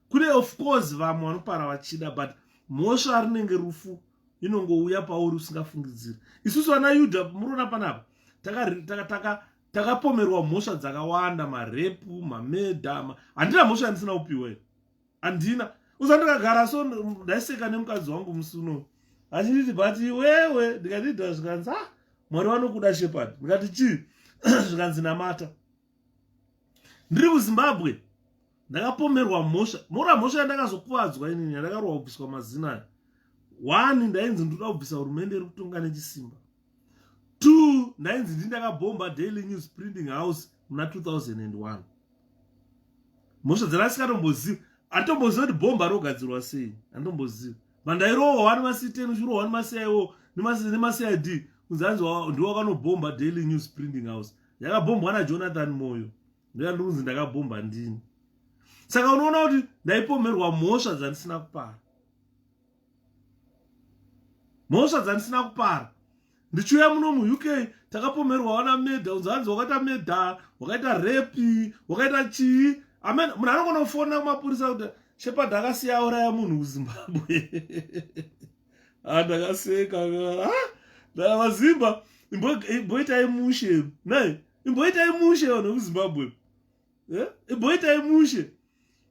Kune of course vamwe vanopara vachida, but mhosva rinenge rufu inongouya pauri usingafungidziri. Isusu vana Yudha murona panapa takapomerwa mhosva dzakawanda, marepu, mamedha. Handina mhosva yandisina kupiwa. Handina. Usandikagara so ndaiseka nemukadzi wangu musuno. Achinditi but wewe ndikatidha zvikanzi Mwari vanokuda Shepherd. Ndikati chii? Zvikanzi namata. Ndiri kuZimbabwe ndakapomerwa mhosva. Mora mhosva yandakazokuvadzwa inini yandakarwa kubviswa mazina. 1, ndainzi ndoda kubvisa hurumende iri kutonga nechisimba. 2, ndainzi ndakabhomba Daily News Printing House muna 2001. Mhosva dzarasingatomboziva. Antomboziva kuti bhomba rogadzirwa sei. Antomboziva. Mandairohwa nemasiteni uchirohwa nemasiyaiwo nemasiyid. Kunzanzi ndiwo wakanobhomba Daily News Printing House. Yakabombwa naJonathan Moyo. Ndinonzi ndakabhomba ndini. Saka unoona kuti ndaipomerwa mhosva dzandisina kupara. Mhosva dzandisina kupara. Ndichiuya muno muUK takapomerwa wana medha, unzanzi wakaita medha, wakaita rape, wakaita chii. Amen, munhu anogona kufona kumapurisa kuti Shepherd akasiya auraya munhu kuZimbabwe. Ndakaseka. Ndakazimba imboitai mushe. Nai, imboitai mushe vanhu kuZimbabwe. Imboitai mushe.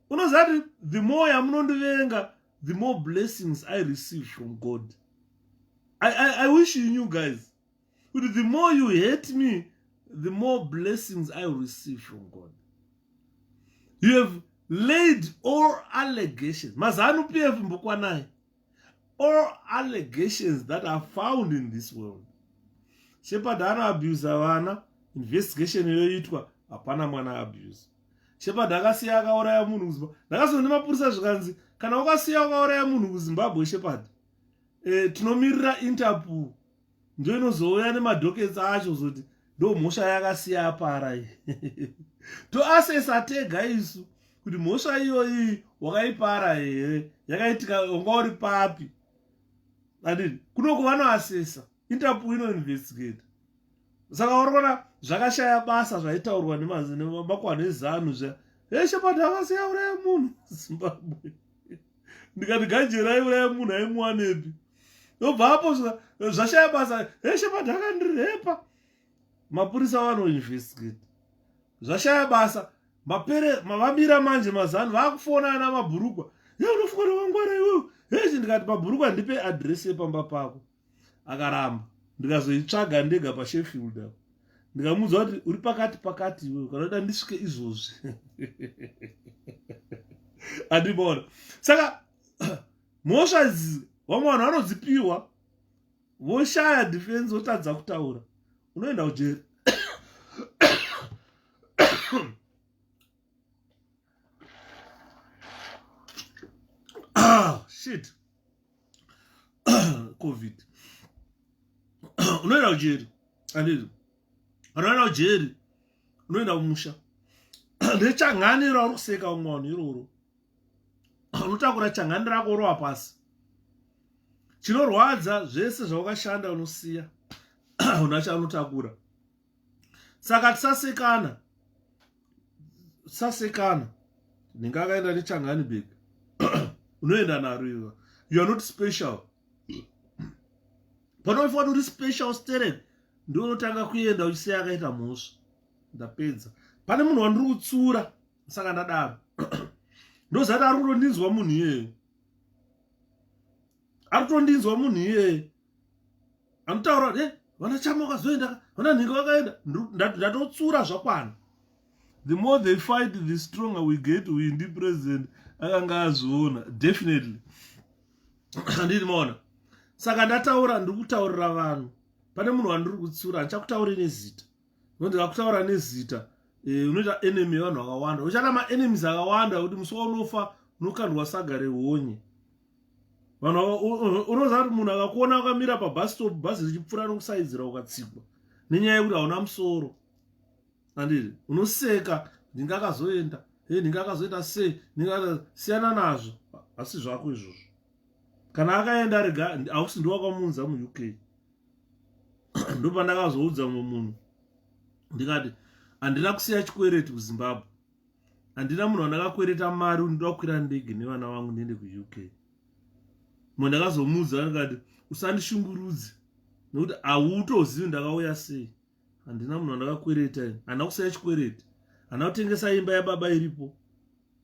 Unozati the more yamunondivenga, the more blessings I receive from God. I wish you knew, guys. But the more you hate me, the more blessings I will receive from God. You have laid all allegations. Mazanu PF mbukwanai. All allegations that are found in this world. Shepherd ana abuse vana. Investigation yoitwa hapana mwana abuse. Shepherd akasiya akauraya munhu kuZimbabwe. Ndakazona nemapurisa zvikanzi kana wakasiya akauraya munhu kuZimbabwe Shepherd. Tinomirira Interpol. Ndio inozouya nemadhokets acho zoti ndo mhosva yakasiya apara iyi. Toasesa tega isu kuti mhosva iyoyi wakaipara here, yakaitika wanga uri papi. Andini kunoko vanoasesa, Interpol inoinvestigate. Saka urikuona zvakashaya basa zvaitaurwa nemakwana ezanu zva. Shepherd akasiya uraya munhu Zimbabwe. Ndikati ganjerai uraya munhu aimuwanepi. Ndobva hapo zvashaya basa. Shepherd akandirepa. Mapurisa vanoinvestigate. Zvashaya basa. Vamira manje mazano vakufona ana mabhurukwa. Unofona wangwara iwewe. Ndikati mabhurukwa ndipe address yepamba pako. Akaramba. Ndikazoitsvaga ndega paSheffield apo. Ndikamuudza kuti uri pakati iwewe kana kuti ndisvike izvozvi. Andibona. Saka mhosva idzi vamwe vanhu vanodzipiwa voshaya defense votadza kutaura. Unoenda kujeri. Shit. COVID. Unoenda kujeri. Andizvo. Unoenda kujeri. Unoenda kumusha. Ndechang'anira uri kuseka umwe wanhu iroro. Unotakura chang'ani rako rowa pasi. Chinorwadza zvese zvawakashanda unosiya. Una chaunotakura. Saka tisasekana. Ndingakaenda nechang'ani bag. Unoenda naro iwe. You are not special. Panofanira uri special stereo. Ndio unotanga kuenda uchisiya akaita mhosva. Ndapedza. Pane munhu wandiri kutsura. Saka ndadaro. Ndozati ari kutondinzwa munhu iyeye. Ari kutondinzwa munhu iyeye. Anotaura, vana chama wakazoenda, vana nhinga wakaenda. Ndatotsura zvakwana. The more they fight, the stronger we get. We ndi president akanga azviona. Definitely. Handiri maona. Saka ndataura ndiri kutaurira vanhu. Pane munhu wandiri kutsura, ndichakutaura nezita. Ndikakutaura nezita. Unoita enemy vanhu vakawanda. Uchana ma-enemies akawanda kuti musi waunofa unokandwa saga rehonye. Unoziva kuti munhu akakuona akamira pabus stop, bhazi richipfuura nokusaidzira ukatsikwa. Nenyaya yekuti hauna musoro. Andiri, unoseka, ndingakazoenda. Ndingakazoita sei? Siyana nazvo. Asi zvako izvozvo. Kana akaenda rega, hausi ndiwo wakamunza muUK. Ndopandakazoudza mumwe munhu. Ndikati, handina kusiya chikwereti kuZimbabwe. Handina munhu wandakakwereta mari undoda kukwira ndege nevana vangu ndiende kuUK. Mwe ndakazomuudza ndikati, usandishungurudze. Nekuti hautozivi ndakauya sei. Handina munhu wandakakwereta. Handina kusiya chikwereti. Handina kutengesa imba yababa iripo.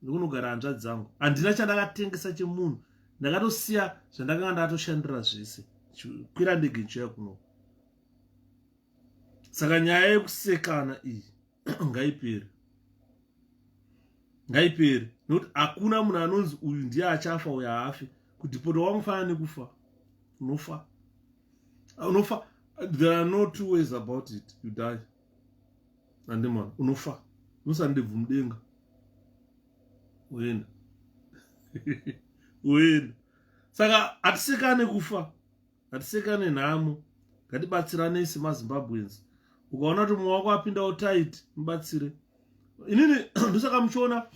Ndikunogara hanzvadzi dzangu. Handina chandakatengesa chemunhu. Ndakatosiya zvandakanga ndatoshandira zvese. Kwira ndege nchiuya kuno. Saka nyaya yekusekana iyi ngaipere. Ngaipere. Nekuti hakuna munhu anonzi uyu ndiye achafa uyu haafi. Kuti poto wamufanira nekufa. Unofa. Unofa. There are no two ways about it. You die. handi mwana unofa usandibvu mudenga uenda uenda. Saka hatisekane kufa, hatisekane nhamo, ngatibatsiranei semazimbabwenzi. Ukaona kuti mumwe wako apindawo tight, mubatsire. Inini ndosaka muchiona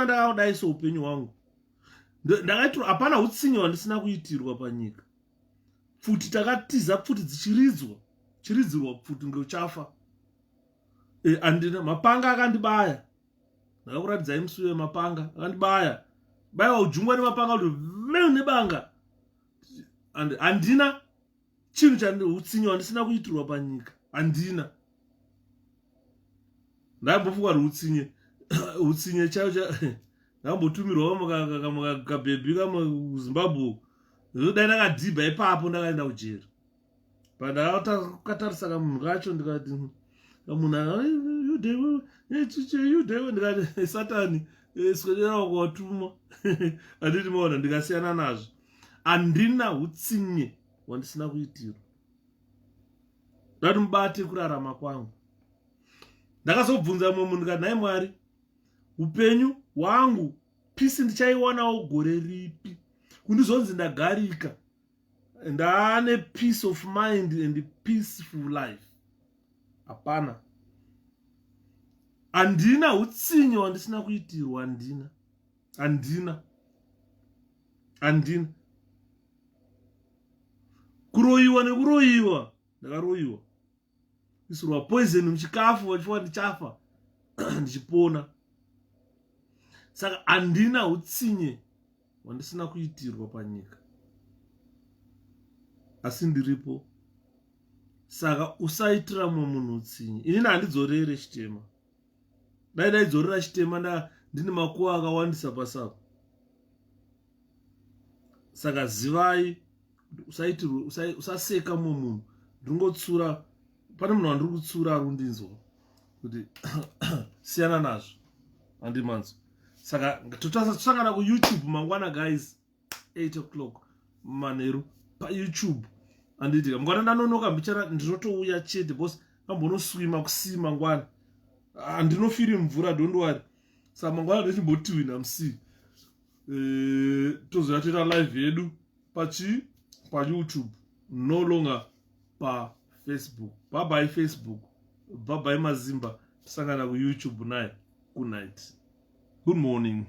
ndakadai soupenyu hwangu. Ndakaitwa hapana utsinye hwandisina kuitirwa panyika. Pfuti takatiza pfuti chiridzirwa pfuti ngeuchafa. Andina mapanga akandibaya. Ndakakuratidzai musi wemapanga akandibaya. Baiwa ujungwa nemapanga kuti meu nebanga. Andina chinhu utsinye hwandisina kuitirwa panyika. Andina. Ndambofunga kuti utsinye chaiwo ndambotumirwawo mukabhebhi kamuzimbabwe. Dai ndakadhibha ipapo ndakaenda kujeri. Pandakatarisa kamunhu kacho ndikati kamunhu yudhewe ndikati satani swedera kwatuma. Handiti maona ndikasiyana nazvo. Handina utsinye hwandisina kuitirwa. Ndati mubate kurarama kwangu. Ndakazobvunza mumwe munhu ndikati nhai Mwari, upenyu hwangu pisi ndichaiwanawo gore ripi kundizonzi ndagarika ndaane peace of mind and peaceful life? Hapana. Handina utsinye hwandisina kuitirwa. Handina. Kuroiwa nekuroiwa, ndakaroiwa. Isirwa poison muchikafu vachiwa ndichafa ndichipona. Saka handina utsinye hwandisina kuitirwa panyika. Asi ndiripo. Saka usaitira mumwe munhu utsinye. Inini handidzorere chitema. Dai ndaidzorera chitema ndine makuva akawandisa pasako. Saka zivai usaseka mumwe munhu. Ndingotsura, pane munhu wandiri kutsura arundinzwa kuti siyana nazvo, handimanzwa. Saka tosangana kuYouTube mangwana guys, 8 o'clock manheru paYouTube. Handiti mangwana ndanonoka mbichara ndinotouya chete bosi ambonoswima kusima mangwana. Handinofiri mvura, don't worry. Saka mangwana ndechimbotiwina musi. Tozoya toita live yedu paYouTube, no longer pa Facebook. Bye bye Facebook. Bye bye Mazimba. Tosangana kuYouTube naye. Good night. Good morning.